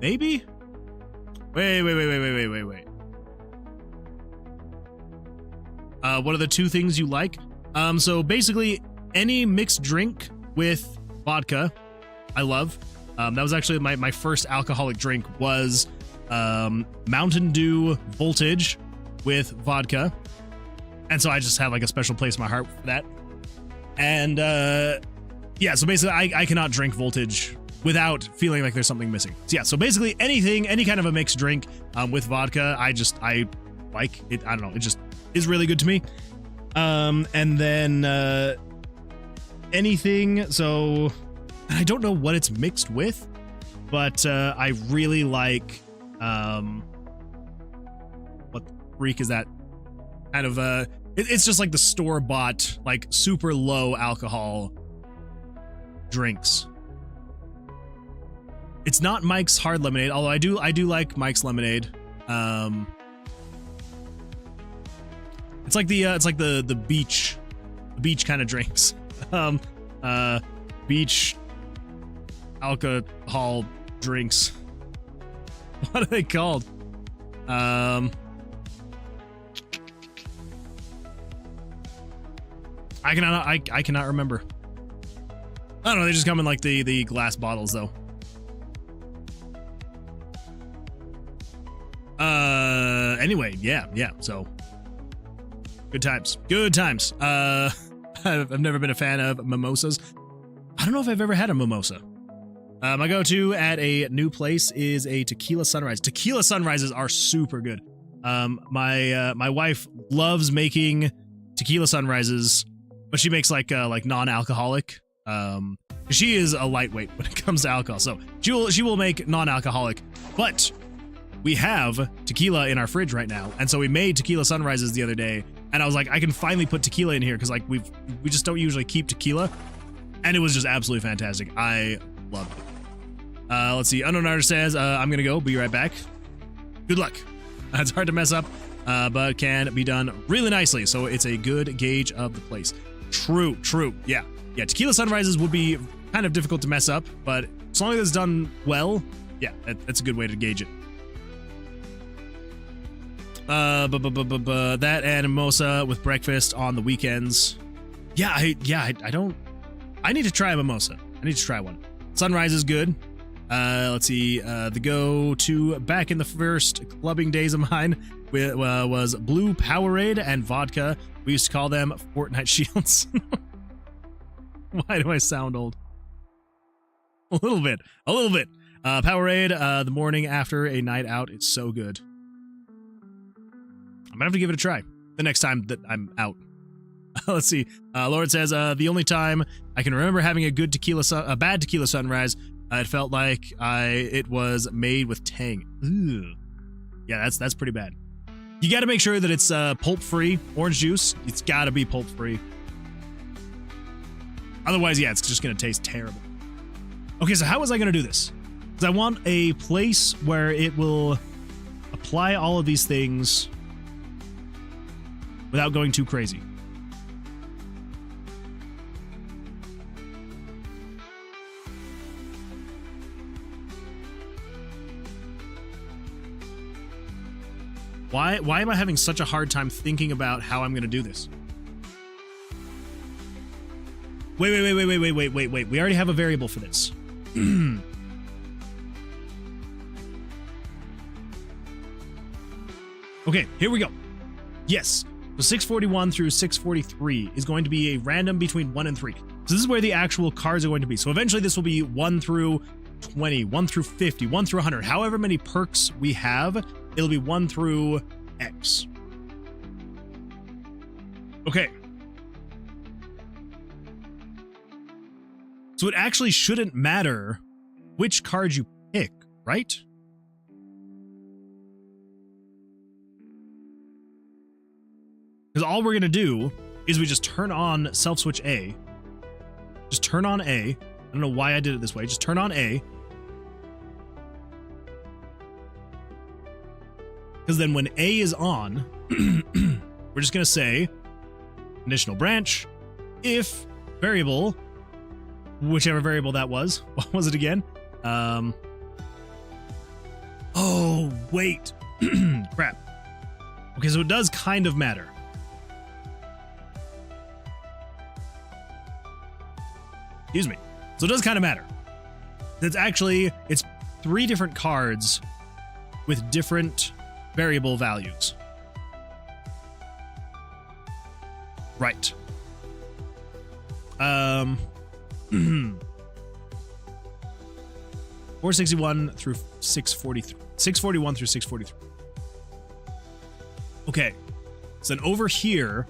[SPEAKER 1] maybe? Wait. What are the two things you like? So basically, any mixed drink with vodka, I love. That was actually my first alcoholic drink was Mountain Dew Voltage with vodka. And so I just have like a special place in my heart for that. And yeah, so basically I cannot drink Voltage without feeling like there's something missing. So yeah, so basically anything, any kind of a mixed drink with vodka, I like it. I don't know, it just is really good to me. And then anything, so I don't know what it's mixed with, but I really like what the freak is that? Kind of it's just like the store-bought, like super low alcohol drinks. It's not Mike's Hard Lemonade, although I do like Mike's Lemonade. It's like the beach kind of drinks. Beach alcohol drinks. What are they called? I cannot remember. I don't know, they just come in like the glass bottles though. Anyway, yeah, so good times. I've never been a fan of mimosas. I don't know if I've ever had a mimosa. My go-to at a new place is a tequila sunrise. Tequila sunrises are super good. My wife loves making tequila sunrises, but she makes like non-alcoholic. She is a lightweight when it comes to alcohol, so she will make non-alcoholic. But we have tequila in our fridge right now, and so we made tequila sunrises the other day. And I was like, I can finally put tequila in here because like we just don't usually keep tequila, and it was just absolutely fantastic. I loved it. Let's see. Unknown Artist says, I'm gonna go. Be right back. Good luck. It's hard to mess up, but can be done really nicely. So it's a good gauge of the place. True. Yeah. Tequila sunrises would be kind of difficult to mess up, but as long as it's done well, yeah, that's a good way to gauge it. That and mimosa with breakfast on the weekends. I need to try a mimosa. I need to try one. Sunrise is good. Let's see. The go-to back in the first clubbing days of mine was Blue Powerade and vodka. We used to call them Fortnite shields. Why do I sound old? A little bit. Powerade, the morning after a night out. It's so good. I'm gonna have to give it a try the next time that I'm out. Let's see. Lauren says, the only time I can remember having a bad tequila sunrise, it felt like it was made with tang. Ooh. Yeah, that's pretty bad. You got to make sure that it's pulp-free orange juice. It's got to be pulp-free. Otherwise, yeah, it's just gonna taste terrible. Okay, so how was I gonna do this? Because I want a place where it will apply all of these things without going too crazy. Why am I having such a hard time thinking about how I'm going to do this? Wait. We already have a variable for this. Okay, here we go. Yes. So 641 through 643 is going to be a random between 1 and 3. So this is where the actual cards are going to be. So eventually this will be 1 through 20, 1 through 50, 1 through 100. However many perks we have, it'll be 1 through X. Okay. So it actually shouldn't matter which card you pick, right? Because all we're going to do is we just turn on self-switch A. Just turn on A. I don't know why I did it this way. Just turn on A. Because then when A is on, we're just going to say conditional branch if variable, whichever variable that was. What was it again? Oh, wait. Crap. Okay, so it does kind of matter. Excuse me. So it does kind of matter. It's 3 different cards with different variable values. Right. 461 through 643. 641 through 643. Okay. So then over here,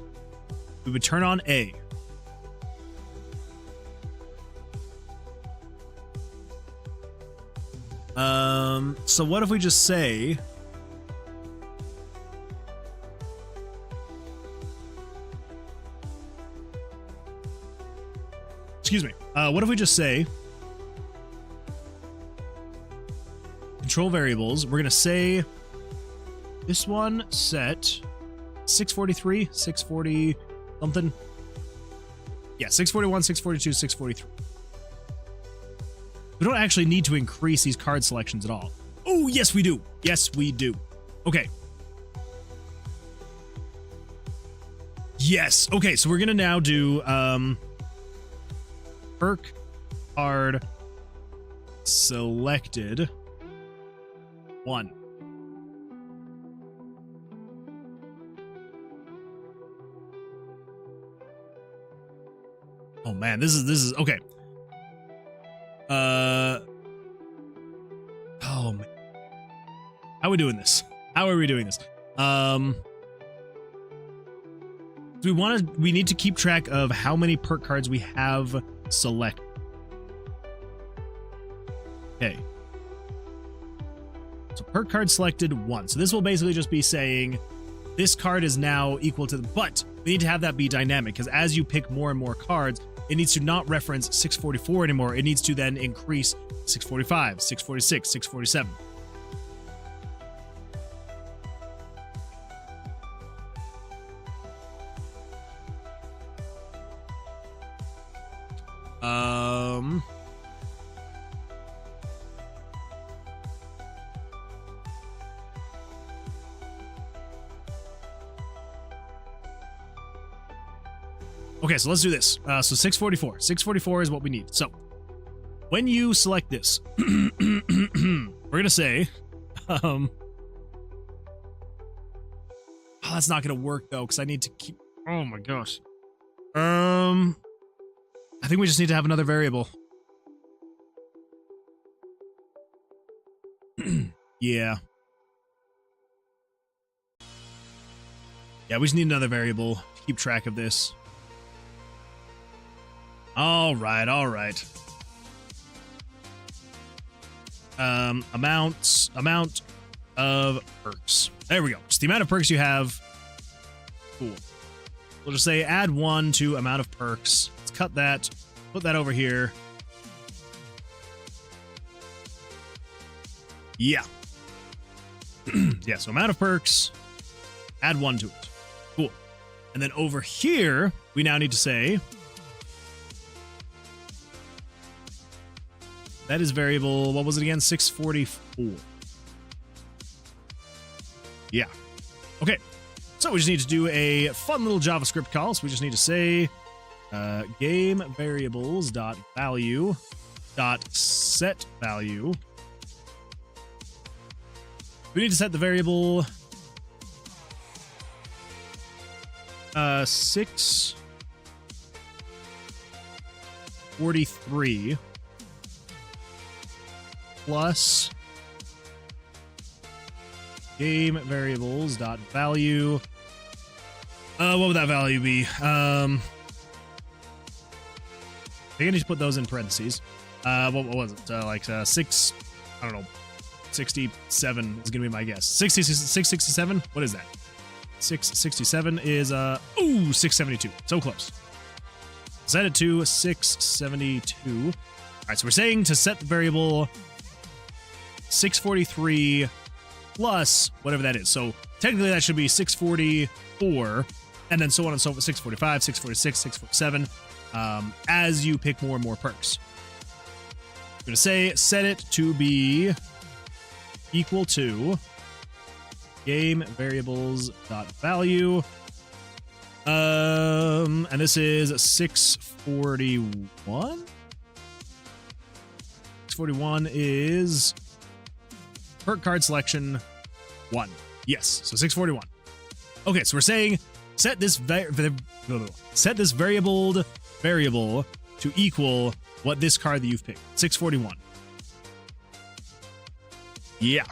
[SPEAKER 1] we would turn on A. So what if we just say excuse me. What if we just say control variables? We're going to say this one set 643, 640 something. Yeah, 641, 642, 643. We don't actually need to increase these card selections at all. Oh, yes, we do. Yes, we do. Okay. Yes. Okay, so we're going to now do perk card selected 1. Oh man, this is okay. Oh man. How are we doing this? How are we doing this? We need to keep track of how many perk cards we have select. Okay. So perk card selected 1. So this will basically just be saying this card is now equal to but we need to have that be dynamic because as you pick more and more cards, it needs to not reference 644 anymore. It needs to then increase 645, 646, 647. Okay, so let's do this. So 644. 644 is what we need. So when you select this, we're gonna say, oh, that's not gonna work though, because I need to keep. Oh my gosh. I think we just need to have another variable. Yeah. Yeah, we just need another variable to keep track of this. All right, all right. Amount of perks. There we go. Just the amount of perks you have. Cool. We'll just say add 1 to amount of perks. Let's cut that. Put that over here. Yeah. Yeah, so amount of perks. Add 1 to it. Cool. And then over here, we now need to say that is variable, what was it again? 644. Yeah. Okay. So we just need to do a fun little JavaScript call. So we just need to say game variables dot value dot set value. We need to set the variable 643 plus game variables dot value. What would that value be? I think I need to put those in parentheses. What was it? Like 6, I don't know, 67 is gonna be my guess. 667? What is that? 667 is 672. So close. Set it to 672. All right, so we're saying to set the variable 643 plus whatever that is. So technically that should be 644 and then so on and so forth, 645, 646, 647, as you pick more and more perks. I'm going to say set it to be equal to game variables dot value. And this is 641. 641 is perk card selection 1. Yes, so 641. Okay, so we're saying set this variable to equal what this card that you've picked. 641. Yeah.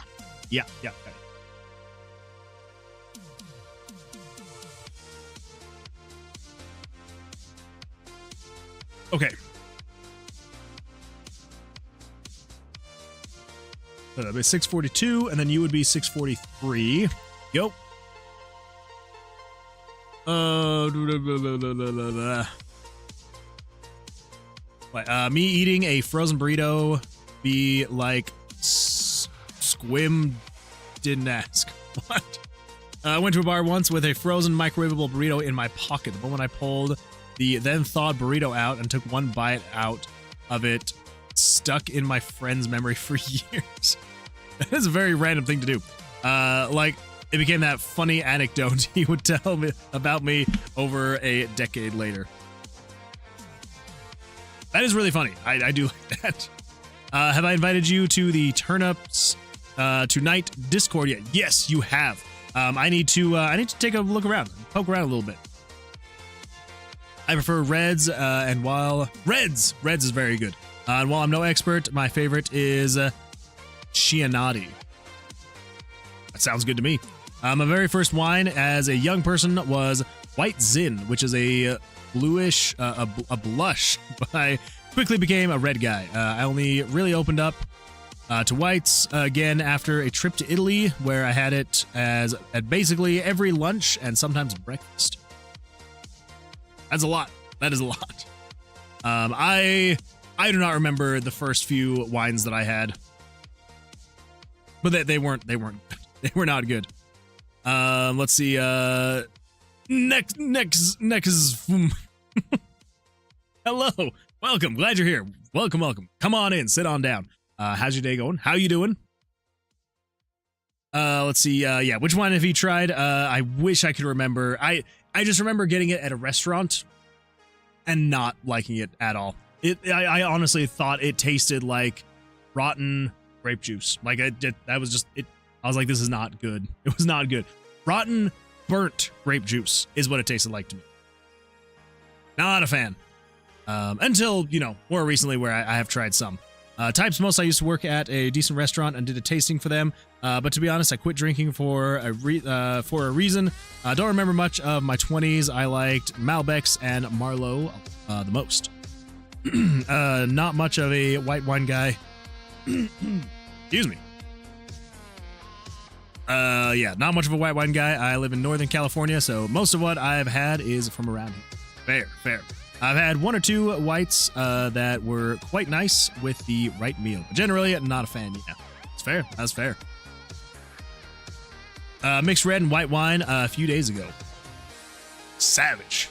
[SPEAKER 1] Okay. So that'd be 642, and then you would be 643. Yo. Me eating a frozen burrito be like Squim didn't ask. What? I went to a bar once with a frozen microwavable burrito in my pocket. The moment I pulled the then thawed burrito out and took one bite out of it, stuck in my friend's memory for years. That is a very random thing to do. Like, it became that funny anecdote he would tell me about me over a decade later. That is really funny. I do like that. Have I invited you to the Turnips Tonight Discord yet? Yes, you have. I need to take a look around, poke around a little bit. I prefer reds, and while reds is very good. And while I'm no expert, my favorite is Chianati. That sounds good to me. My very first wine as a young person was White Zin, which is a bluish, a blush, but I quickly became a red guy. I only really opened up to whites again after a trip to Italy, where I had it at basically every lunch and sometimes breakfast. That's a lot. That is a lot. I do not remember the first few wines that I had, but they were not good. Let's see. Next. Hello, welcome. Glad you're here. Welcome. Come on in. Sit on down. How's your day going? How you doing? Let's see. Yeah, which wine have you tried? I wish I could remember. I just remember getting it at a restaurant and not liking it at all. I honestly thought it tasted like rotten grape juice. Like that was just it. I was like, this is not good. It was not good. Rotten, burnt grape juice is what it tasted like to me. Not a fan. Until, more recently where I have tried some. Types most, I used to work at a decent restaurant and did a tasting for them. But to be honest, I quit drinking for a reason. I don't remember much of my 20s. I liked Malbecs and Marlowe the most. Not much of a white wine guy. Excuse me. Yeah, not much of a white wine guy. I live in Northern California, so most of what I've had is from around here. Fair. I've had one or two whites that were quite nice with the right meal. But generally, not a fan. Yeah, it's fair. That's fair. Mixed red and white wine a few days ago. Savage.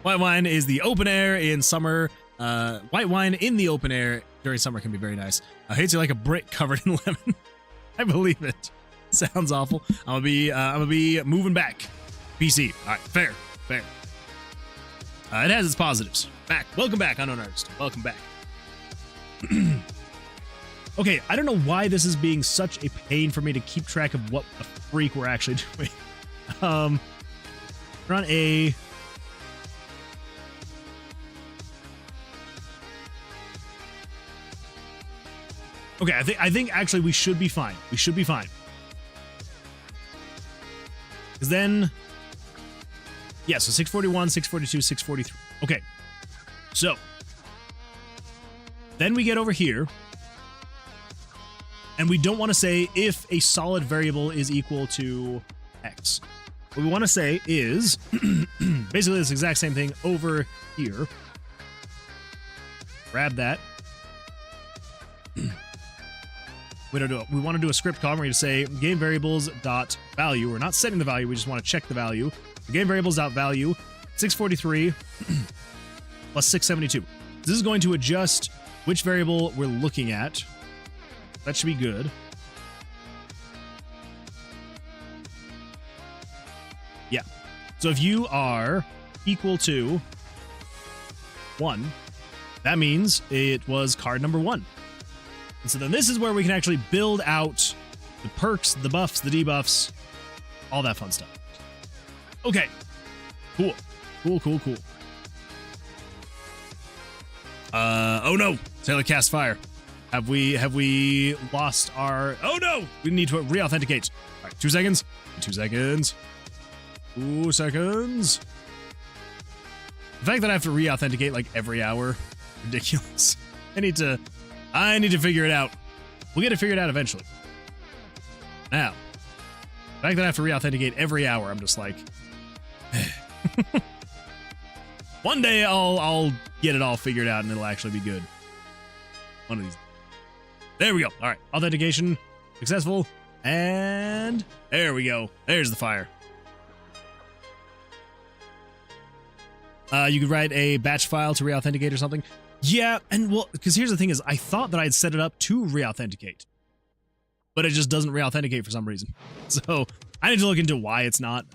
[SPEAKER 1] White wine is the open air in summer. White wine in the open air during summer can be very nice. Hits you like a brick covered in lemon. I believe it. Sounds awful. I'm gonna be moving back. PC. All right, fair. It has its positives. Welcome back, Unknown Artist. Welcome back. Okay, I don't know why this is being such a pain for me to keep track of what the freak we're actually doing. We're on a... Okay, I think actually we should be fine. We should be fine. Because then... Yeah, so 641, 642, 643. Okay. So. Then we get over here. And we don't want to say if a solid variable is equal to X. What we want to say is basically this exact same thing over here. Grab that. We don't do it. We want to do a script call. We're going to say game variables dot value. We're not setting the value. We just want to check the value. Game variables dot value 643 plus 672. This is going to adjust which variable we're looking at. That should be good. Yeah. So if you are equal to 1, that means it was card number 1. And so then this is where we can actually build out the perks, the buffs, the debuffs, all that fun stuff. Okay. Cool. Cool. Oh no! Sailor cast fire. Have we lost our... Oh no! We need to re-authenticate. All right, 2 seconds. 2 seconds. 2 seconds. The fact that I have to re-authenticate like every hour, ridiculous. I need to figure it out. We'll get it figured out eventually. Now, the fact that I have to re-authenticate every hour, I'm just like... One day I'll get it all figured out and it'll actually be good. One of these. There we go. All right. Authentication successful. And there we go. There's the fire. You could write a batch file to re-authenticate or something. Yeah, and well, because here's the thing is, I thought that I'd set it up to re-authenticate, but it just doesn't re-authenticate for some reason. So I need to look into why it's not.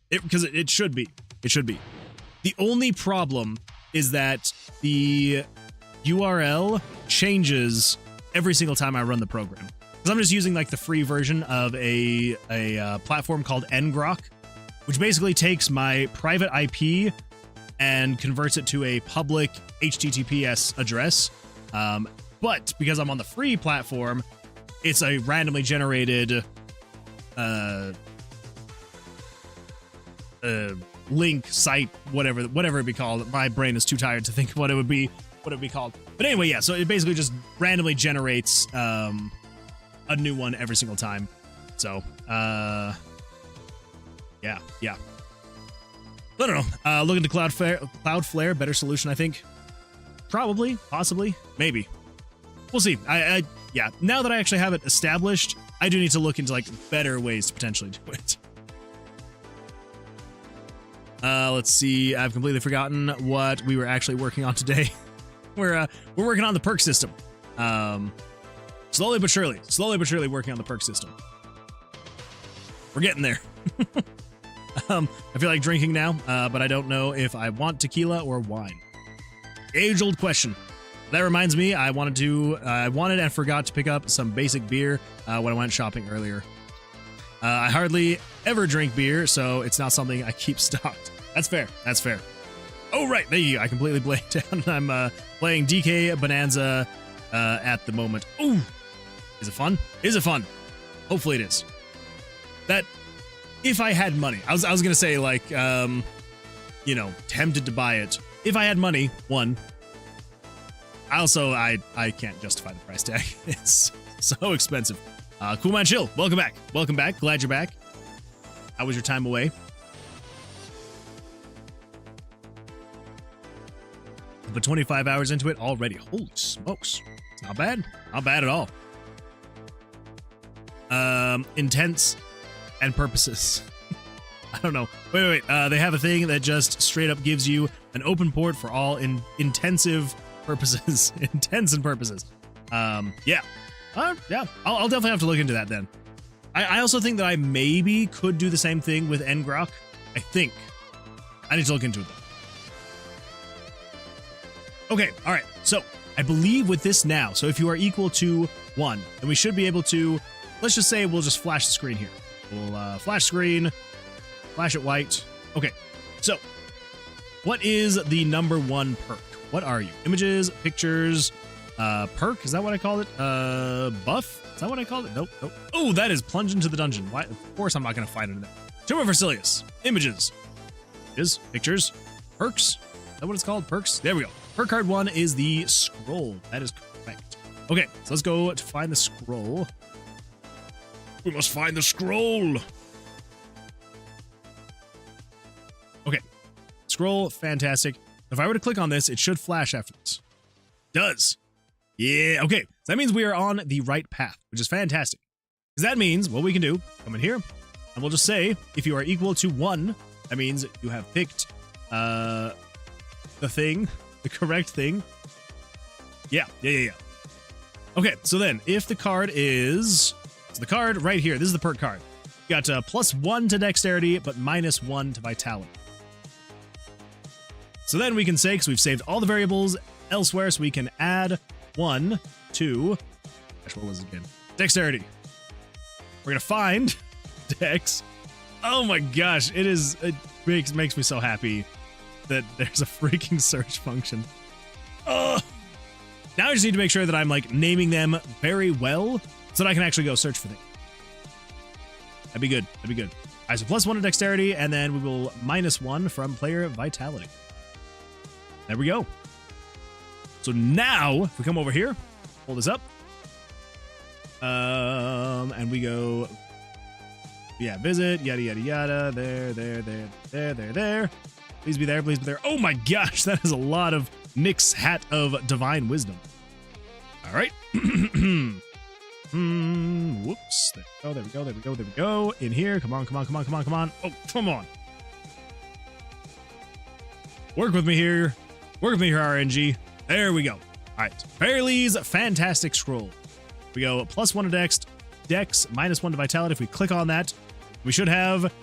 [SPEAKER 1] Because it should be. It should be. The only problem is that the URL changes every single time I run the program. Because I'm just using like the free version of a platform called ngrok, which basically takes my private IP and converts it to a public HTTPS address. But because I'm on the free platform, it's a randomly generated link, site, whatever it be called. My brain is too tired to think of what it would be called. But anyway, yeah, so it basically just randomly generates a new one every single time. So, yeah. I don't know. Look into Cloudflare, better solution, I think. Probably, possibly, maybe. We'll see. Yeah, now that I actually have it established, I do need to look into like better ways to potentially do it. Let's see. I've completely forgotten what we were actually working on today. We're working on the perk system. Slowly but surely working on the perk system. We're getting there. I feel like drinking now, but I don't know if I want tequila or wine. Age-old question. That reminds me, I wanted and forgot to pick up some basic beer when I went shopping earlier. I hardly ever drink beer, so it's not something I keep stocked. That's fair. Oh, right. There you go. I completely blanked out. I'm playing DK Bonanza at the moment. Ooh. Is it fun? Is it fun? Hopefully it is. That, if I had money, I was going to say, like, tempted to buy it. If I had money, one. Also, I can't justify the price tag. It's so expensive. Cool Man Chill, welcome back. Glad you're back. How was your time away? But 25 hours into it already. Holy smokes. It's not bad. Not bad at all. Intents and purposes. I don't know. Wait. They have a thing that just straight up gives you an open port for all intensive purposes. Intents and purposes. Yeah. Yeah. I'll definitely have to look into that then. I also think that I maybe could do the same thing with ngrok. I think. I need to look into it though. Okay, all right. So I believe with this now, so if you are equal to 1, then we should be able to, let's just say we'll just flash the screen here. We'll flash screen, flash it white. Okay, so what is the number 1 perk? What are you? Images, pictures, perk? Is that what I called it? Buff? Is that what I called it? Nope. Oh, that is plunge into the dungeon. Why? Of course I'm not going to find it in there. Tower of Vercilias. Images. Pictures. Perks. Is that what it's called? Perks? There we go. Perk card 1 is the scroll. That is correct. Okay, so let's go to find the scroll. We must find the scroll. Okay. Scroll, fantastic. If I were to click on this, it should flash after this. Does. Yeah, okay. So that means we are on the right path, which is fantastic. Because that means what we can do, come in here, and we'll just say, if you are equal to 1, that means you have picked the correct thing. Yeah. Okay, so then if the card is, so the card right here, this is the perk card. You got +1 to dexterity, but -1 to vitality. So then we can say, because we've saved all the variables elsewhere, so we can add 1 to, gosh, what was it again? Dexterity. We're gonna find dex. Oh my gosh, it makes me so happy that there's a freaking search function. Oh, now I just need to make sure that I'm like naming them very well so that I can actually go search for things. That'd be good. That'd be good. All right, so +1 to dexterity, and then we will -1 from player vitality. There we go. So now, if we come over here, pull this up, and we go, yeah, visit, yada, yada, yada, there. Please be there, please be there. Oh my gosh, that is a lot of Nick's Hat of Divine Wisdom. All right. Whoops. There we go. In here. Come on. Oh, come on. Work with me here, RNG. There we go. All right. Fairly's Fantastic Scroll. We go +1 to dex, -1 to vitality. If we click on that, we should have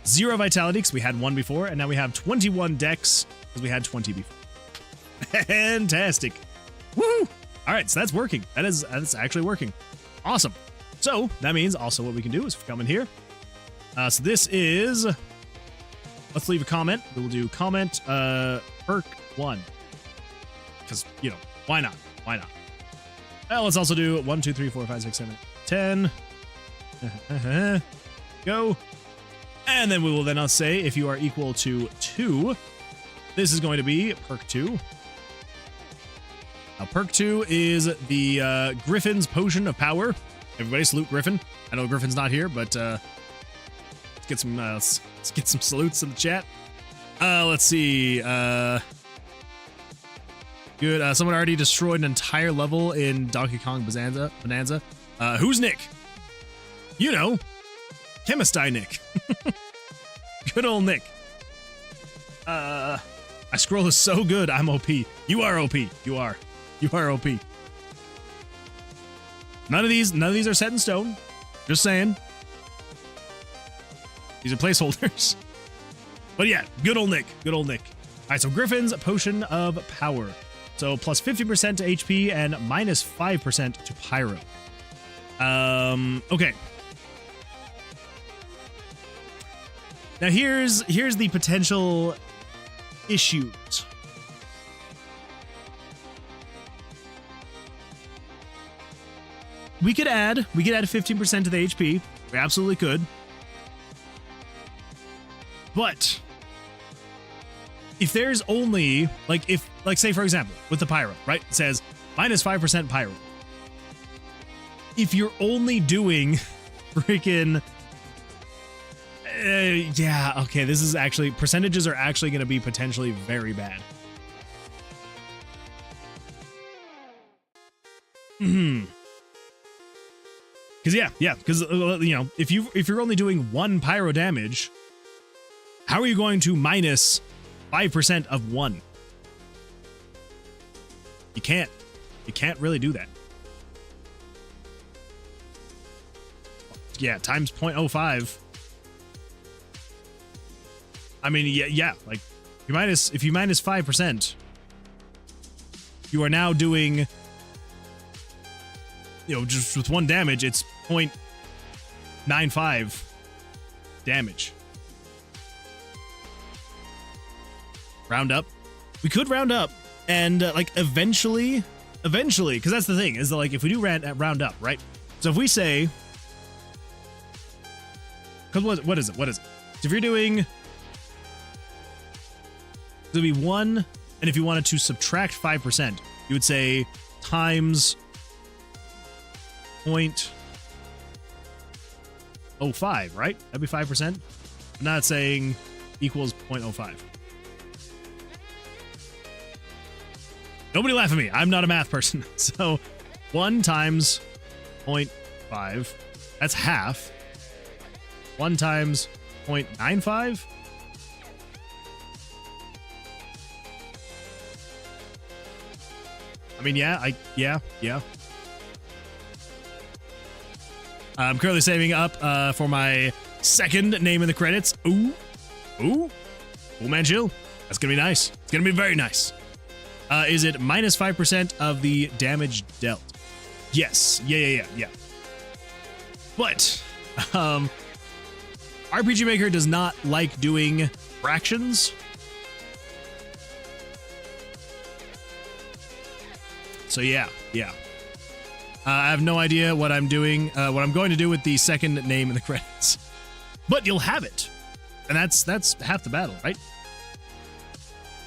[SPEAKER 1] 0 vitality because we had 1 before, and now we have 21 dex because we had 20 before. Fantastic. Woo! All right, so that's working. That's actually working. Awesome. So that means also what we can do is come in here. So this is, let's leave a comment. We'll do comment perk 1. Because, you know, why not? Well, let's also do 1, 2, 3, 4, 5, 6, 7, 10. Go. And then we will then say if you are equal to 2, this is going to be perk 2. Now, perk 2 is the Griffin's Potion of Power. Everybody salute Griffin. I know Griffin's not here, but let's get some salutes in the chat. Let's see. Good. Someone already destroyed an entire level in Donkey Kong Bonanza. Who's Nick? You know, Chemist Eye Nick. Good old Nick. My scroll is so good. I'm OP. You are OP. You are OP. None of these are set in stone. Just saying. These are placeholders. But yeah, good old Nick. All right, so Griffin's Potion of Power. So plus 50% to HP and minus 5% to Pyro. Okay. Now here's the potential issues. We could add 15% to the HP. We absolutely could. But if there's only like say for example with the Pyro, right? It says minus 5% Pyro. If you're only doing freaking yeah, okay, this is actually, percentages are actually going to be potentially very bad. Because you know, if you're only doing 1 Pyro damage, how are you going to minus 5% of 1? You can't really do that. Yeah, times 0.05. I mean, yeah, like if you minus 5%, you are now doing, you know, just with 1 damage, it's 0.95 damage. Round up. We could round up, and like eventually, because that's the thing, is that like if we do round up, right? So if we say, because what is it? So if you're doing, it would be 1, and if you wanted to subtract 5%, you would say times 0.05, right? That'd be 5%. I'm not saying equals 0.05. Nobody laugh at me. I'm not a math person. So 1 times 0.5, that's half. 1 times 0.95. I mean, yeah. I'm currently saving up for my second name in the credits. Ooh, man, chill. That's gonna be nice. It's gonna be very nice. Is it minus 5% of the damage dealt? Yes. Yeah. But RPG Maker does not like doing fractions. So yeah. I have no idea what I'm doing, what I'm going to do with the second name in the credits. But you'll have it. And that's half the battle, right?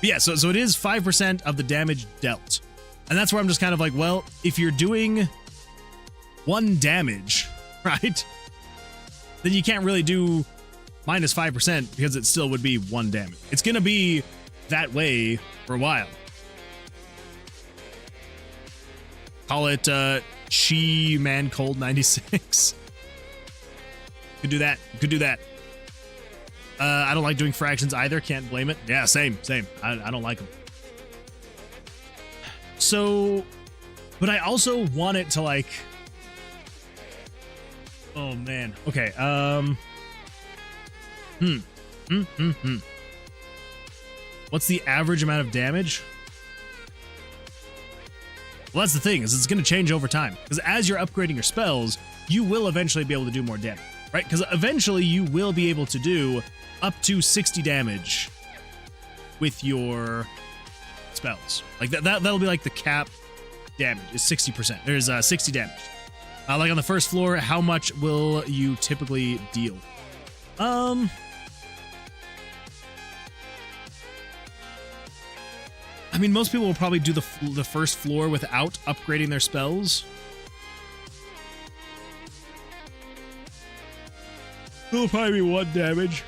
[SPEAKER 1] But yeah, so it is 5% of the damage dealt. And that's where I'm just kind of like, well, if you're doing 1 damage, right? Then you can't really do minus 5% because it still would be 1 damage. It's going to be that way for a while. Call it She Man Cold 96. Could do that. I don't like doing fractions either. Can't blame it. Yeah, same. I don't like them. So, but I also want it to like. Oh man. Okay. What's the average amount of damage? Well, that's the thing, is it's going to change over time. Because as you're upgrading your spells, you will eventually be able to do more damage, right? Because eventually you will be able to do up to 60 damage with your spells. Like that'll be like the cap damage is 60%. There's 60 damage. Like on the first floor, how much will you typically deal? I mean, most people will probably do the first floor without upgrading their spells. It'll probably be 1 damage.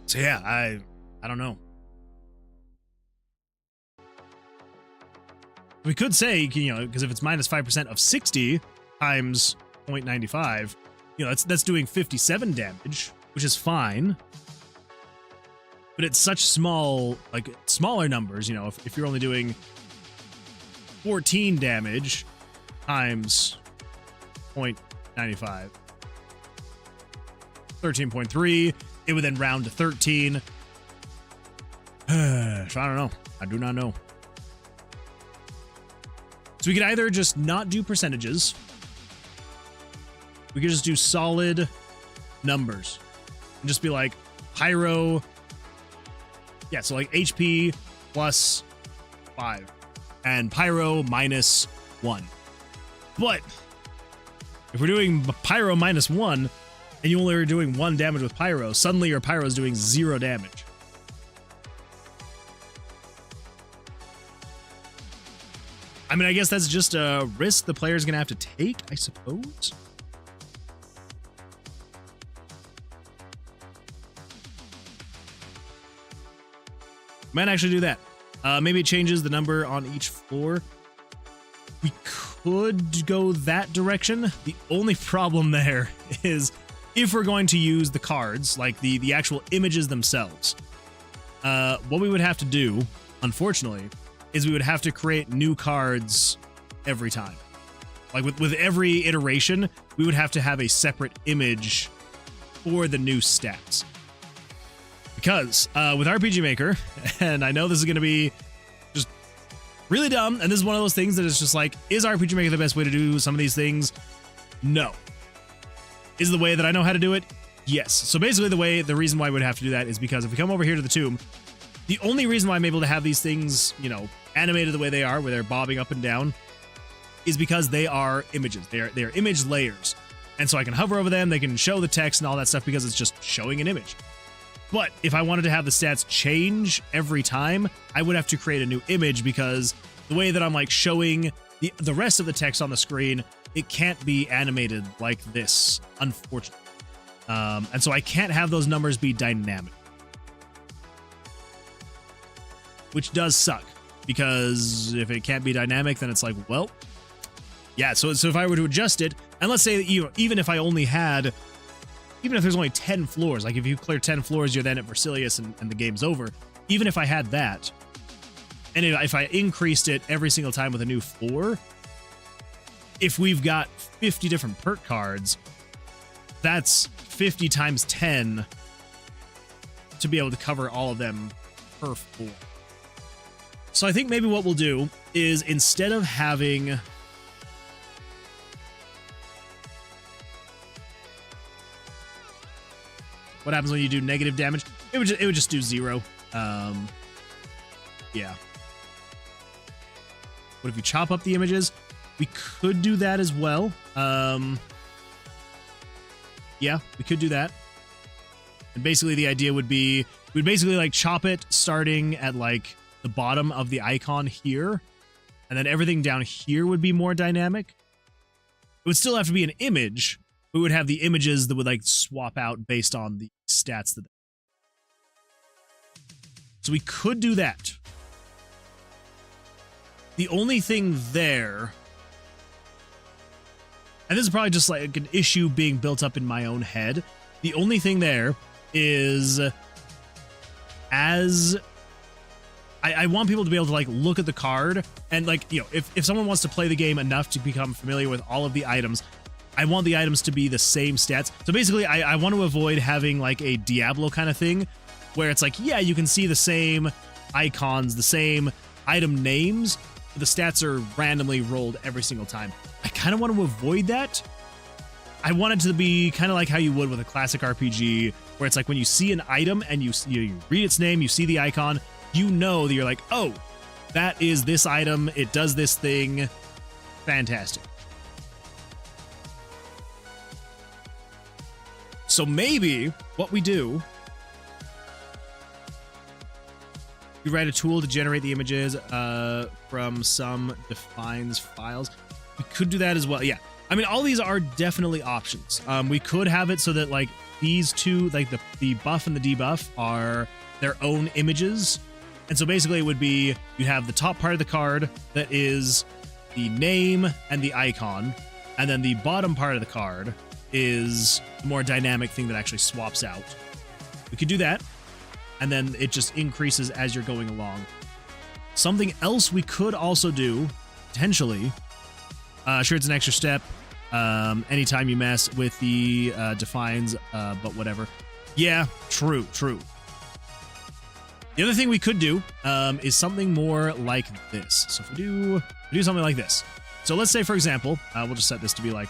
[SPEAKER 1] So yeah, I don't know. We could say, you know, because if it's minus 5% of 60 times 0.95, you know, that's doing 57 damage, which is fine. But it's such small, like smaller numbers, you know, if you're only doing 14 damage times 0.95, 13.3, it would then round to 13. So I don't know. I do not know. So we could either just not do percentages. We could just do solid numbers. And just be like, pyro. Yeah, so like HP plus 5. And pyro minus 1. But if we're doing pyro minus 1, and you only are doing 1 damage with pyro, suddenly your pyro is doing 0 damage. I mean, I guess that's just a risk the player's gonna have to take, I suppose. Might actually do that. Maybe it changes the number on each floor. We could go that direction. The only problem there is if we're going to use the cards, like the actual images themselves, what we would have to do, unfortunately, is we would have to create new cards every time. Like with every iteration, we would have to have a separate image for the new stats. Because with RPG Maker, and I know this is going to be just really dumb, and this is one of those things that is just like, is RPG Maker the best way to do some of these things? No. Is the way that I know how to do it? Yes. So basically the reason why we would have to do that is because if we come over here to the tomb, the only reason why I'm able to have these things, you know, animated the way they are, where they're bobbing up and down, is because they are images. They are image layers. And so I can hover over them, they can show the text and all that stuff because it's just showing an image. But if I wanted to have the stats change every time, I would have to create a new image because the way that I'm like showing the rest of the text on the screen, it can't be animated like this, unfortunately. And so I can't have those numbers be dynamic. Which does suck, because if it can't be dynamic, then it's like, well, yeah, so if I were to adjust it, and let's say that even if there's only 10 floors, like if you clear 10 floors, you're then at Vercilias and the game's over. Even if I had that, And if I increased it every single time with a new floor, if we've got 50 different perk cards, that's 50 times 10 to be able to cover all of them per floor. So I think maybe what we'll do is, instead of having what happens when you do negative damage, it would just do 0. Yeah. What if you chop up the images? We could do that as well. Yeah, we could do that. And basically the idea would be, we'd basically like chop it starting at like the bottom of the icon here, and then everything down here would be more dynamic. It would still have to be an image. We would have the images that would like swap out based on the stats that. So we could do that. The only thing there, and this is probably just like an issue being built up in my own head, the only thing there is, as I want people to be able to like look at the card and like, you know, if someone wants to play the game enough to become familiar with all of the items, I want the items to be the same stats. So basically I want to avoid having like a Diablo kind of thing where it's like, yeah, you can see the same icons, the same item names, but the stats are randomly rolled every single time. I kind of want to avoid that. I want it to be kind of like how you would with a classic RPG, where it's like when you see an item and you read its name, you see the icon, you know that you're like, oh, that is this item, it does this thing. Fantastic. So maybe what we do, you write a tool to generate the images from some defines files. We could do that as well. Yeah. I mean, all these are definitely options. We could have it so that like these two, like the buff and the debuff, are their own images. And so basically it would be, you have the top part of the card that is the name and the icon, and then the bottom part of the card is the more dynamic thing that actually swaps out. We could do that, and then it just increases as you're going along. Something else we could also do, potentially, sure, it's an extra step, anytime you mess with the defines, but whatever. Yeah, true. The other thing we could do is something more like this. So if we do something like this. So let's say, for example, we'll just set this to be like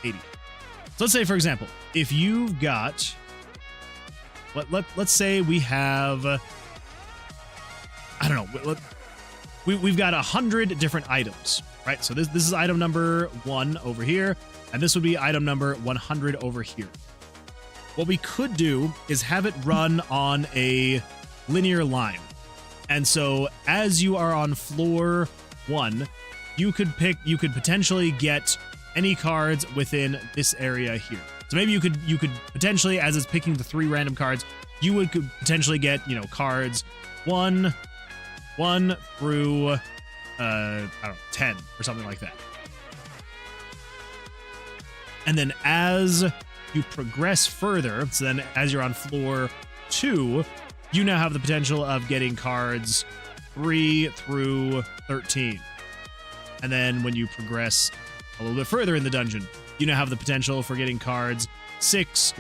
[SPEAKER 1] 80. So let's say, for example, if you've got, let's say we have, I don't know, we've got 100 different items, right? So this is item number 1 over here, and this would be item number 100 over here. What we could do is have it run on a linear line. And so as you are on floor 1, you could potentially get any cards within this area here. So maybe you could potentially, as it's picking the 3 random cards, could potentially get, you know, cards 1 through I don't know, 10 or something like that. And then as you progress further, so then as you're on floor 2, you now have the potential of getting cards 3 through 13. And then when you progress a little bit further in the dungeon, you now have the potential for getting cards 6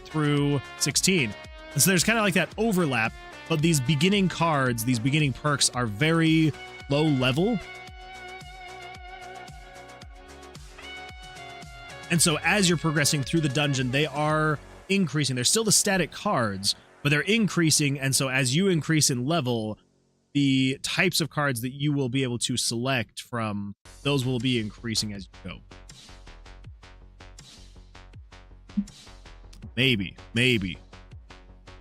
[SPEAKER 1] through 16. And so there's kind of like that overlap, but these beginning cards, these beginning perks are very low level. And so as you're progressing through the dungeon, they are increasing. They're still the static cards, but they're increasing. And so as you increase in level, the types of cards that you will be able to select from, those will be increasing as you go. Maybe.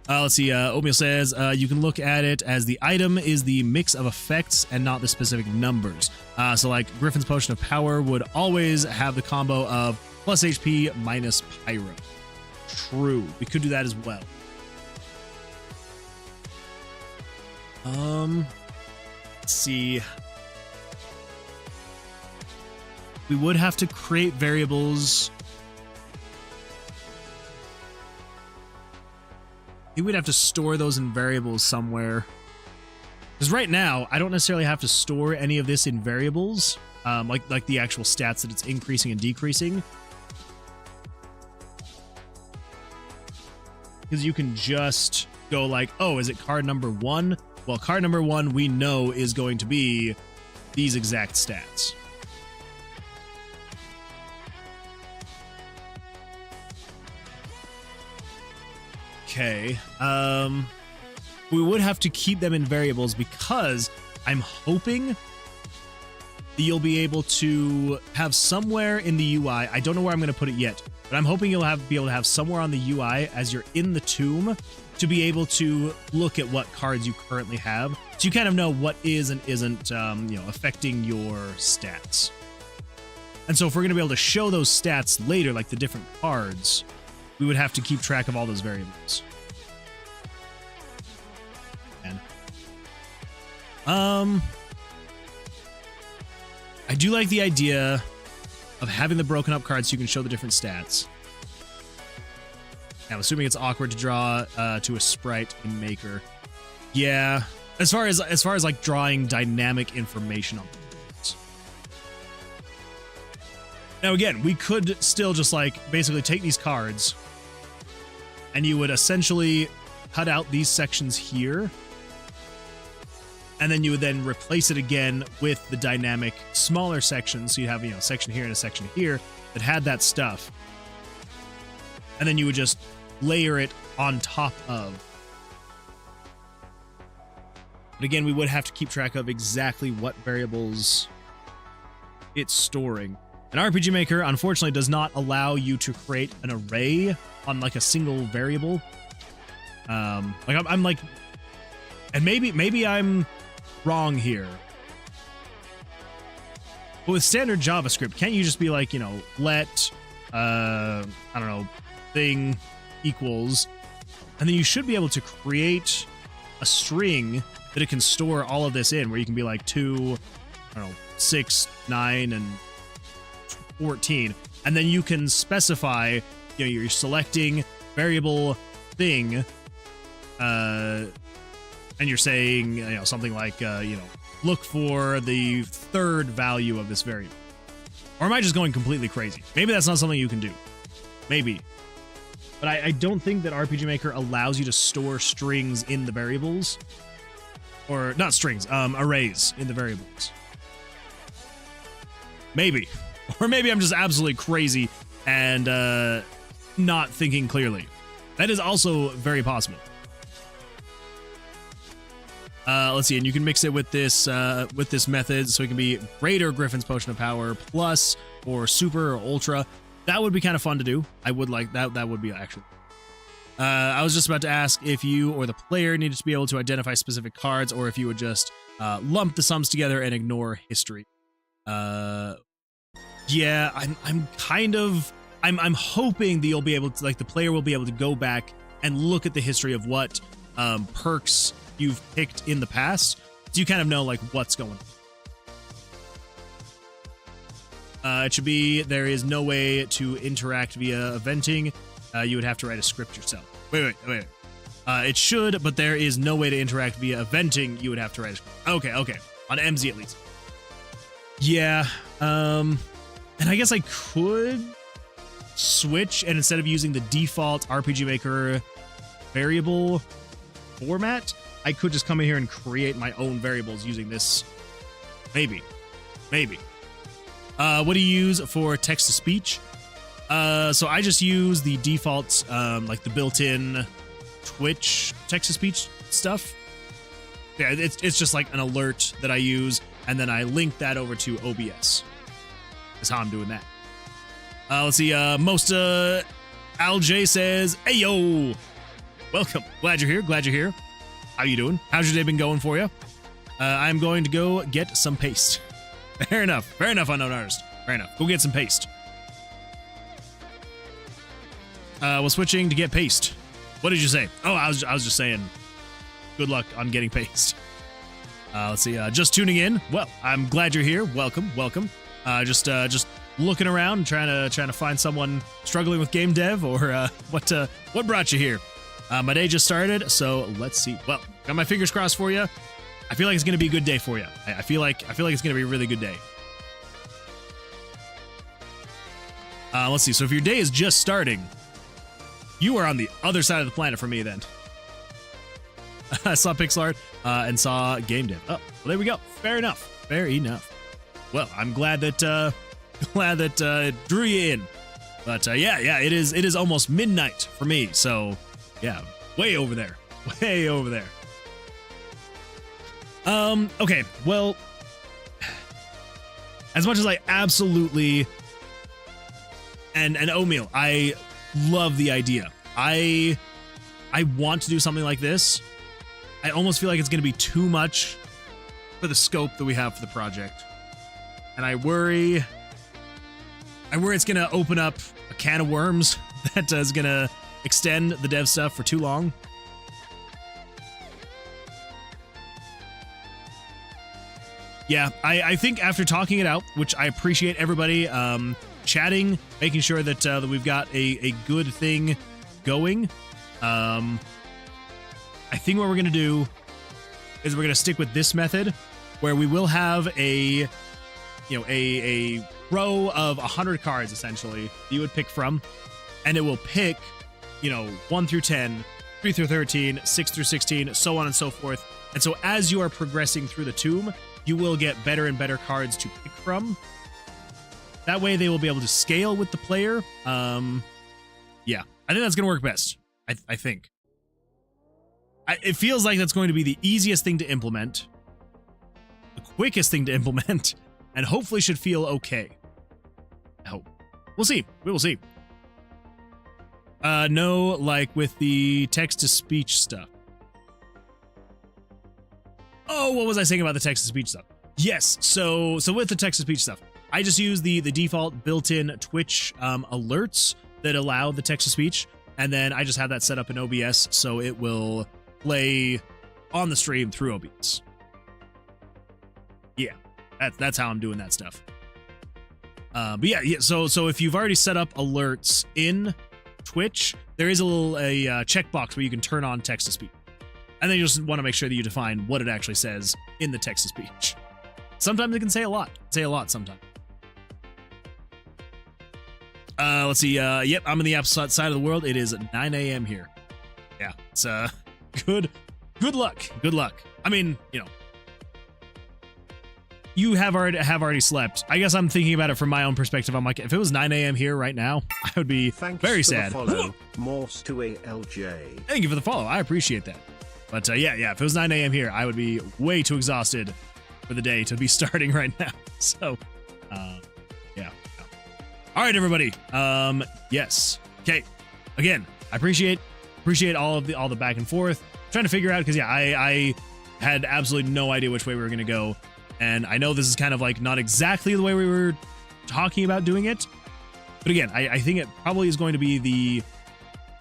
[SPEAKER 1] Let's see. Oatmeal says you can look at it as the item is the mix of effects and not the specific numbers. So like Griffin's Potion of Power would always have the combo of plus HP minus Pyro. True. We could do that as well. Let's see. We would have to create variables. I think we'd have to store those in variables somewhere. Because right now, I don't necessarily have to store any of this in variables, like the actual stats that it's increasing and decreasing. Because you can just go like, oh, is it card number 1? Well, card number 1 we know is going to be these exact stats. Okay. We would have to keep them in variables because I'm hoping that you'll be able to have somewhere in the UI. I don't know where I'm going to put it yet, but I'm hoping you'll be able to have somewhere on the UI as you're in the tomb to be able to look at what cards you currently have, so you kind of know what is and isn't, affecting your stats. And so if we're going to be able to show those stats later, like the different cards, we would have to keep track of all those variables. And, I do like the idea of having the broken up cards so you can show the different stats. I'm assuming it's awkward to draw to a sprite in Maker. Yeah, as far as like drawing dynamic information on the cards. Now again, we could still just like basically take these cards and you would essentially cut out these sections here, and then you would then replace it again with the dynamic smaller sections. So you have, a section here and a section here that had that stuff. And then you would just layer it on top of. But again, we would have to keep track of exactly what variables it's storing. And RPG Maker, unfortunately, does not allow you to create an array on like a single variable. I'm like, and maybe I'm wrong here, but with standard JavaScript, can't you just be like, let I don't know, thing equals, and then you should be able to create a string that it can store all of this in, where you can be like 2, I don't know, 6, 9, and 14, and then you can specify, you're selecting variable thing, and you're saying, something like, look for the third value of this variable. Or am I just going completely crazy? Maybe that's not something you can do. Maybe. But I don't think that RPG Maker allows you to store strings in the variables. Or, not strings, arrays in the variables. Maybe. Or maybe I'm just absolutely crazy and not thinking clearly. That is also very possible. Let's see, and you can mix it with this method, so it can be greater Griffin's Potion of Power, plus, or super, or ultra. That would be kind of fun to do. I would like that. That would be actually. I was just about to ask if you or the player needed to be able to identify specific cards, or if you would just lump the sums together and ignore history. Yeah, I'm hoping that you'll be able to, like, the player will be able to go back and look at the history of what perks you've picked in the past, so you kind of know like what's going on. It should be, there is no way to interact via eventing. You would have to write a script yourself. Wait. It should, but there is no way to interact via eventing. You would have to write a script. Okay. On MZ at least. Yeah. And I guess I could switch, and instead of using the default RPG Maker variable format, I could just come in here and create my own variables using this. Maybe. What do you use for text-to-speech? So I just use the default, like the built-in Twitch text-to-speech stuff. Yeah, it's just like an alert that I use, and then I link that over to OBS. That's how I'm doing that. Let's see, most Al J says, "Hey yo, welcome. Glad you're here. How you doing? How's your day been going for you?" I'm going to go get some paste. Fair enough, unknown artist. Fair enough. Go get some paste. Was switching to get paste. What did you say? Oh, I was just saying, good luck on getting paste. Let's see. Just tuning in. Well, I'm glad you're here. Welcome. Just looking around, trying to find someone struggling with game dev, or what brought you here? My day just started, so let's see. Well, got my fingers crossed for you. I feel like it's going to be a good day for you. I feel like it's going to be a really good day. Let's see. So if your day is just starting, you are on the other side of the planet from me then. I saw pixel art and saw game dev. Oh, well, there we go. Fair enough. Fair enough. Well, I'm glad that it drew you in. But yeah, it is almost midnight for me. So yeah, way over there. Way over there. Okay, well, as much as I absolutely and Oatmeal, I love the idea. I want to do something like this. I almost feel like it's going to be too much for the scope that we have for the project. And I worry it's going to open up a can of worms that is going to extend the dev stuff for too long. Yeah, I think after talking it out, which I appreciate everybody chatting, making sure that that we've got a good thing going. I think what we're gonna do is we're gonna stick with this method, where we will have a row of 100 cards essentially you would pick from, and it will pick 1 through 10, 3 through 13, 6 through 16, so on and so forth. And so as you are progressing through the tomb, you will get better and better cards to pick from. That way they will be able to scale with the player. Yeah, I think that's going to work best. I think. It feels like that's going to be the easiest thing to implement, the quickest thing to implement, and hopefully should feel okay. I hope. We'll see. We will see. No, like with the text-to-speech stuff. Oh, what was I saying about the text-to-speech stuff? Yes, so with the text-to-speech stuff, I just use the default built-in Twitch alerts that allow the text-to-speech, and then I just have that set up in OBS so it will play on the stream through OBS. Yeah, that's how I'm doing that stuff. But yeah, so if you've already set up alerts in Twitch, there is a little checkbox where you can turn on text-to-speech. And then you just want to make sure that you define what it actually says in the text-to-speech. Sometimes it can say a lot. Sometimes. Let's see. Yep, I'm in the opposite side of the world. It is 9 a.m. here. Yeah, it's good luck. Good luck. I mean, you have already slept. I guess I'm thinking about it from my own perspective. I'm like, if it was 9 a.m. here right now, I would be very sad.
[SPEAKER 2] Morse to ALJ.
[SPEAKER 1] Thank you for the follow. I appreciate that. But yeah, if it was 9 a.m. here, I would be way too exhausted for the day to be starting right now. So, yeah. All right, everybody. Yes. Okay. Again, I appreciate all the back and forth. I'm trying to figure out, because yeah, I had absolutely no idea which way we were gonna go, and I know this is kind of like not exactly the way we were talking about doing it, but again, I think it probably is going to be the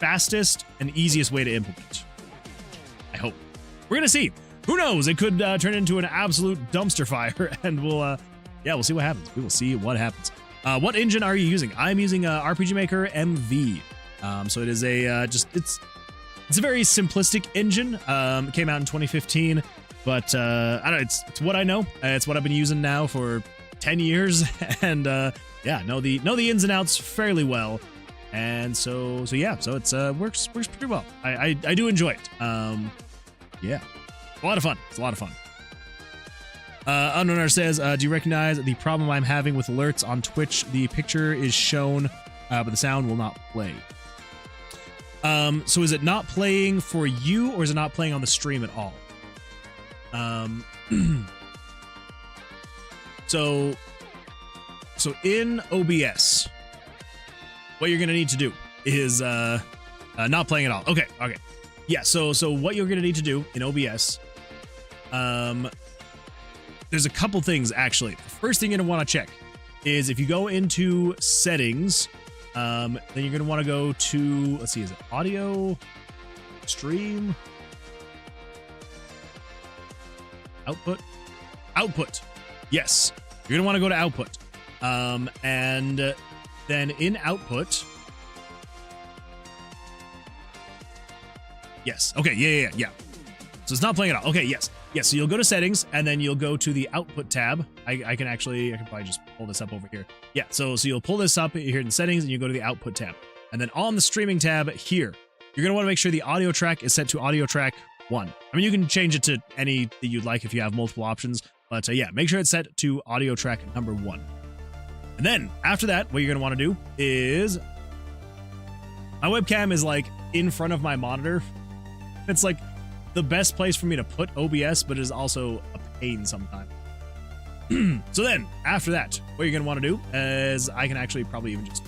[SPEAKER 1] fastest and easiest way to implement. I hope. We're gonna see. Who knows? It could turn into an absolute dumpster fire, and we'll see what happens. We will see what happens. What engine are you using? I'm using RPG Maker MV. So it is it's a very simplistic engine. It came out in 2015, but I don't know. It's what I know. It's what I've been using now for 10 years, and yeah, know the ins and outs fairly well. And so yeah, so it's works pretty well. I do enjoy it. Yeah, a lot of fun. It's a lot of fun. Unknown says, do you recognize the problem I'm having with alerts on Twitch? The picture is shown, but the sound will not play. So is it not playing for you, or is it not playing on the stream at all? So in OBS, what you're gonna need to do is not playing at all. Okay. Yeah, so what you're gonna need to do in OBS, there's a couple things actually. The first thing you're gonna want to check is if you go into settings, then you're gonna want to go to, let's see, is it audio, stream, output? Yes, you're gonna want to go to output, and then in output, yes, okay, yeah. So it's not playing it out. Okay, yes. Yeah, so you'll go to settings and then you'll go to the output tab. I can probably just pull this up over here. Yeah, so you'll pull this up here in settings and you go to the output tab. And then on the streaming tab here, you're going to want to make sure the audio track is set to audio track 1. I mean, you can change it to any that you'd like if you have multiple options, but yeah, make sure it's set to audio track number 1. And then after that, what you're going to want to do is my webcam is like in front of my monitor. It's like the best place for me to put OBS, but it is also a pain sometimes. So then after that, what you're going to want to do is I can actually probably even just,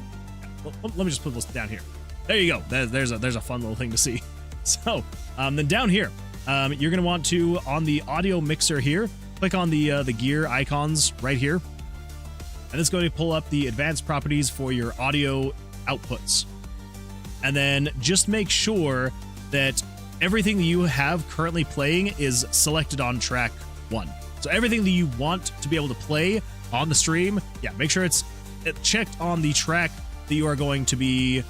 [SPEAKER 1] let me just put this down here. There you go. There's a fun little thing to see. So then down here, you're going to want to, on the audio mixer here, click on the gear icons right here. And it's going to pull up the advanced properties for your audio outputs. And then just make sure that everything that you have currently playing is selected on track 1. So everything that you want to be able to play on the stream, yeah, make sure it's checked on the track that you are going to be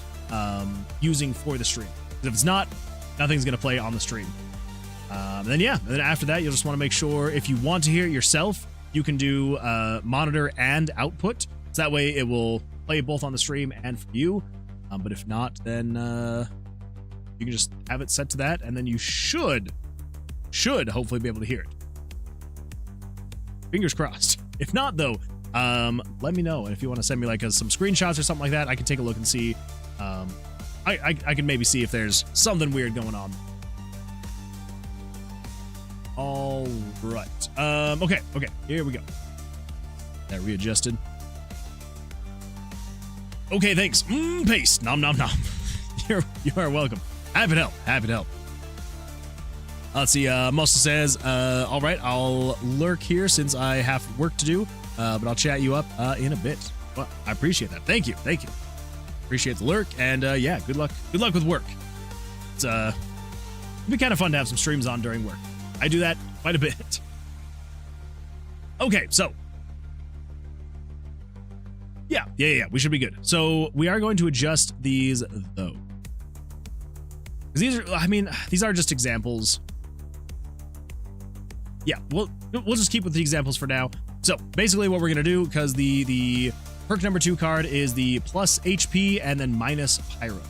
[SPEAKER 1] using for the stream. If it's not, nothing's going to play on the stream. And then after that, you'll just want to make sure if you want to hear it yourself, you can do monitor and output. So that way it will play both on the stream and for you. But if not, then you can just have it set to that, and then you should hopefully be able to hear it. Fingers crossed. If not, though, let me know. And if you want to send me like some screenshots or something like that, I can take a look and see. I can maybe see if there's something weird going on. All right. Okay. Here we go. That readjusted. Okay, thanks. Paste. Nom nom nom. You are welcome. Happy to help. Let's see. Mosa says, all right, I'll lurk here since I have work to do, but I'll chat you up in a bit. Well, I appreciate that. Thank you. Appreciate the lurk, and yeah, good luck with work. It'd be kind of fun to have some streams on during work. I do that quite a bit. Okay, so yeah, we should be good. So we are going to adjust these though. These are just examples. Yeah, we'll just keep with the examples for now. So basically what we're going to do, because the perk number 2 card is the plus HP and then minus pyro.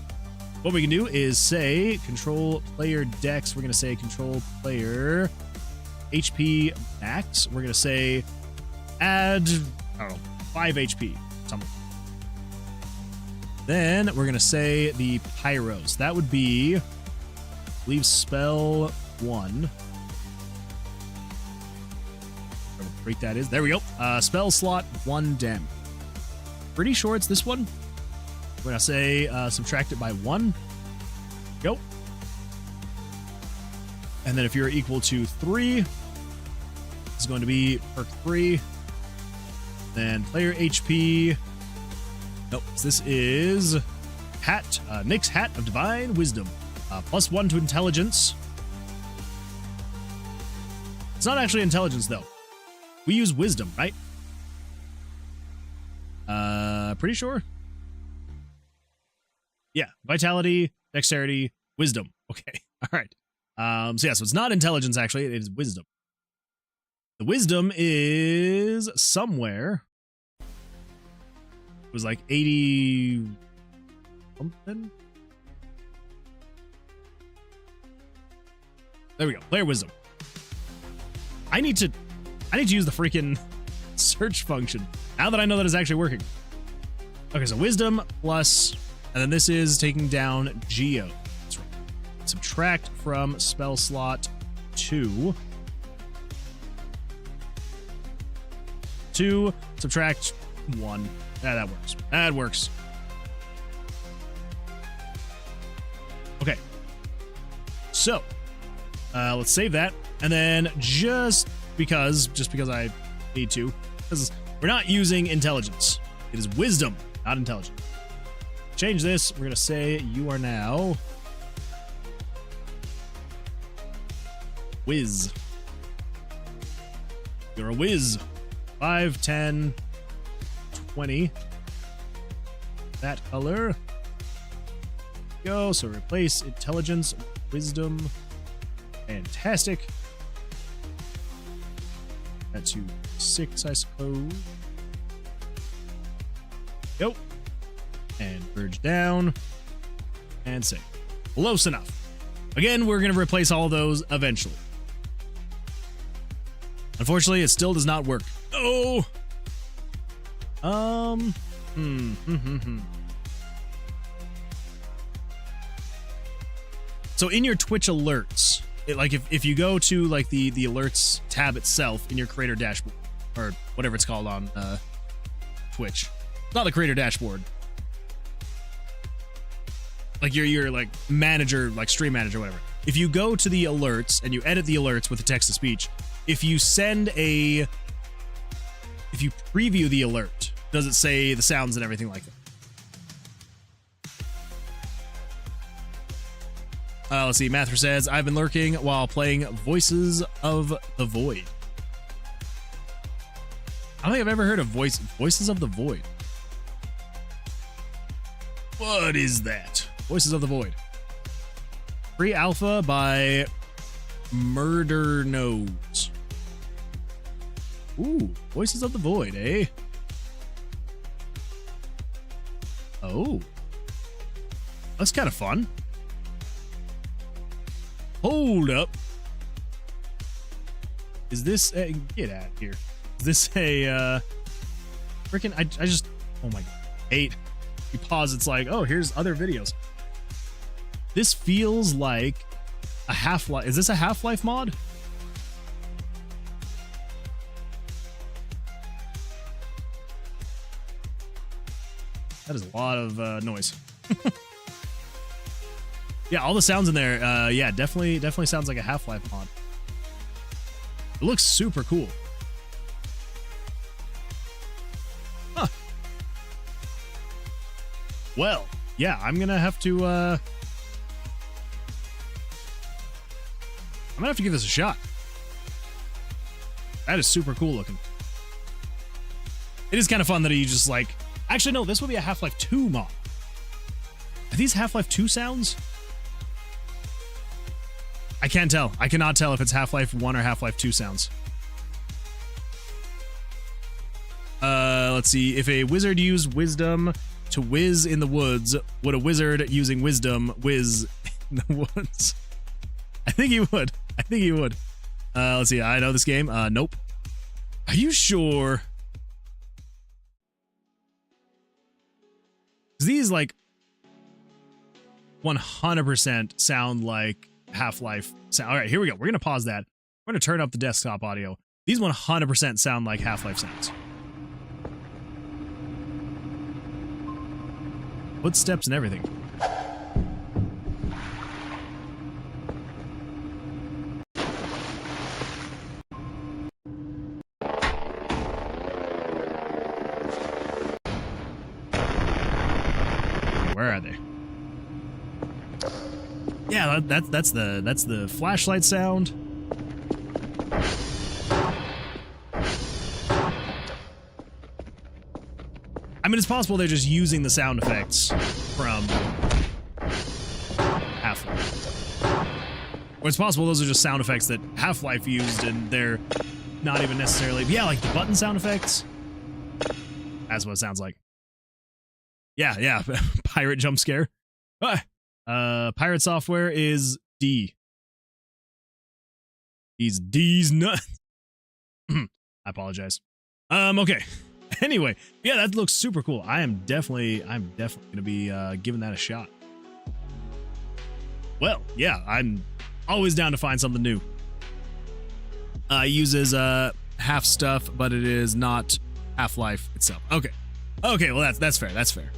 [SPEAKER 1] What we can do is say control player dex. We're going to say control player HP max. We're going to say add, I don't know, 5 HP. Something. Then we're going to say the pyros. That would be, I believe, spell 1. Whatever freak that is. There we go. Spell slot 1 damage. Pretty sure it's this one. We're going to say subtract it by 1. Go. And then if you're equal to 3, it's going to be perk 3. Then player HP. Nope, this is hat. Nick's Hat of Divine Wisdom. Plus 1 to intelligence. It's not actually intelligence, though. We use wisdom, right? Pretty sure. Yeah, vitality, dexterity, wisdom. Okay, all right. So it's not intelligence, actually. It is wisdom. The wisdom is somewhere. It was like 80 something. There we go. Player wisdom. I need to use the freaking search function now that I know that it's actually working. Okay, so wisdom plus, and then this is taking down Geo. That's right. Subtract from spell slot 2. 2, subtract 1. Yeah, that works. That works. Okay. So, let's save that. And then just because I need to, because we're not using intelligence. It is wisdom, not intelligence. Change this. We're going to say you are now whiz. You're a whiz. 5, 10, 20. That color. Go. So replace intelligence, wisdom. Fantastic. that to 6, I suppose. Go. And verge down. And save. Close enough. Again, we're going to replace all those eventually. Unfortunately, it still does not work. Oh! So in your Twitch alerts, if you go to like the alerts tab itself in your creator dashboard, or whatever it's called on Twitch, not the creator dashboard, like your like manager, like stream manager, whatever. If you go to the alerts and you edit the alerts with the text to speech, if you preview the alert, does it say the sounds and everything like that? Let's see. Mathra says, I've been lurking while playing Voices of the Void. I don't think I've ever heard of Voices of the Void. What is that? Voices of the Void. Free alpha by Murder Nose. Ooh, Voices of the Void, eh? Oh. That's kind of fun. Hold up. Is this a... Get out of here. Is this a, freaking... I just... Oh my god. 8. You pause, it's like, oh, here's other videos. This feels like a Half-Life... Is this a Half-Life mod? That is a lot of noise. Yeah, all the sounds in there, yeah, definitely sounds like a Half-Life mod. It looks super cool. Huh. Well, yeah, I'm gonna have to give this a shot. That is super cool looking. It is kind of fun that you just like... Actually, no, this would be a Half-Life 2 mod. Are these Half-Life 2 sounds? I can't tell. I cannot tell if it's Half-Life 1 or Half-Life 2 sounds. Let's see. If a wizard used wisdom to whiz in the woods, would a wizard using wisdom whiz in the woods? I think he would. I think he would. Let's see. I know this game. Nope. Are you sure? These, like, 100% sound like Half-Life sound. All right, here we go. We're going to pause that. We're going to turn up the desktop audio. These 100% sound like Half-Life sounds. Footsteps and everything. Where are they? Yeah, that's the flashlight sound. I mean, it's possible they're just using the sound effects from Half-Life. Or it's possible those are just sound effects that Half-Life used and they're not even necessarily... Yeah, like the button sound effects. That's what it sounds like. Yeah. Pirate jump scare. Pirate software is D. D's nuts. I apologize. Okay. Anyway, yeah, that looks super cool. I'm definitely gonna be giving that a shot. Well, yeah, I'm always down to find something new. It uses half stuff, but it is not Half-Life itself. Okay, well that's fair. That's fair.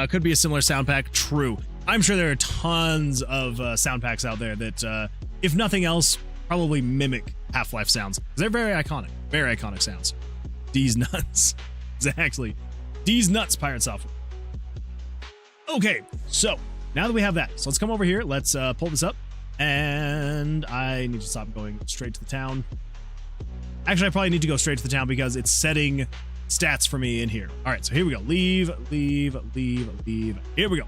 [SPEAKER 1] Could be a similar sound pack. True. I'm sure there are tons of sound packs out there that, if nothing else, probably mimic Half-Life sounds. They're very iconic sounds. D's nuts. Exactly. D's nuts, pirate software. Okay, so now that we have that, so let's come over here. Let's pull this up. And I need to stop going straight to the town. Actually, I probably need to go straight to the town because it's setting stats for me in here. All right, so here we go. Leave. Here we go.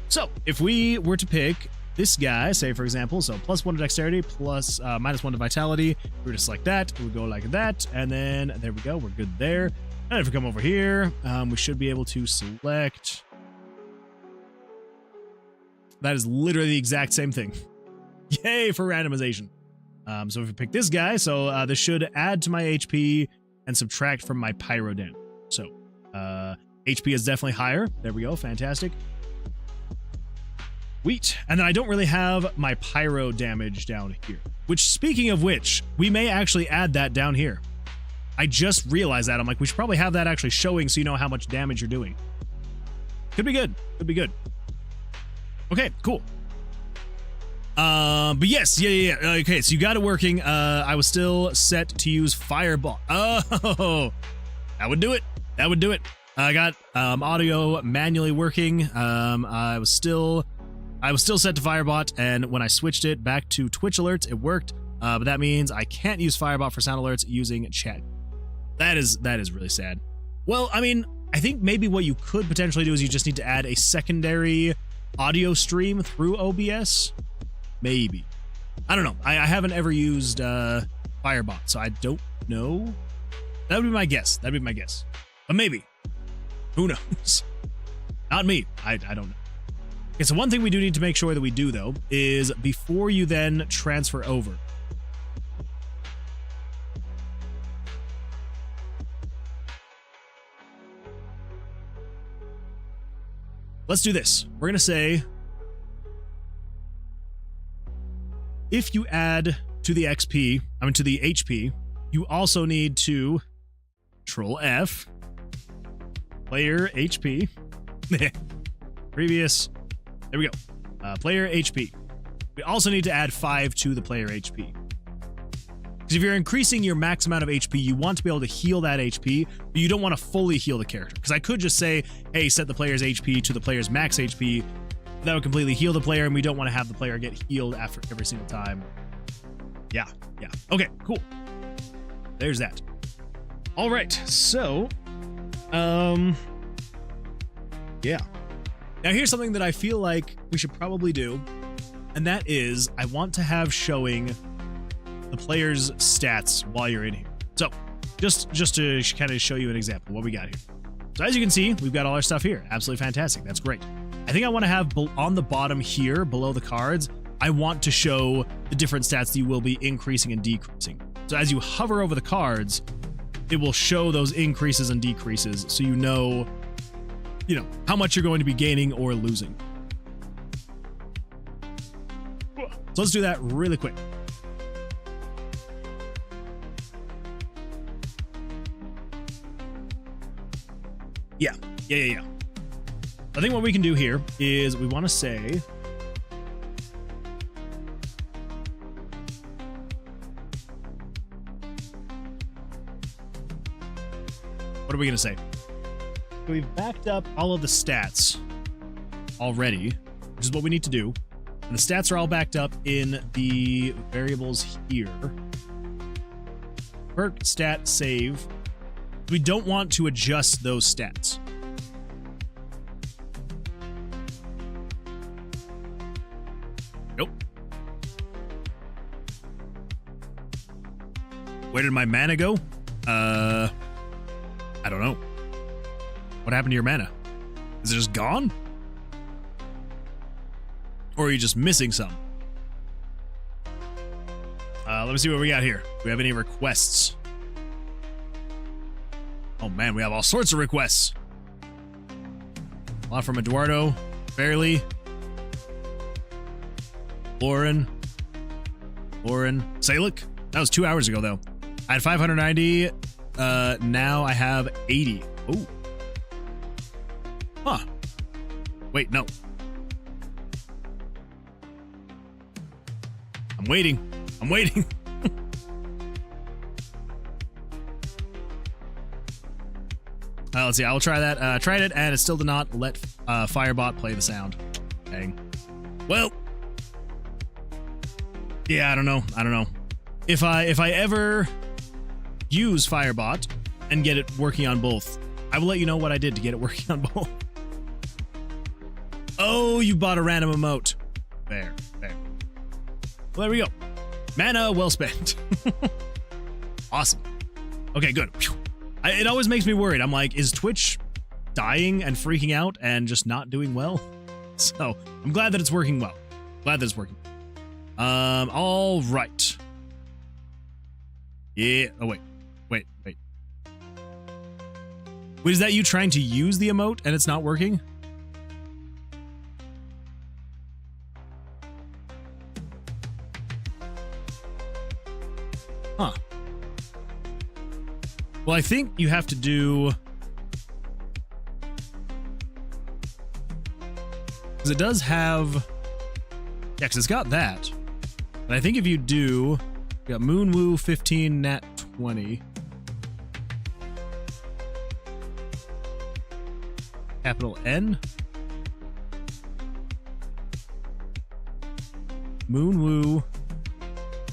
[SPEAKER 1] So if we were to pick this guy, say for example, so +1 to dexterity, plus -1 to vitality. We're just like that. We go like that, and then there we go. We're good there. And if we come over here, we should be able to select. That is literally the exact same thing. Yay for randomization. So if we pick this guy, so this should add to my HP and subtract from my pyro damage. So HP is definitely higher. There we go. Fantastic. Sweet. And then I don't really have my pyro damage down here. Which, speaking of which, we may actually add that down here. I just realized that. I'm like, we should probably have that actually showing so you know how much damage you're doing. Could be good. Could be good. Okay, cool. But yes, yeah. Okay, so you got it working. I was still set to use Fireball. Oh, that would do it. That would do it. I got audio manually working. I was still set to Firebot, and when I switched it back to Twitch alerts, it worked. But that means I can't use Firebot for sound alerts using chat. That is really sad. Well, I mean, I think maybe what you could potentially do is you just need to add a secondary audio stream through OBS. Maybe. I don't know. I haven't ever used Firebot, so I don't know. That would be my guess. That'd be my guess. But maybe. Who knows? Not me. I don't know. Okay, so one thing we do need to make sure that we do, though, is before you then transfer over. Let's do this. We're going to say, if you add to the XP, to the HP, you also need to Control F, player HP, previous, there we go, player HP. We also need to add 5 to the player HP. Because if you're increasing your max amount of HP, you want to be able to heal that HP, but you don't want to fully heal the character. Because I could just say, hey, set the player's HP to the player's max HP. That would completely heal the player, and we don't want to have the player get healed after every single time. Yeah. Okay, cool. There's that. All right, so, yeah. Now here's something that I feel like we should probably do, and that is I want to have showing the player's stats while you're in here. So just to kind of show you an example of what we got here. So as you can see, we've got all our stuff here. Absolutely fantastic. That's great. I think I want to have on the bottom here, below the cards, I want to show the different stats that you will be increasing and decreasing. So as you hover over the cards, it will show those increases and decreases so you know how much you're going to be gaining or losing. So let's do that really quick. Yeah. I think what we can do here is we want to say, what are we going to say? We've backed up all of the stats already, which is what we need to do. And the stats are all backed up in the variables here. Perk, stat, save. We don't want to adjust those stats. Nope. Where did my mana go? I don't know. What happened to your mana? Is it just gone? Or are you just missing some? Let me see what we got here. Do we have any requests? Oh man, we have all sorts of requests. A lot from Eduardo, Fairly, Lauren, Salic. That was 2 hours ago though. I had 590. Now I have 80. Oh. Huh. Wait, no. I'm waiting. Let's see. I will try that. Tried it, and it still did not let Firebot play the sound. Dang. Well. Yeah, I don't know. If I ever use Firebot and get it working on both, I will let you know what I did to get it working on both. Oh, you bought a random emote. There. Well, there we go. Mana well spent. Awesome. Okay, good. It always makes me worried. I'm like, is Twitch dying and freaking out and just not doing well? So I'm glad that it's working well. All right. Yeah. Oh, wait. Wait, is that you trying to use the emote and it's not working? Huh. Well, I think you have to do... Because it does have... Yeah, because it's got that. But I think if you do... You got Moon Woo 15, Nat 20. Capital N. Moon Woo.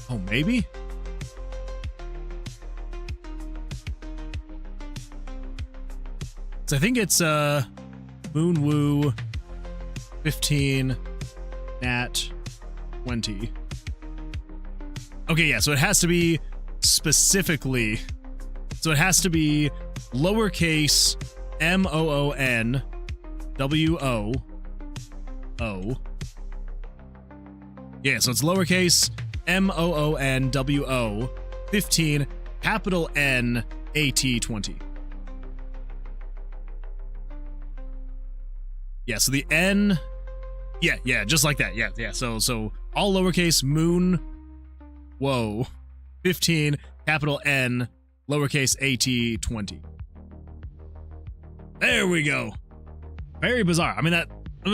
[SPEAKER 1] Oh, maybe? So I think it's Moon Woo 15 Nat 20. Okay, yeah, so it has to be specifically, so it has to be lowercase MOON WO. Yeah, so it's lowercase MOON WO 15 capital N AT 20. Yeah, so the N, yeah, just like that. Yeah. So all lowercase moon, whoa, 15 capital N lowercase AT 20. There we go. Very bizarre. I mean, it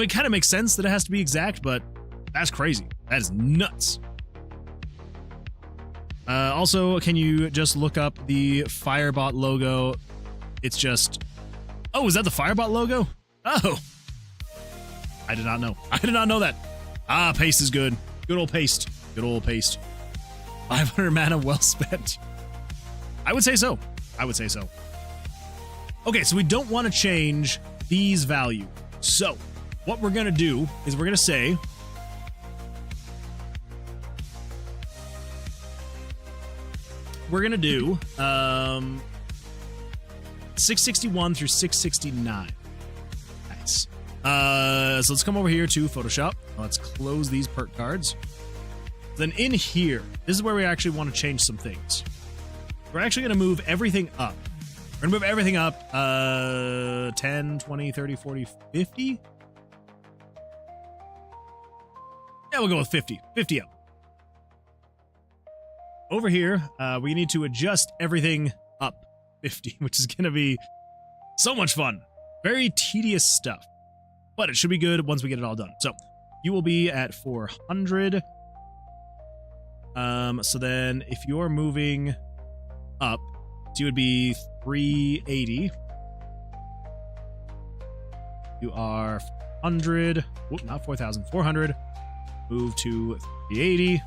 [SPEAKER 1] kind of makes sense that it has to be exact, but that's crazy. That is nuts. Also, can you just look up the Firebot logo? It's just... Oh, is that the Firebot logo? Oh. I did not know. That. Ah, paste is good. Good old paste. 500 mana well spent. I would say so. Okay, so we don't want to change these values. So, what we're going to do is we're going to say... We're going to do 661 through 669. Nice. So let's come over here to Photoshop. Let's close these perk cards. Then in here, this is where we actually want to change some things. We're actually going to move everything up. We're going to move everything up 10, 20, 30, 40, 50. Yeah, we'll go with 50. 50 up. Over here, we need to adjust everything up 50, which is going to be so much fun. Very tedious stuff. But it should be good once we get it all done. So, you will be at 400. So then, if you're moving up, you would be 380. You are 100. Whoop, not 4,000. 400. Move to 380.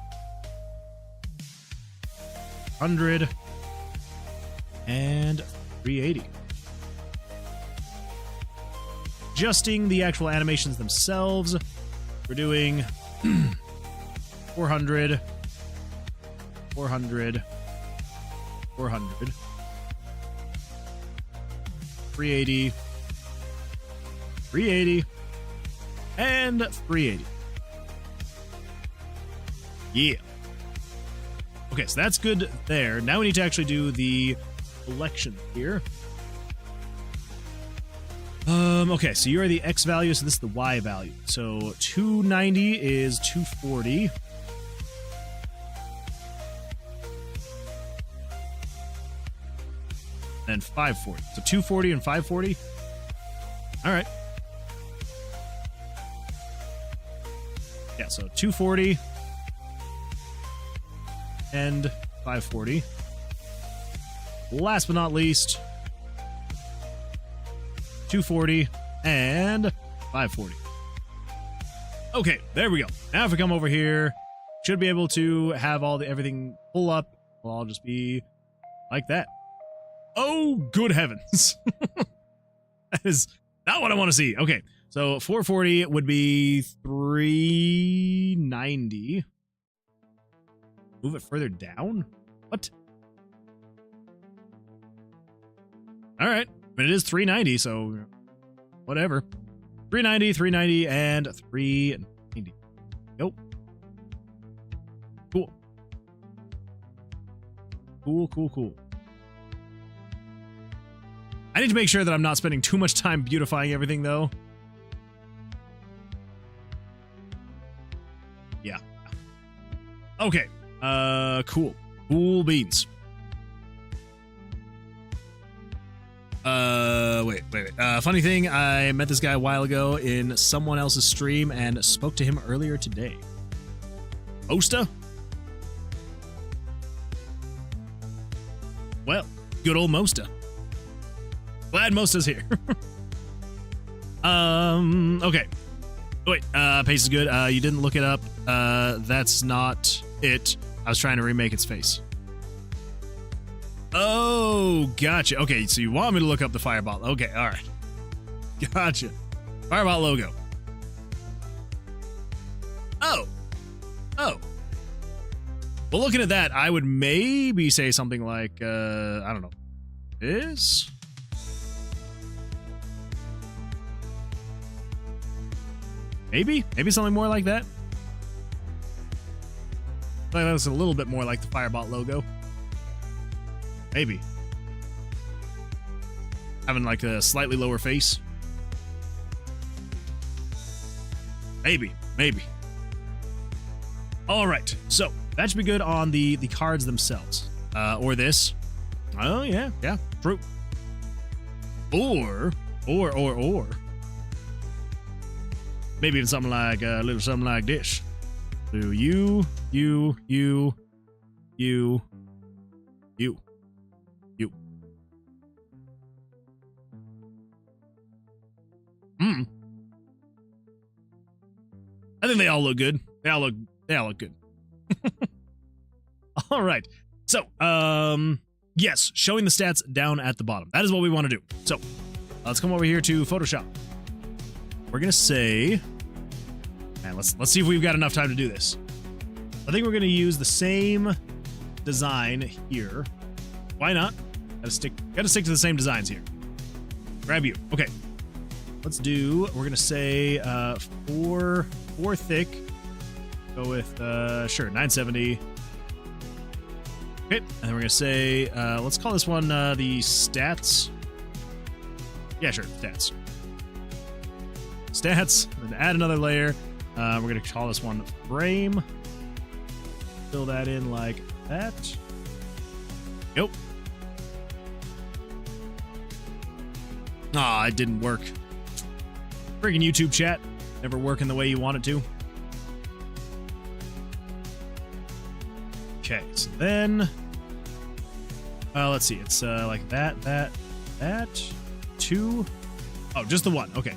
[SPEAKER 1] 100. And 380. Adjusting the actual animations themselves, we're doing 400, 400, 400, 380, 380, and 380. Yeah. Okay, so that's good there. Now we need to actually do the selection here. Okay, so you are the X value, so this is the Y value. So 290 is 240. And 540. So 240 and 540. All right. Yeah, so 240 and 540. Last but not least, 240 and 540. Okay, there we go. Now if we come over here, should be able to have everything pull up. Well, I'll just be like that. Oh, good heavens. That is not what I want to see. Okay, So 440 would be 390. Move it further down? What? All right. But it is 390, so whatever. 390, 390, and 390. Nope. Cool. Cool. I need to make sure that I'm not spending too much time beautifying everything, though. Yeah. Okay. Cool. Cool beans. Wait. Funny thing, I met this guy a while ago in someone else's stream and spoke to him earlier today. Mosta? Well, good old Mosta. Glad Mosta's here. Okay. Wait, pace is good. You didn't look it up. That's not it. I was trying to remake its face. Oh, gotcha. Okay, so you want me to look up the Fireball. Okay, all right. Gotcha. Fireball logo. Oh. Well, looking at that, I would maybe say something like, I don't know. This? Maybe something more like that. I think that's a little bit more like the Fireball logo. Maybe. Having like a slightly lower face. Maybe. All right, so that should be good on the cards themselves. Or this. Oh yeah, true. Or. Maybe even something like a little something like this. So you. I think they all look good. They all look good. All right. So, yes, showing the stats down at the bottom. That is what we want to do. So, let's come over here to Photoshop. We're gonna say, man, let's see if we've got enough time to do this. I think we're gonna use the same design here. Why not? Gotta stick to the same designs here. Grab you. Okay. We're gonna say 4 thick. Go with sure, 970. Okay, and then we're gonna say let's call this one the stats. Yeah, sure, stats. And add another layer. We're gonna call this one frame. Fill that in like that. Yep. Aw, it didn't work. Freaking YouTube chat. Never working the way you want it to. Okay, so then... let's see. It's like that. 2. Oh, just the 1. Okay.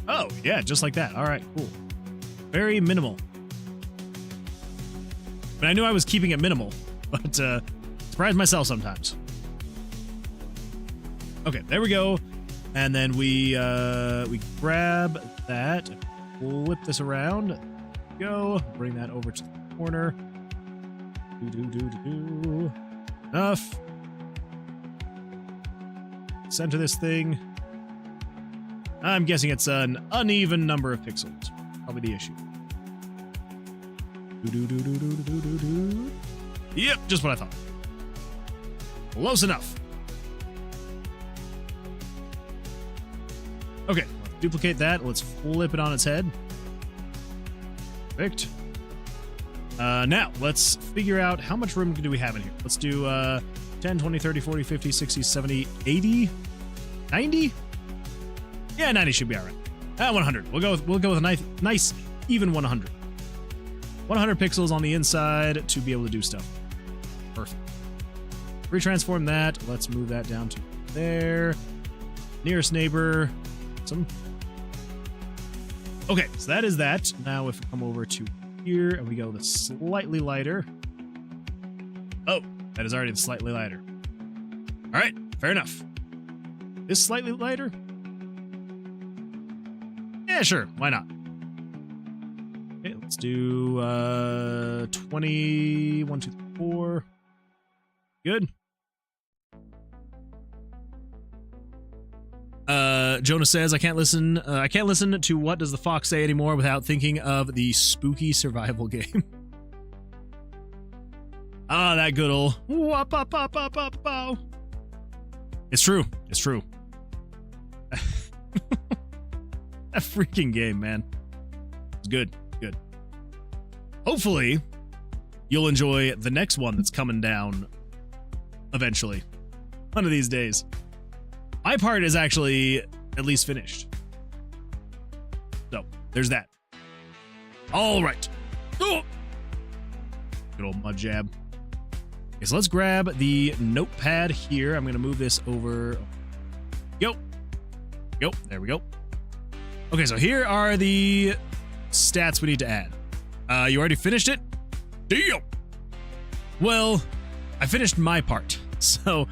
[SPEAKER 1] Oh, yeah, just like that. All right, cool. Very minimal. I mean, I knew I was keeping it minimal, but surprised myself sometimes. Okay, there we go. And then we grab that, flip this around, go, bring that over to the corner. Enough. Center this thing. I'm guessing it's an uneven number of pixels. Probably the issue. Yep, just what I thought. Close enough. Okay, let's duplicate that. Let's flip it on its head. Perfect. Now, let's figure out how much room do we have in here. Let's do 10, 20, 30, 40, 50, 60, 70, 80, 90? Yeah, 90 should be all right. 100. We'll go with a nice even 100. 100 pixels on the inside to be able to do stuff. Perfect. Retransform that. Let's move that down to there. Nearest neighbor. Awesome. Okay, so that is that. Now if we come over to here and we go the slightly lighter. Oh, that is already the slightly lighter. All right, fair enough. this slightly lighter? Yeah, sure. Why not? Okay, let's do 20, 1, 2, 4. Good. Jonah says, I can't listen to What Does the Fox Say anymore without thinking of the spooky survival game. Ah, that good old wop, up, up, up, up, up. It's true. It's true. That freaking game, man. It's good. Good. Hopefully, you'll enjoy the next one that's coming down eventually. One of these days. My part is actually at least finished. So, there's that. All right. Oh! Good old mud jab. Okay, so let's grab the notepad here. I'm going to move this over. Go. Go. There we go. Okay, so here are the stats we need to add. You already finished it? Deal. Well, I finished my part. So,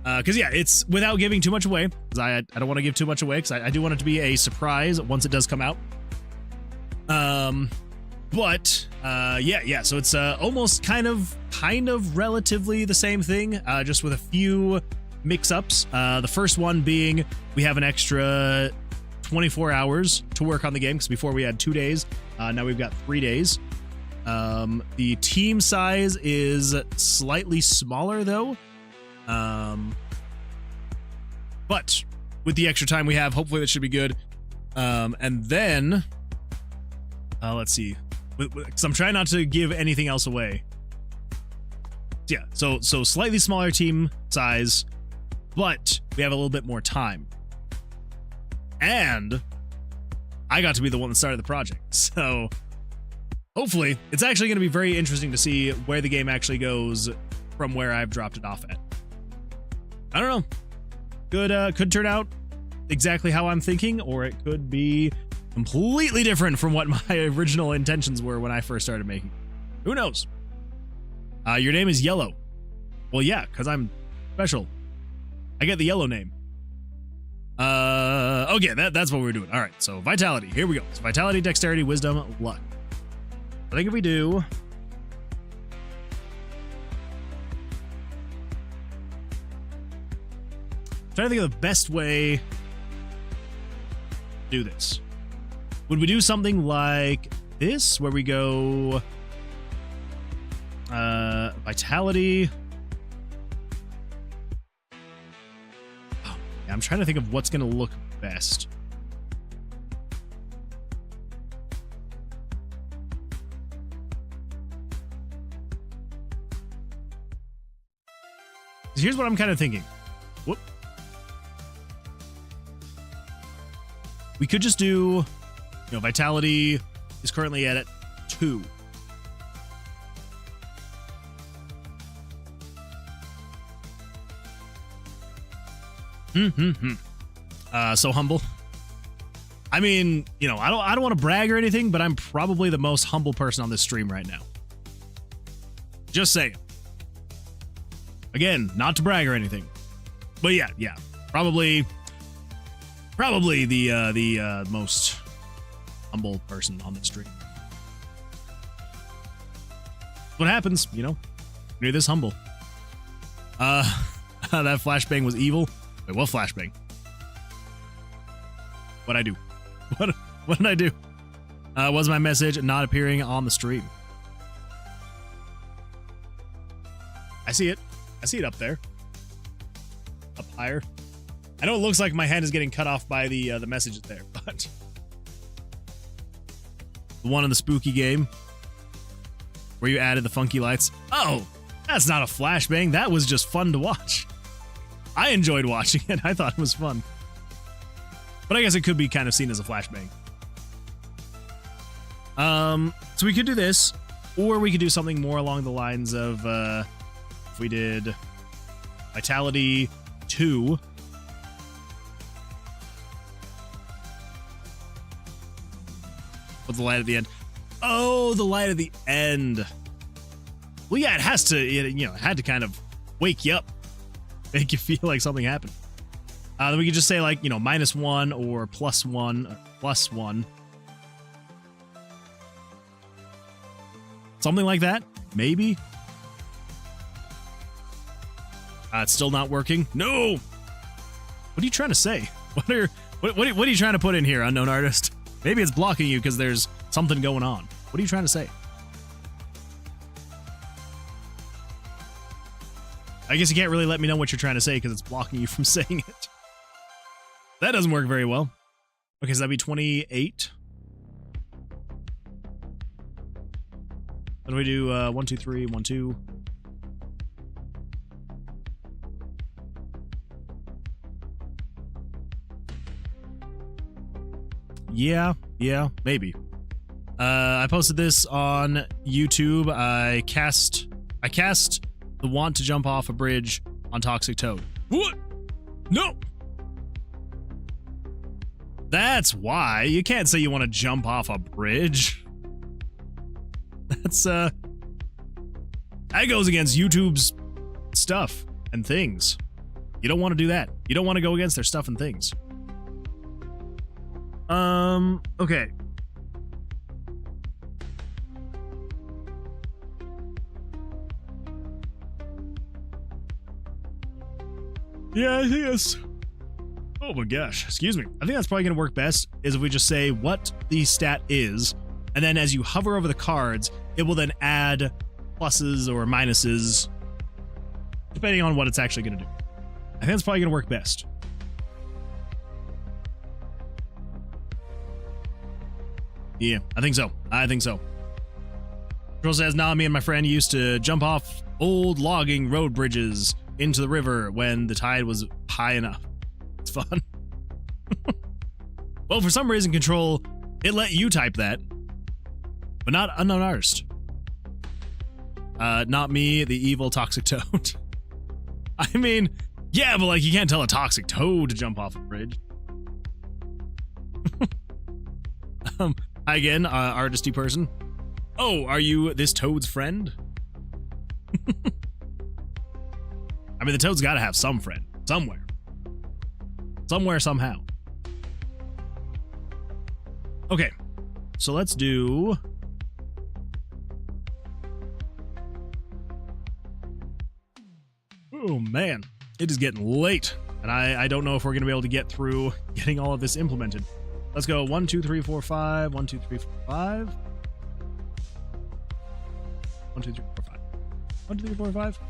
[SPEAKER 1] because yeah, it's without giving too much away. Because I don't want to give too much away. Because I do want it to be a surprise once it does come out. But yeah. So it's almost kind of relatively the same thing, just with a few mix-ups. The first one being we have an extra 24 hours to work on the game, because before we had 2 days. Now we've got 3 days. The team size is slightly smaller though. But with the extra time we have, hopefully that should be good. And then let's see, because I'm trying not to give anything else away. Yeah, so slightly smaller team size, but we have a little bit more time. And I got to be the one that started the project. So hopefully it's actually going to be very interesting to see where the game actually goes from where I've dropped it off at. I don't know. Could turn out exactly how I'm thinking, or it could be completely different from what my original intentions were when I first started making. Who knows? Your name is Yellow. Well, yeah, because I'm special. I get the yellow name. Okay, that's what we're doing. All right, so vitality. Here we go. So vitality, dexterity, wisdom, luck. I think if we do... I'm trying to think of the best way to do this. Would we do something like this, where we go vitality? Oh, yeah, I'm trying to think of what's going to look best. Here's what I'm kind of thinking. Whoop. We could just do, vitality is currently at 2. So humble. I mean, I don't want to brag or anything, but I'm probably the most humble person on this stream right now. Just saying. Again, not to brag or anything, but yeah, probably the most humble person on the stream. What happens, you're this humble. That flashbang was evil. Wait, what flashbang? What'd I do? What did I do? Was my message not appearing on the stream? I see it. I see it up there. Up higher. I know it looks like my hand is getting cut off by the messages there, but the one in the spooky game where you added the funky lights. Oh, that's not a flashbang. That was just fun to watch. I enjoyed watching it. I thought it was fun. But I guess it could be kind of seen as a flashbang. So we could do this, or we could do something more along the lines of if we did vitality 2. With the light at the end. Oh, the light at the end. Well, yeah, it has to, it had to kind of wake you up. Make you feel like something happened. Then we could just say like, you know, -1 or +1 or +1. Something like that, maybe. It's still not working. No. What are you trying to say? What are you trying to put in here, unknown artist? Maybe it's blocking you because there's something going on. What are you trying to say? I guess you can't really let me know what you're trying to say because it's blocking you from saying it. That doesn't work very well. Okay, so that'd be 28. What do we do? 1, 2, 3, 1, 2. Yeah, maybe. I posted this on YouTube. I cast the want to jump off a bridge on Toxic Toad. What? No. That's why. You can't say you want to jump off a bridge. That's, that goes against YouTube's stuff and things. You don't want to do that. You don't want to go against their stuff and things. Okay. Yeah, I think that's... Oh my gosh, excuse me. I think that's probably going to work best is if we just say what the stat is, and then as you hover over the cards, it will then add pluses or minuses, depending on what it's actually going to do. I think that's probably going to work best. Yeah, I think so. Control says, nah, me and my friend used to jump off old logging road bridges into the river when the tide was high enough. It's fun. Well, for some reason, Control, it let you type that, but not unknown artist. Not me, the evil Toxic Toad. I mean, yeah, but like you can't tell a Toxic Toad to jump off a bridge. Hi again, artisty person. Oh, are you this Toad's friend? I mean, the Toad's got to have some friend somewhere. Somewhere, somehow. Okay, so let's do... Oh, man. It is getting late, and I don't know if we're going to be able to get through getting all of this implemented. Let's go 1, 2, 3, 4, 5. 1, 2, 3, 4, 5. 1, 2, 3, 4, 5. 1, 2, 3, 4, 5.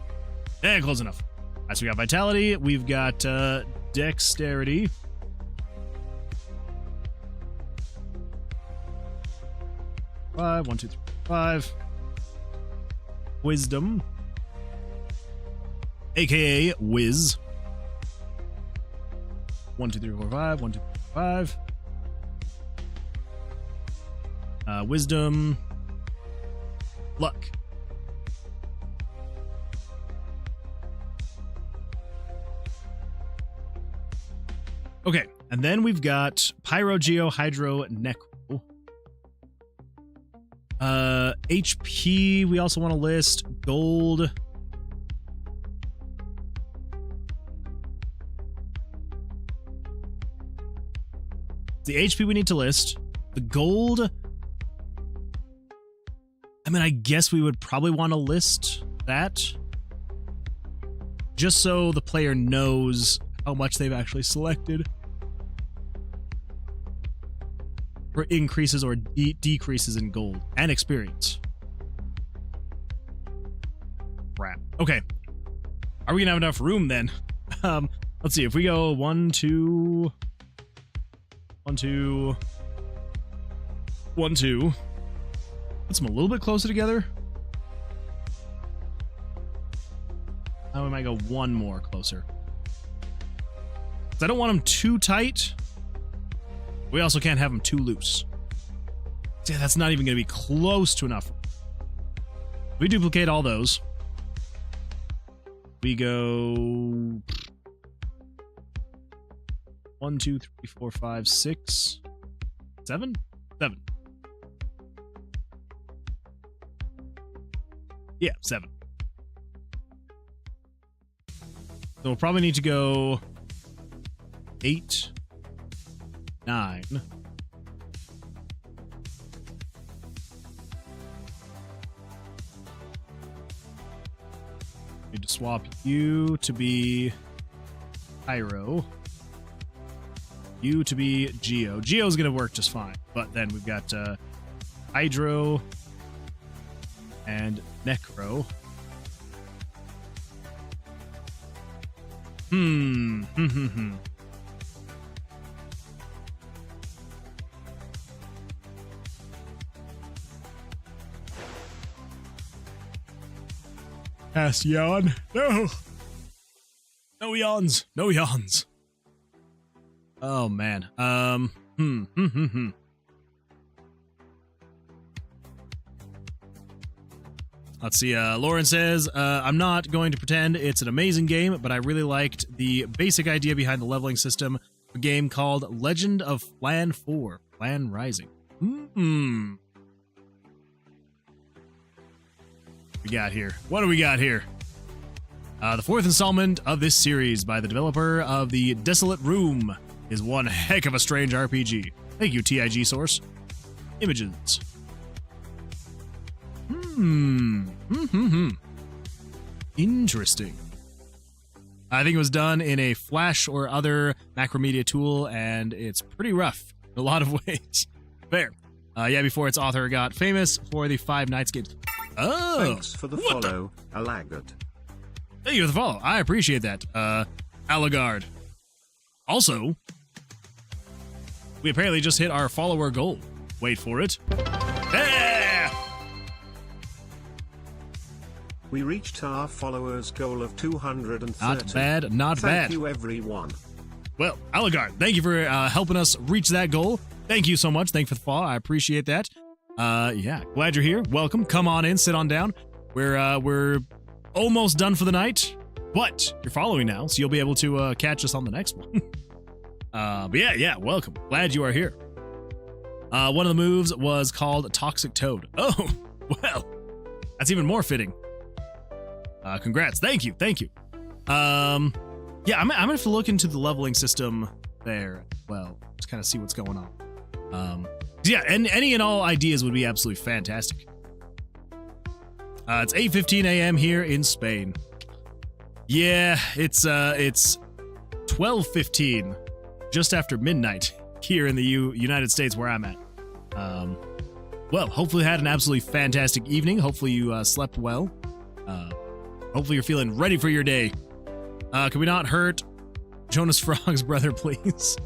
[SPEAKER 1] Yeah, close enough. All right, so we got Vitality. We've got Dexterity. Five. 1, 2, 3, 5. Wisdom. AKA Wiz. 1, 2, 3, 4, 5. 1, 2, 3, 4, 5. Wisdom. Luck. Okay, and then we've got Pyro, Geo, Hydro, Necro. HP, we also want to list. Gold. The HP we need to list. The gold. I mean, I guess we would probably want to list that. Just so the player knows how much they've actually selected. For increases or decreases in gold and experience. Crap. Okay. Are we gonna have enough room then? Let's see. If we go 1, 2, 1, 2, 1, 2. Put them a little bit closer together. Now we might go one more closer. I don't want them too tight. We also can't have them too loose. Yeah, that's not even going to be close to enough. We duplicate all those. We go 1, 2, 3, 4, 5, 6, 7? 7. Yeah, 7. So we'll probably need to go 8, 9. Need to swap you to be Pyro. You to be Geo. Geo's gonna work just fine, but then we've got Hydro and Necro. Pass yawn. No. No yawns. No yawns. Oh man. Let's see. Lauren says, I'm not going to pretend it's an amazing game, but I really liked the basic idea behind the leveling system. A game called Legend of Flan 4, Flan Rising. We got here? What do we got here? The fourth installment of this series by the developer of The Desolate Room is one heck of a strange RPG. Thank you, TIG Source. Images. Interesting. I think it was done in a Flash or other macromedia tool, and it's pretty rough in a lot of ways. Fair. Yeah, before its author got famous for the Five Nights games. Oh!
[SPEAKER 2] Thanks for the follow, Alagard.
[SPEAKER 1] Thank you for the follow. I appreciate that, Alagard. Also, we apparently just hit our follower goal. Wait for it. Yeah!
[SPEAKER 2] We reached our followers goal of 230.
[SPEAKER 1] Not bad, not bad.
[SPEAKER 2] Thank you, everyone.
[SPEAKER 1] Well, Alagard, thank you for helping us reach that goal. Thank you so much. Thank you for the follow. I appreciate that. Yeah, glad you're here. Welcome. Come on in. Sit on down. We're almost done for the night, but you're following now, so you'll be able to catch us on the next one. But yeah, welcome. Glad you are here. One of the moves was called Toxic Toad. Oh, well, that's even more fitting. Congrats. Thank you. Yeah, I'm gonna have to look into the leveling system there. Well, just kind of see what's going on. Yeah, and any and all ideas would be absolutely fantastic. It's 8:15 a.m. here in Spain. Yeah, it's 12:15, just after midnight here in the United States where I'm at. Well, hopefully you had an absolutely fantastic evening. Hopefully you slept well. Hopefully you're feeling ready for your day. Can we not hurt Jonas Frog's brother, please?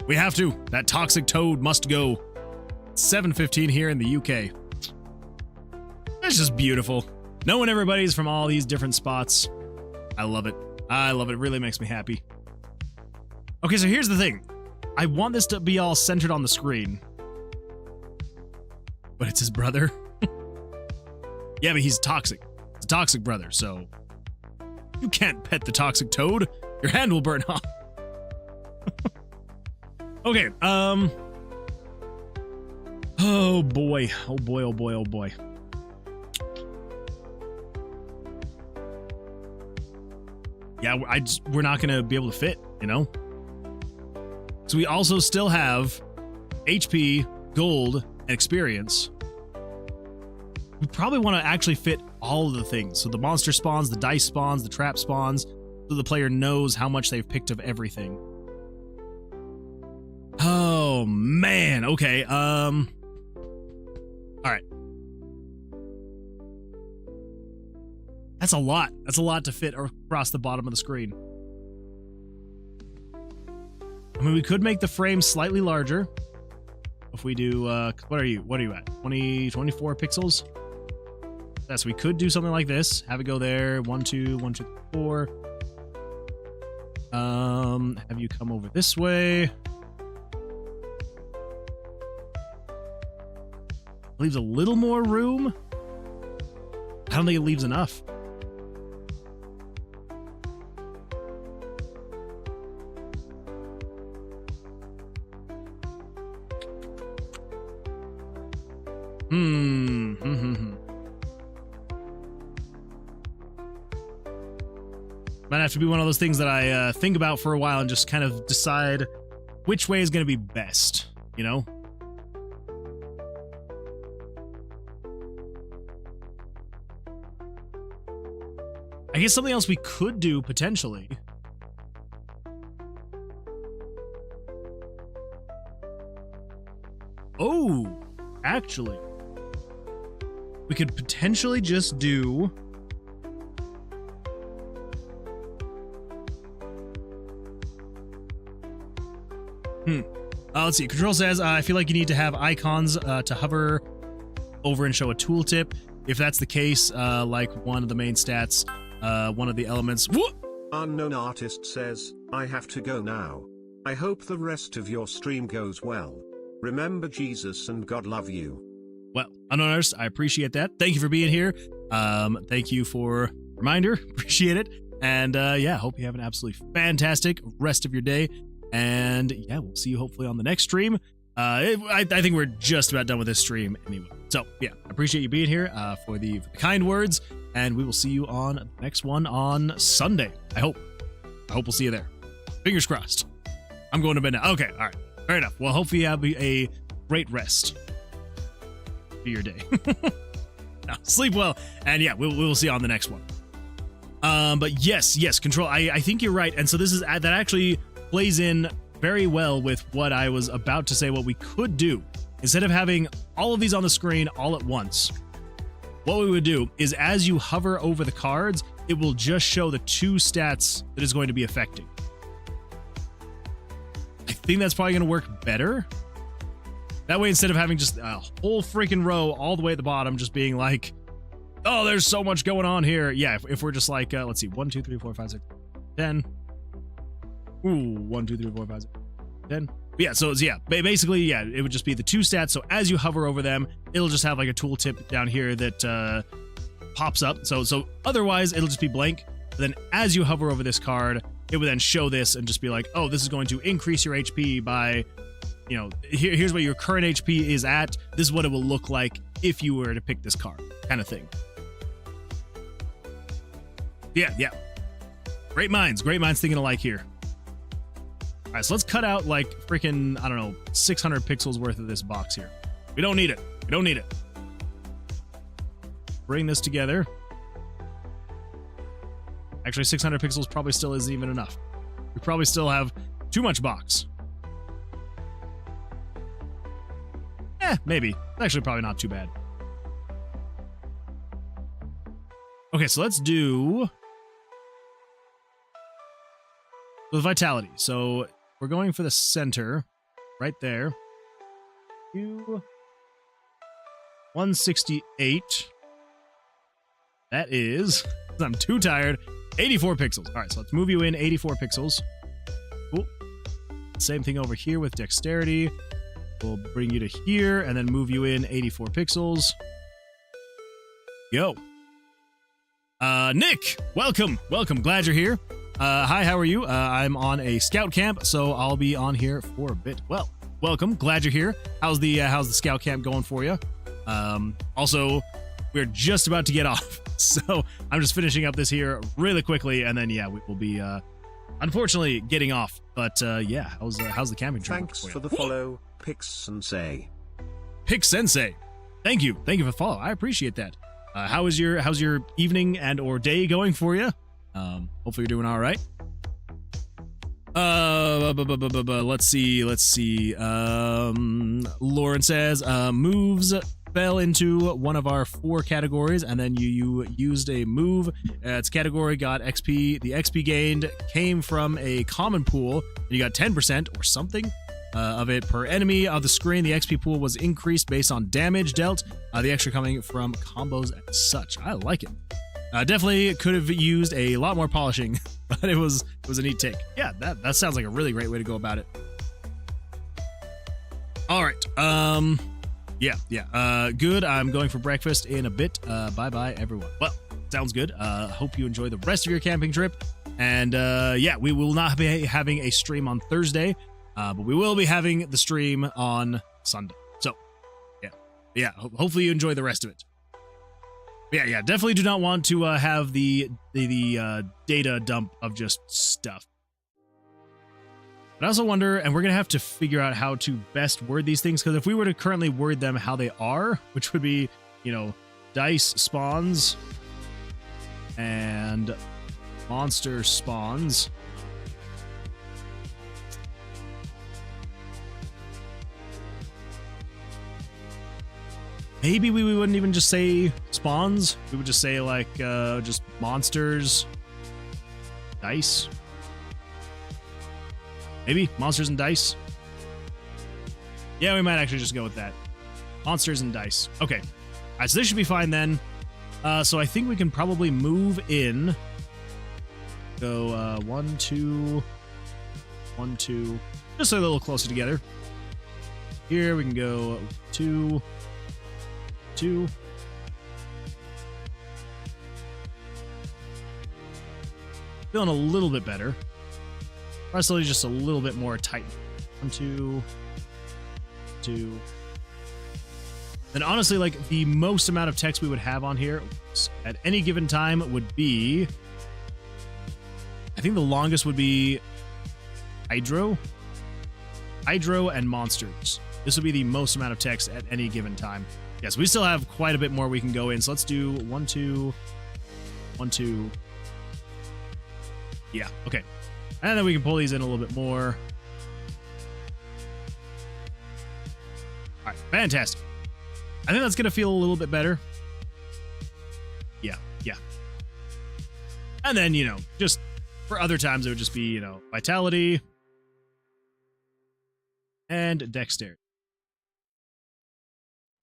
[SPEAKER 1] We have to. That toxic toad must go. 7:15 here in the UK. It's just beautiful. Knowing everybody's from all these different spots. I love it. I love it. It really makes me happy. Okay, so here's the thing. I want this to be all centered on the screen. But it's his brother. Yeah, but he's toxic. It's a toxic brother, so you can't pet the toxic toad. Your hand will burn off. Okay, oh boy. Yeah, we're not gonna be able to fit, you know? So we also still have HP, gold, and experience. We probably want to actually fit all of the things. So the monster spawns, the dice spawns, the trap spawns, so the player knows how much they've picked of everything. Oh, man. Okay, all right. That's a lot. That's a lot to fit across the bottom of the screen. I mean, we could make the frame slightly larger. If we do, what are you at? 24 pixels? Yes, we could do something like this. Have it go there. 1, 2, 1, 2, 4. Have you come over this way. Leaves a little more room. I don't think it leaves enough. Might have to be one of those things that I think about for a while and just kind of decide which way is going to be best, you know? I guess something else we could do potentially. Oh, actually, we could potentially just do let's see. Control says, I feel like you need to have icons to hover over and show a tooltip. If that's the case, like one of the main stats, one of the elements. Whoop!
[SPEAKER 2] Unknown artist says, I have to go now. I hope the rest of your stream goes well. Remember Jesus and God love you.
[SPEAKER 1] Well, unknown artist, I appreciate that. Thank you for being here. Thank you for reminder. Appreciate it. And yeah, hope you have an absolutely fantastic rest of your day. And yeah, we'll see you hopefully on the next stream. I think we're just about done with this stream anyway. So yeah, I appreciate you being here for the kind words, and we will see you on the next one on Sunday. I hope we'll see you there. Fingers crossed. I'm going to bed now. Okay, all right, fair enough. Well, hopefully you have a great rest for your day. Now, sleep well, and yeah, we'll see you on the next one. But yes, Control. I think you're right, and so this is that actually plays in very well with what I was about to say. What we could do, instead of having all of these on the screen all at once, what we would do is as you hover over the cards, it will just show the 2 stats that is going to be affecting. I think that's probably going to work better. That way, instead of having just a whole freaking row all the way at the bottom, just being like, oh, there's so much going on here. Yeah, if we're just like, let's see, 1, 2, 3, 4, 5, 6, 10. Ooh, 1, 2, 3, 4, 5, 6, 10. But yeah, so it's, yeah, basically, yeah, it would just be the 2 stats. So as you hover over them, it'll just have like a tooltip down here that pops up. So otherwise, it'll just be blank. But then as you hover over this card, it would then show this and just be like, oh, this is going to increase your HP by, you know, here's what your current HP is at. This is what it will look like if you were to pick this card, kind of thing. Yeah. Great minds thinking alike here. All right, so let's cut out like freaking, I don't know, 600 pixels worth of this box here. We don't need it. Bring this together. Actually, 600 pixels probably still isn't even enough. We probably still have too much box. Maybe. It's actually probably not too bad. Okay, so let's do the vitality. So we're going for the center right there. 168. That is, I'm too tired, 84 pixels. All right, so let's move you in 84 pixels. Cool. Same thing over here with dexterity. We'll bring you to here and then move you in 84 pixels. Yo. Nick, welcome. Glad you're here. Hi, how are you? I'm on a scout camp, so I'll be on here for a bit. Well, welcome. Glad you're here. How's the scout camp going for you? Also, we're just about to get off, so I'm just finishing up this here really quickly, and then yeah, we will be unfortunately getting off. But yeah, how's the camping trip?
[SPEAKER 2] Thanks for the follow, Pix Sensei.
[SPEAKER 1] Pix Sensei, thank you for the follow. I appreciate that. How's your evening and or day going for you? Hopefully you're doing all right. Let's see. Lauren says, moves fell into one of our 4 categories, and then you used a move. Its category got XP. The XP gained came from a common pool, and you got 10% or something of it per enemy of the screen. The XP pool was increased based on damage dealt. The extra coming from combos and such. I like it. Definitely could have used a lot more polishing, but it was a neat take. Yeah, that sounds like a really great way to go about it. All right. Yeah. Good. I'm going for breakfast in a bit. Bye, everyone. Well, sounds good. Hope you enjoy the rest of your camping trip. And yeah, we will not be having a stream on Thursday, but we will be having the stream on Sunday. So, yeah. Hopefully you enjoy the rest of it. Yeah, definitely do not want to have the data dump of just stuff. But I also wonder, and we're going to have to figure out how to best word these things, because if we were to currently word them how they are, which would be, you know, dice spawns and monster spawns. Maybe we wouldn't even just say spawns. We would just say, like, just monsters, dice. Maybe monsters and dice. Yeah, we might actually just go with that. Monsters and dice. Okay. All right, so this should be fine then. So I think we can probably move in. Go 1, 2, 1, 2. Just a little closer together. Here we can go 2, 2. Feeling a little bit better. Probably just a little bit more tight. 1, 2, 2. And honestly, like, the most amount of text we would have on here at any given time would be, I think the longest would be hydro and monsters. This would be the most amount of text at any given time. Yes, we still have quite a bit more we can go in. So let's do 1, 2, 1, 2. Yeah, okay. And then we can pull these in a little bit more. All right, fantastic. I think that's going to feel a little bit better. Yeah. And then, you know, just for other times, it would just be, you know, vitality and dexterity.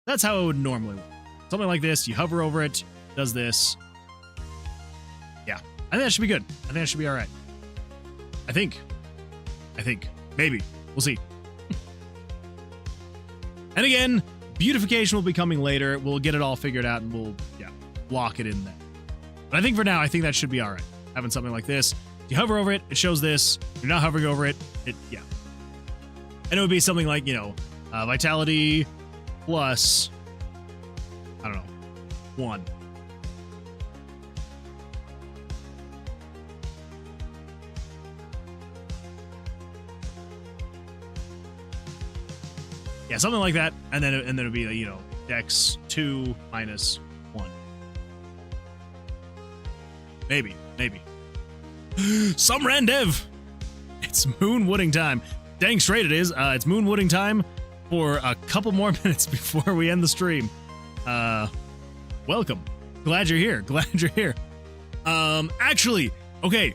[SPEAKER 1] That's how it would normally work. Something like this, you hover over it, does this. Yeah, I think that should be good. I think that should be all right. I think. Maybe. We'll see. And again, beautification will be coming later. We'll get it all figured out and we'll, lock it in there. But I think for now, I think that should be all right. Having something like this. If you hover over it, it shows this. If you're not hovering over it, yeah. And it would be something like, you know, vitality plus, I don't know, 1. Yeah, something like that, and then it would be, you know, dex 2 minus 1. Maybe. Some Randev! It's moon wooding time. Dang straight it is. It's moon wooding time for a couple more minutes before we end the stream. Welcome. Glad you're here. Actually, okay.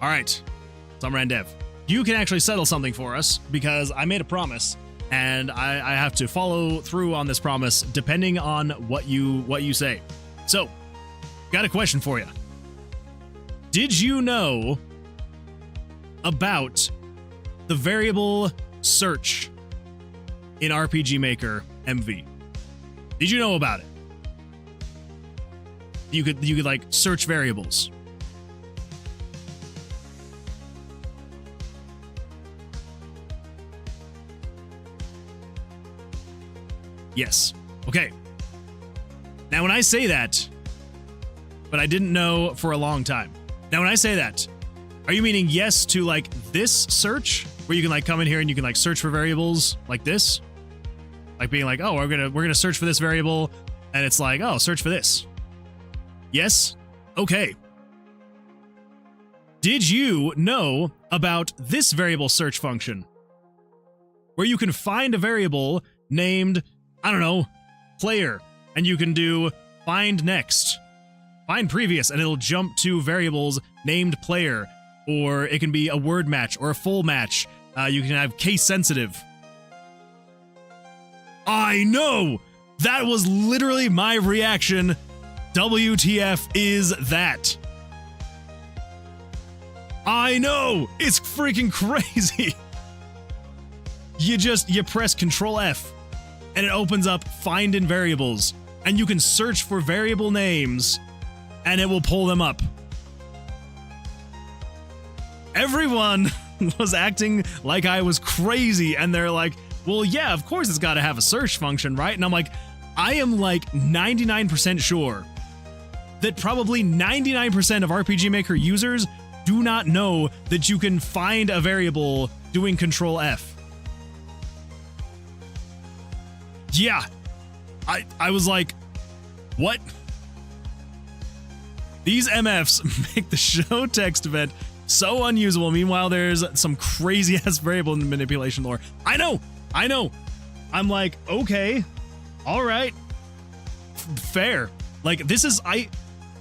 [SPEAKER 1] All right. Some Randev. You can actually settle something for us because I made a promise. And I have to follow through on this promise depending on what you say. So, got a question for you. Did you know about the variable search in RPG Maker MV? Did you know about it? You could like search variables. Yes. Okay. Now, when I say that, but I didn't know for a long time. Now, when I say that, are you meaning yes to like this search, where you can like come in here and you can like search for variables like this, like being like, oh, we're gonna search for this variable, and it's like, oh, search for this. Yes. Okay. Did you know about this variable search function, where you can find a variable named, I don't know, player, and you can do find next, find previous, and it'll jump to variables named player, or it can be a word match or a full match. You can have case sensitive. I know! That was literally my reaction. WTF is that? I know! It's freaking crazy! You press Control F, and it opens up Find in Variables, and you can search for variable names, and it will pull them up. Everyone was acting like I was crazy, and they're like, well, yeah, of course it's got to have a search function, right? And I'm like, I am like 99% sure that probably 99% of RPG Maker users do not know that you can find a variable doing Control F. Yeah. I was like, what? These MFs make the show text event so unusable. Meanwhile, there's some crazy ass variable manipulation lore. I know. I'm like, okay, all right, fair. Like, this is, I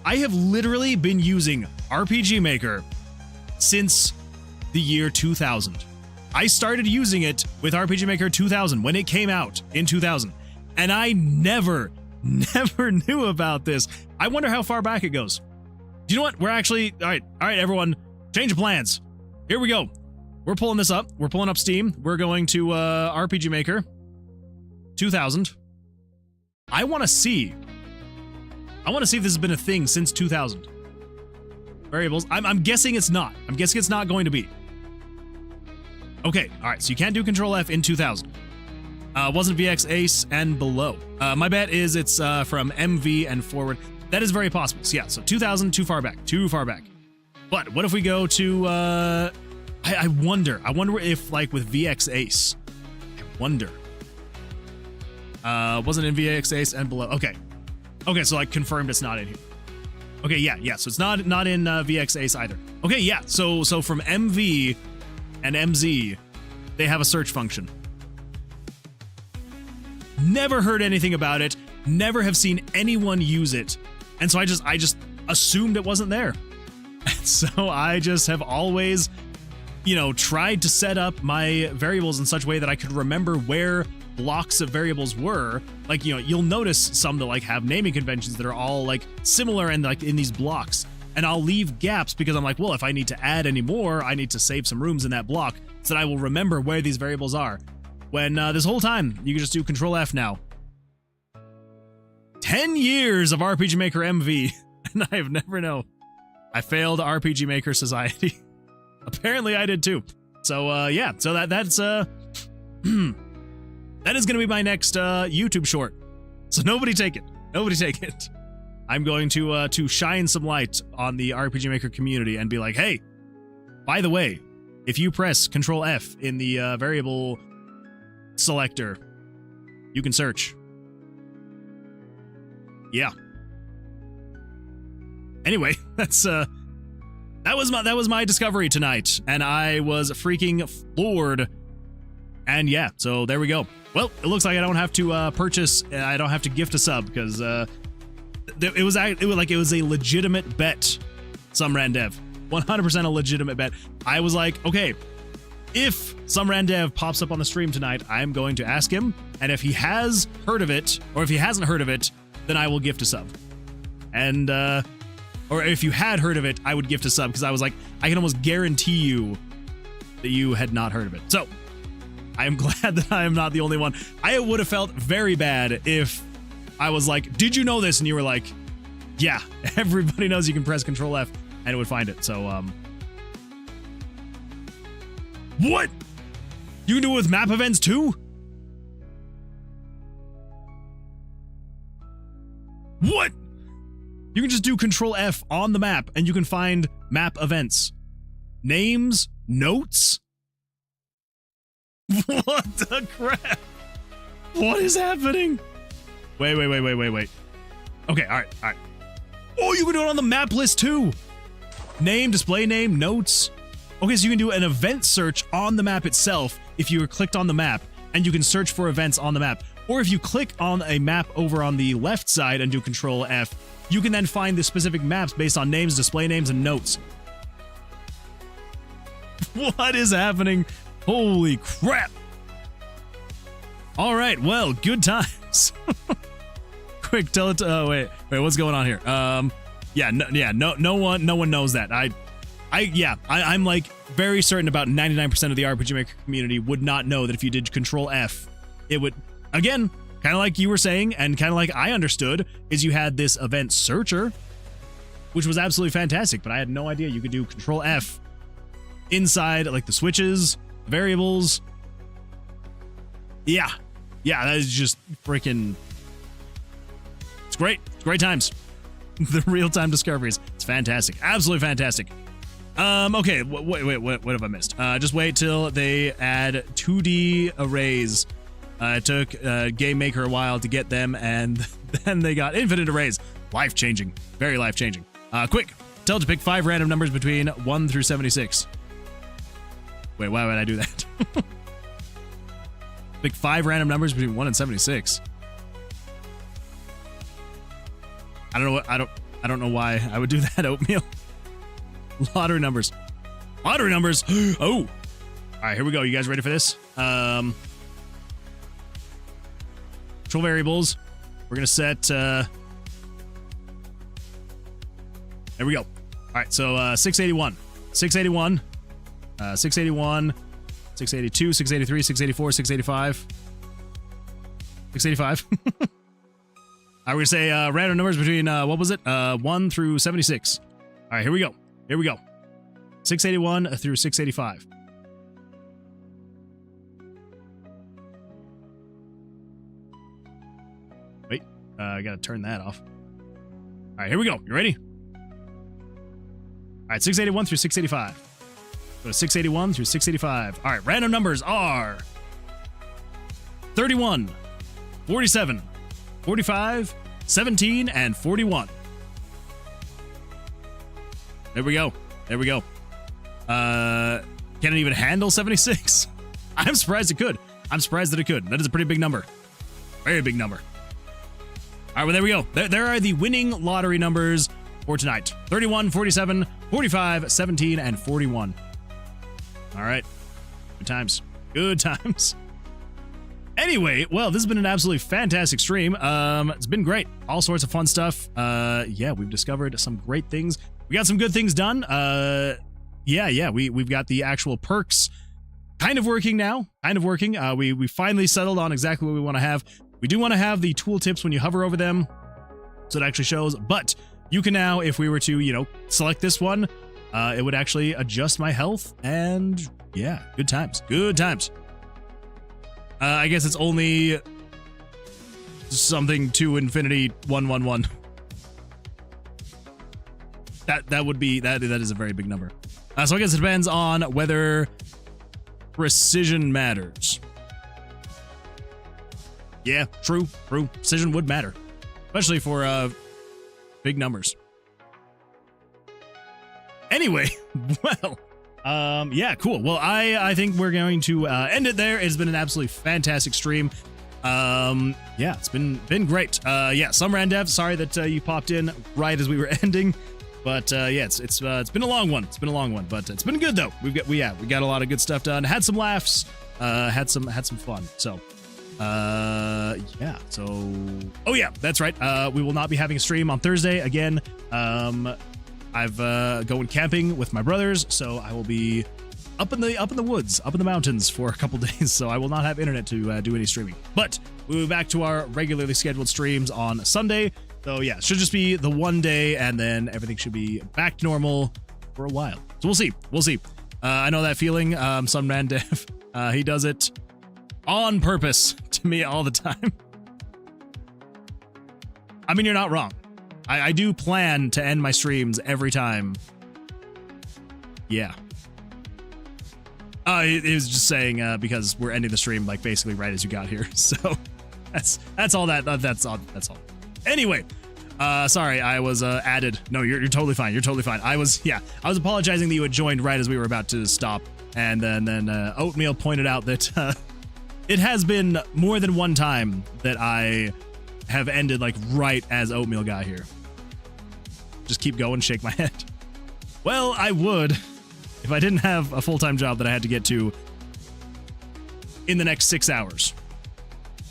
[SPEAKER 1] have literally been using RPG Maker since the year 2000. I started using it with RPG Maker 2000 when it came out in 2000. And I never knew about this. I wonder how far back it goes. Do you know what? We're actually, all right, everyone, change of plans. Here we go. We're pulling this up. We're pulling up Steam. We're going to RPG Maker 2000. I want to see if this has been a thing since 2000. Variables. I'm guessing it's not. I'm guessing it's not going to be. Okay, all right, so you can't do Control F in 2000. Wasn't VX Ace and below. My bet is it's from MV and forward. That is very possible. So yeah, so 2000, too far back. But what if we go to, I wonder if, like, with VX Ace, wasn't in VX Ace and below. Okay, so like confirmed it's not in here. Okay, yeah, so it's not in VX Ace either. Okay, yeah, so from MV and MZ, they have a search function. Never heard anything about it, never have seen anyone use it, and so I just assumed it wasn't there. And so I just have always, tried to set up my variables in such a way that I could remember where blocks of variables were. Like, you'll notice some that like have naming conventions that are all like similar and like in these blocks, and I'll leave gaps because I'm like, well, if I need to add any more, I need to save some rooms in that block so that I will remember where these variables are. When this whole time you can just do Control F now. 10 years of RPG Maker MV, and I have never known. I failed RPG Maker Society. Apparently I did too. So yeah, so that's that is gonna be my next YouTube short. So nobody take it. I'm going to shine some light on the RPG Maker community and be like, hey, by the way, if you press Control F in the variable selector, you can search. Yeah. Anyway, that was my discovery tonight, and I was freaking floored. And yeah, so there we go. Well, it looks like I don't have to purchase. I don't have to gift a sub because it was a legitimate bet. Some Randev, 100% a legitimate bet. I was like, okay, if some Randev pops up on the stream tonight, I'm going to ask him, and if he has heard of it, or if he hasn't heard of it, then I will gift a sub. And or if you had heard of it, I would gift a sub, because I was like, I can almost guarantee you that you had not heard of it. So I am glad that I am not the only one. I would have felt very bad if I was like, did you know this? And you were like, yeah, everybody knows you can press Control F and it would find it. So what? You can do it with map events too? What? You can just do Control F on the map and you can find map events. Names, notes. What the crap? What is happening? Wait. Okay, all right. Oh, you can do it on the map list too. Name, display name, notes. Okay, so you can do an event search on the map itself if you were clicked on the map, and you can search for events on the map. Or if you click on a map over on the left side and do Control F, you can then find the specific maps based on names, display names, and notes. What is happening? Holy crap. All right, well, good times. Quick, tell it to, oh, wait, what's going on here? No one knows that. I'm like very certain about 99% of the RPG Maker community would not know that if you did Control F, it would, again, kind of like you were saying, and kind of like I understood, is you had this event searcher, which was absolutely fantastic, but I had no idea you could do Control F inside like the switches, variables. Yeah, that is just freaking, it's great times. The real-time discoveries. It's fantastic. Absolutely fantastic. Okay, wait, what have I missed? Just wait till they add 2D arrays. It took Game Maker a while to get them, and then they got infinite arrays. Life-changing. Very life-changing. Quick, tell it to pick 5 random numbers between 1 through 76. Wait, why would I do that? Pick 5 random numbers between 1 and 76. I don't know what I don't know why I would do that, Oatmeal. Lottery numbers. Lottery numbers. Oh. All right, here we go. You guys ready for this? Control variables. We're going to set there we go. All right, so 681. 681. 681. 682, 683, 684, 685. 685. We're going to say random numbers between, what was it? 1 through 76. All right, here we go. Here we go. 681 through 685. Wait, I got to turn that off. All right, here we go. You ready? All right, 681 through 685. Go to 681 through 685. All right, random numbers are 31, 47, 45, 17, and 41. There we go. There we go. Can it even handle 76? I'm surprised it could. I'm surprised that it could. That is a pretty big number. Very big number. All right, well, there we go. There are the winning lottery numbers for tonight. 31, 47, 45, 17, and 41. All right. Good times. Good times. Anyway, well, this has been an absolutely fantastic stream. It's been great. All sorts of fun stuff. Yeah, we've discovered some great things. We got some good things done. Yeah, we've got the actual perks kind of working now. Kind of working. We finally settled on exactly what we want to have. We do want to have the tooltips when you hover over them, so it actually shows. But you can now, if we were to, select this one, it would actually adjust my health. And yeah, good times. Good times. I guess it's only something to infinity 111. That would be that is a very big number. So I guess it depends on whether precision matters. Yeah, true. Precision would matter, especially for big numbers. Anyway, well, yeah, cool. Well, I think we're going to end it there. It's been an absolutely fantastic stream. Yeah, it's been great. Yeah, some ran devs. Sorry that you popped in right as we were ending. But yeah, it's been a long one. It's been a long one, but it's been good though. We got a lot of good stuff done. Had some laughs. Had some fun. So yeah. So oh yeah, that's right. We will not be having a stream on Thursday again. I've going camping with my brothers, so I will be up in the woods, up in the mountains for a couple days. So I will not have internet to do any streaming. But we'll be back to our regularly scheduled streams on Sunday. So yeah, it should just be the one day, and then everything should be back to normal for a while. So we'll see. We'll see. I know that feeling. Some man dev, he does it on purpose to me all the time. I mean, you're not wrong. I do plan to end my streams every time. Yeah. It was just saying because we're ending the stream like basically right as you got here. So that's all that. That's all. Anyway, sorry, I was added. No, you're totally fine. You're totally fine. I was apologizing that you had joined right as we were about to stop, and then Oatmeal pointed out that it has been more than one time that I have ended like right as Oatmeal got here. Just keep going, shake my head. Well, I would if I didn't have a full-time job that I had to get to in the next 6 hours.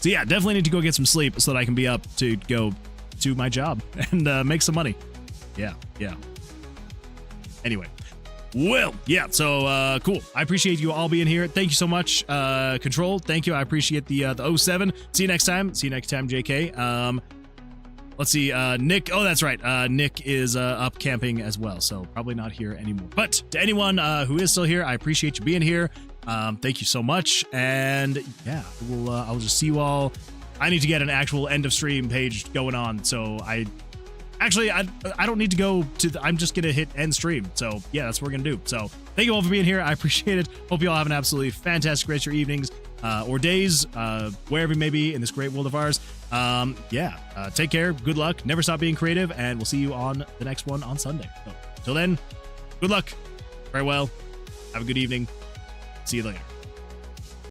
[SPEAKER 1] So yeah, definitely need to go get some sleep so that I can be up to go to my job and make some money. Yeah. Anyway, well, yeah, so cool. I appreciate you all being here. Thank you so much. Control, thank you. I appreciate the 07. See you next time. See you next time, JK. Let's see, Nick. Oh, that's right. Nick is up camping as well, so probably not here anymore. But to anyone who is still here, I appreciate you being here. Thank you so much. And yeah, I'll just see you all. I need to get an actual end of stream page going on, so I Actually, I don't need to go to I'm just going to hit end stream. So yeah, that's what we're going to do. So thank you all for being here. I appreciate it. Hope you all have an absolutely fantastic rest of your evenings or days, wherever you may be in this great world of ours. Take care. Good luck. Never stop being creative. And we'll see you on the next one on Sunday. So until then, good luck. Very well. Have a good evening. See you later.